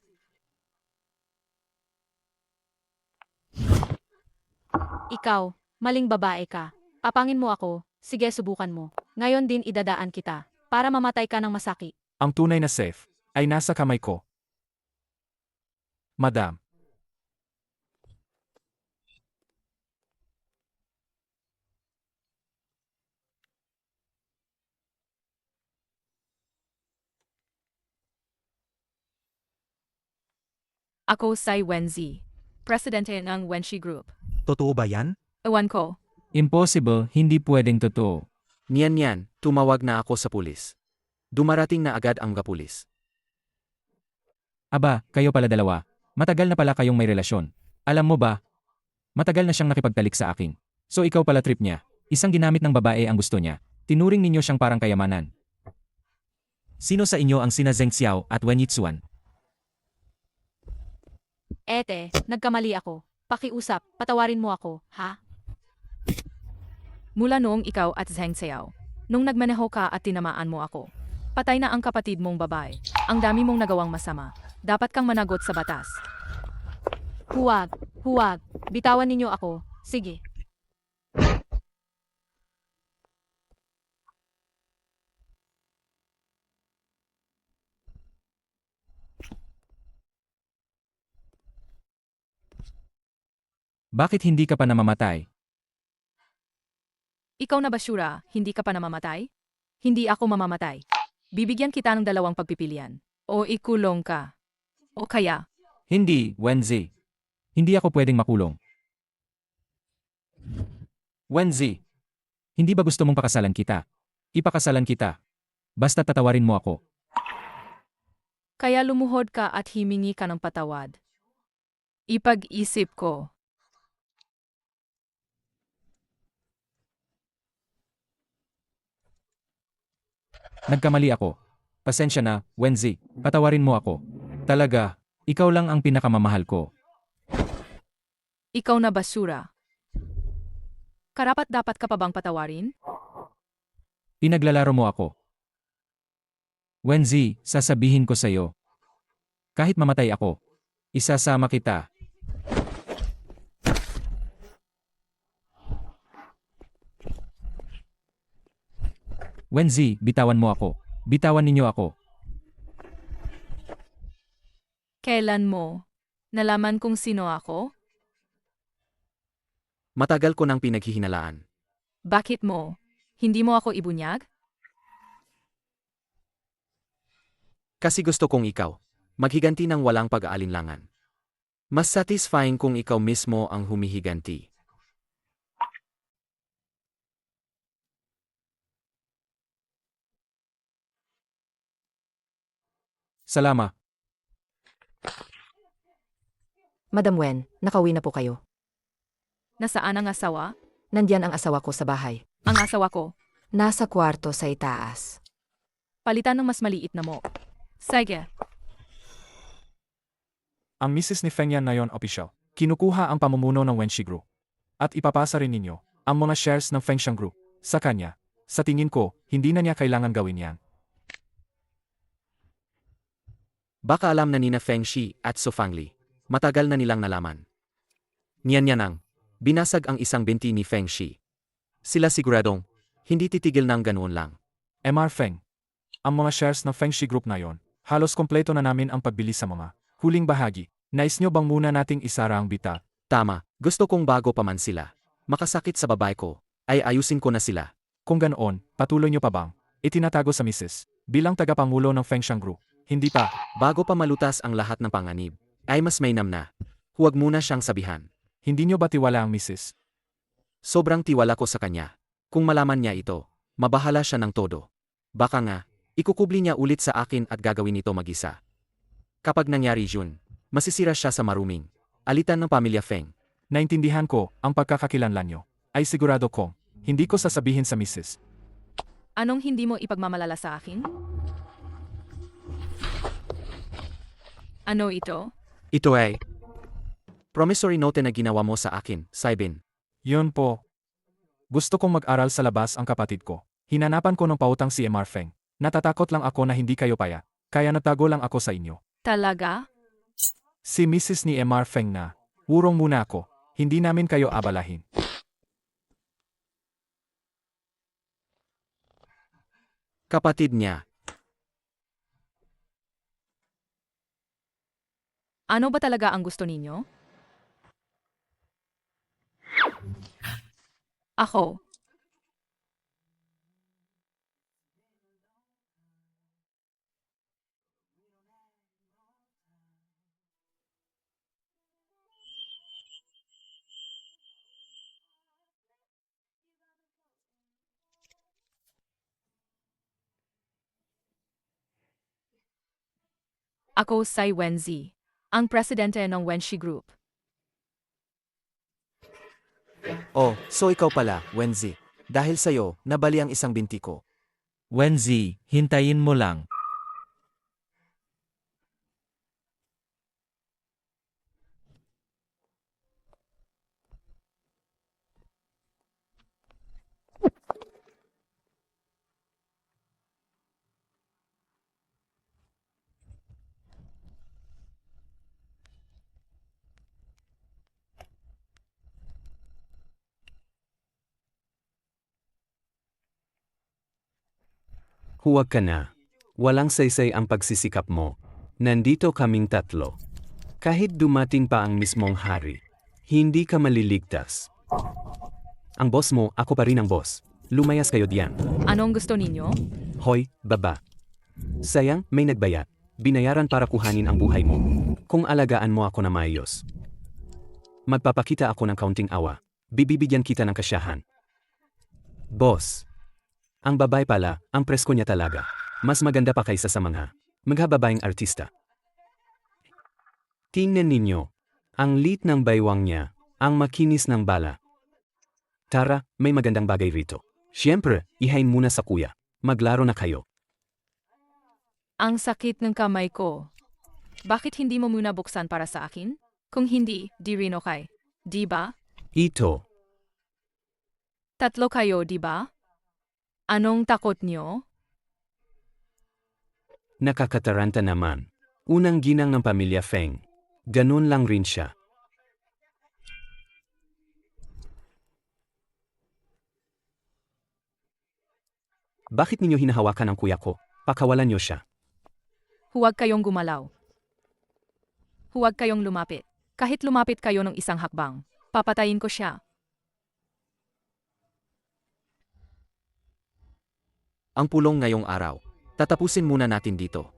[SPEAKER 8] Ikaw, maling babae ka. Papangin mo ako, sige subukan mo. Ngayon din idadaan kita, para mamatay ka ng masakit.
[SPEAKER 4] Ang tunay na safe ay nasa kamay ko. Madam.
[SPEAKER 1] Ako si Wenzi, presidente ng Wenshi Group.
[SPEAKER 13] Totoo ba yan?
[SPEAKER 1] Ewan ko,
[SPEAKER 2] Impossible, hindi pwedeng totoo.
[SPEAKER 3] Niyan, tumawag na ako sa pulis. Dumarating na agad ang kapulis.
[SPEAKER 2] Aba, kayo pala dalawa. Matagal na pala kayong may relasyon. Alam mo ba? Matagal na siyang nakipagtalik sa akin. So ikaw pala trip niya. Isang ginamit ng babae ang gusto niya. Tinuring ninyo siyang parang kayamanan.
[SPEAKER 13] Sino sa inyo ang sina Zeng Xiao at Wen Yitsuan?
[SPEAKER 8] Ete, nagkamali ako. Pakiusap, patawarin mo ako, ha?
[SPEAKER 1] mula noong ikaw at Zheng Xiao. Nung nagmaneho ka at tinamaan mo ako. Patay na ang kapatid mong babae. Ang dami mong nagawang masama. Dapat kang managot sa batas.
[SPEAKER 8] Huwag, huwag. Bitawan ninyo ako. Sige.
[SPEAKER 2] Bakit hindi ka pa namamatay?
[SPEAKER 1] Ikaw na basura, hindi ka pa namamatay? Hindi ako mamamatay. Bibigyan kita ng 2 pagpipilian. O ikulong ka. O kaya,
[SPEAKER 2] Hindi, Wenzi. Hindi ako pwedeng makulong. Wenzi. Hindi ba gusto mong pakasalan kita? Ipakasalan kita. Basta tatawarin mo ako.
[SPEAKER 1] kaya lumuhod ka at himingi ka ng patawad. Ipag-isip ko.
[SPEAKER 2] Nagkamali ako. Pasensya na, Wenzi. Patawarin mo ako. Talaga, ikaw lang ang pinakamamahal ko.
[SPEAKER 1] Ikaw na basura. Karapat-dapat ka pa bang patawarin?
[SPEAKER 2] Pinaglalaro mo ako. Wenzi, sasabihin ko sa'yo. Kahit mamatay ako, isasama kita. Wenzi, bitawan mo ako. Bitawan ninyo ako.
[SPEAKER 1] Kailan mo? Nalaman kung sino ako?
[SPEAKER 3] Matagal ko nang pinaghihinalaan.
[SPEAKER 1] Bakit mo? Hindi mo ako ibunyag?
[SPEAKER 3] Kasi gusto kong ikaw. Maghiganti ng walang pag-aalinlangan. Mas satisfying kung ikaw mismo ang humihiganti.
[SPEAKER 2] Salama.
[SPEAKER 6] Madam Wen, nakauwi na po kayo.
[SPEAKER 1] Nasaan ang asawa?
[SPEAKER 6] Nandiyan ang asawa ko sa bahay.
[SPEAKER 1] Ang asawa ko.
[SPEAKER 6] Nasa kwarto sa itaas.
[SPEAKER 1] Palitan ng mas maliit na mo. Sige.
[SPEAKER 4] Ang Mrs. ni Feng yan na yon official. Kinukuha ang pamumuno ng Wenxi Group. At ipapasa rin ninyo ang mga shares ng Fengshan Group sa kanya. Sa tingin ko, hindi na niya kailangan gawin yan.
[SPEAKER 3] Baka alam na nina Feng Shi at Su Fangli. Matagal na nilang nalaman. Niyan nang, binasag ang isang binti ni Feng Shi. Sila siguradong, hindi titigil ng ganoon lang.
[SPEAKER 4] MR Feng. Ang mga shares ng Fengshi Group na yon, halos kompleto na namin ang pagbili sa mga huling bahagi. Nais nyo bang muna nating isara ang bita?
[SPEAKER 3] Tama, gusto kong bago pa man sila makasakit sa babae ko, ay ayusin ko na sila.
[SPEAKER 4] Kung ganoon, patuloy nyo pa bang itinatago sa Mrs. bilang tagapangulo ng Fengshan Group? Hindi pa.
[SPEAKER 3] Bago pa malutas ang lahat ng panganib, ay mas mainam na. Huwag muna siyang sabihan.
[SPEAKER 4] Hindi nyo ba tiwala ang Mrs.?
[SPEAKER 3] Sobrang tiwala ko sa kanya. Kung malaman niya ito, mabahala siya ng todo. Baka nga, ikukubli niya ulit sa akin at gagawin ito mag-isa. Kapag nangyari yun, masisira siya sa maruming alitan ng pamilya Feng.
[SPEAKER 4] Naintindihan ko ang pagkakakilanlan nyo. Ay sigurado kong hindi ko sasabihin sa Mrs.
[SPEAKER 1] Anong hindi mo ipagmamalala sa akin? Ano ito?
[SPEAKER 3] Ito ay promissory note na ginawa mo sa akin, Saibin.
[SPEAKER 4] Yun po. Gusto kong mag-aral sa labas ang kapatid ko. Hinanapan ko ng pautang si MR Feng. Natatakot lang ako na hindi kayo paya, kaya natago lang ako sa inyo.
[SPEAKER 1] Talaga?
[SPEAKER 4] Si Mrs. ni MR Feng na, wurong muna ako, hindi namin kayo abalahin.
[SPEAKER 3] Kapatid niya.
[SPEAKER 1] Ano ba talaga ang gusto ninyo? Ako. Ako si Wenzi, ang presidente ng Wenxi Group.
[SPEAKER 3] Oh, so ikaw pala, Wenzi. Dahil sa'yo, nabali ang isang binti ko.
[SPEAKER 2] Wenzi, hintayin mo lang.
[SPEAKER 5] Huwag ka na. Walang saysay ang pagsisikap mo. Nandito kaming tatlo. Kahit dumating pa ang mismong hari, hindi ka maliligtas. Ang boss mo, ako pa rin ang boss. Lumayas kayo diyan.
[SPEAKER 1] Anong gusto ninyo?
[SPEAKER 5] Hoy, baba. Sayang, may nagbayad. Binayaran para kuhanin ang buhay mo. Kung alagaan mo ako na maayos. Magpapakita ako ng kaunting awa. Bibibigyan kita ng kasyahan. Boss. Ang babae pala, ang presko niya talaga. Mas maganda pa kaysa sa mga maghababaeng artista. Tingnan ninyo. Ang lit ng baywang niya, ang makinis ng bala. Tara, may magandang bagay rito. Siyempre, ihain muna sa kuya. Maglaro na kayo.
[SPEAKER 1] Ang sakit ng kamay ko. Bakit hindi mo muna buksan para sa akin? Kung hindi, di rin okay. Di ba?
[SPEAKER 5] Ito.
[SPEAKER 1] Tatlo kayo, di ba? Anong takot nyo?
[SPEAKER 5] Nakakataranta naman. Unang ginang ng pamilya Feng. Ganun lang rin siya. Bakit ninyo hinahawakan ang kuya ko? Pakawalan niyo siya.
[SPEAKER 1] Huwag kayong gumalaw. Huwag kayong lumapit. Kahit lumapit kayo ng isang hakbang, papatayin ko siya.
[SPEAKER 3] Ang pulong ngayong araw. Tatapusin muna natin dito.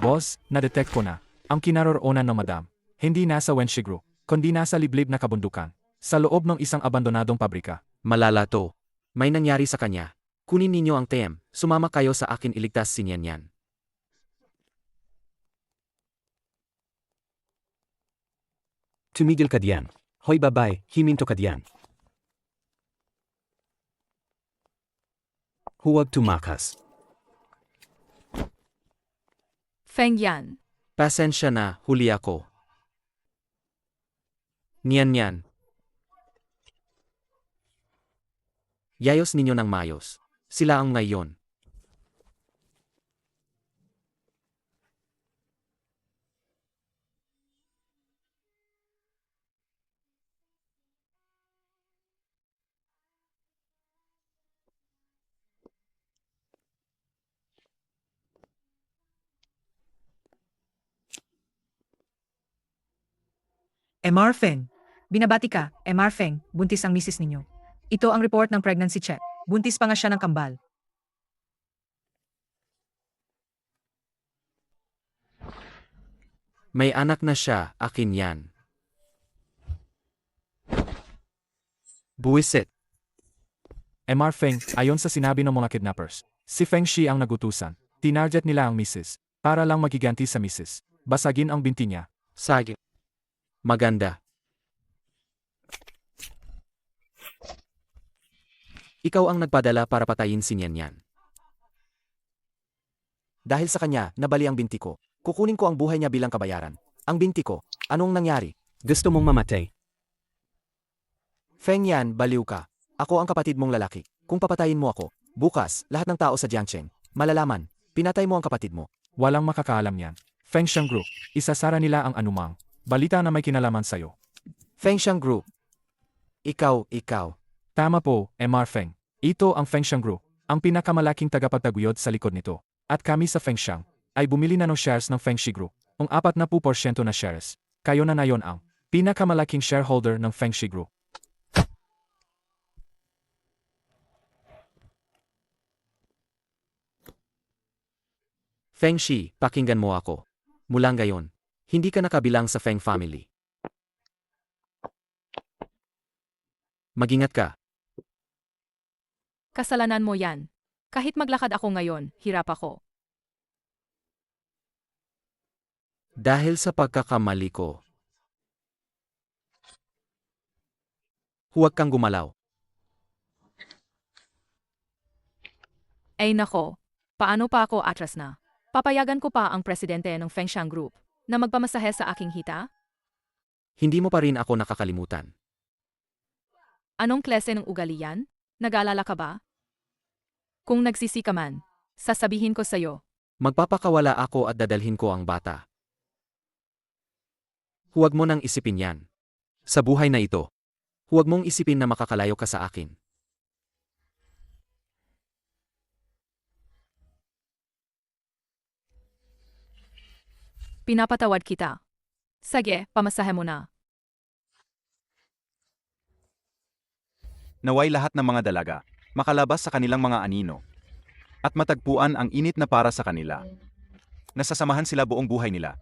[SPEAKER 4] Boss, na-detect ko na. Ang kinaroroonan ng madam, hindi nasa Wenxi Group, kundi nasa liblib na kabundukan, sa loob ng isang abandonadong pabrika.
[SPEAKER 3] Malala to. May nangyari sa kanya. Kunin ninyo ang TM. Sumama kayo sa akin iligtas si Nian Yan.
[SPEAKER 5] Tumigil ka diyan. Hoy babay, himinto ka diyan. Huwag tumakas.
[SPEAKER 1] Feng Yan.
[SPEAKER 3] Pasensya na, huli ako. Niyan. Yayos ninyo ng mayos. Sila ang ngayon.
[SPEAKER 7] MR Feng. Binabati ka, MR Feng, buntis ang misis ninyo. Ito ang report ng pregnancy check. Buntis pa nga siya ng kambal.
[SPEAKER 3] May anak na siya, akin yan. Buwisit.
[SPEAKER 4] MR Feng, ayon sa sinabi ng mga kidnappers, si Feng Shi ang nagutusan. Tinarget nila ang misis, para lang magiganti sa misis. Basagin ang binti niya.
[SPEAKER 3] Sagi. Maganda. Ikaw ang nagpadala para patayin si Nian. Dahil sa kanya, nabali ang binti ko. Kukunin ko ang buhay niya bilang kabayaran. Ang binti ko, anong nangyari?
[SPEAKER 5] Gusto mong mamatay.
[SPEAKER 3] Feng Yan, baliw ka. Ako ang kapatid mong lalaki. Kung papatayin mo ako, bukas, lahat ng tao sa Jiangcheng, malalaman, pinatay mo ang kapatid mo.
[SPEAKER 4] Walang makakaalam yan. Feng Shang Group, isasara nila ang anumang balita na may kinalaman sa'yo.
[SPEAKER 3] Feng Shang Group. Ikaw.
[SPEAKER 4] Tama po, MR Feng. Ito ang Feng Shang Group, ang pinakamalaking tagapagtaguyod sa likod nito. At kami sa Feng Shang ay bumili na ng shares ng Feng Shi Group. Ang 40% na shares. Kayo na ngayon ang pinakamalaking shareholder ng Feng Shi Group.
[SPEAKER 3] Feng Shi, pakinggan mo ako. Mula ngayon, hindi ka nakabilang sa Feng family. Mag-ingat ka.
[SPEAKER 1] Kasalanan mo yan. Kahit maglakad ako ngayon, hirap ako.
[SPEAKER 3] Dahil sa pagkakamali ko. Huwag kang gumalaw.
[SPEAKER 1] Ay nako, paano pa ako atras na? Papayagan ko pa ang presidente ng Feng Shang Group na magpamasahe sa aking hita?
[SPEAKER 3] Hindi mo pa rin ako nakakalimutan.
[SPEAKER 1] Anong klase ng ugali yan? Nag-aalala ka ba? Kung nagsisi ka man, sasabihin ko sa'yo.
[SPEAKER 3] Magpapakawala ako at dadalhin ko ang bata. Huwag mo nang isipin yan. Sa buhay na ito, huwag mong isipin na makakalayo ka sa akin.
[SPEAKER 1] Pinapatawad kita. Sige, pamasahe mo na.
[SPEAKER 9] Naway lahat ng mga dalaga, makalabas sa kanilang mga anino. At matagpuan ang init na para sa kanila. Nasasamahan sila buong buhay nila.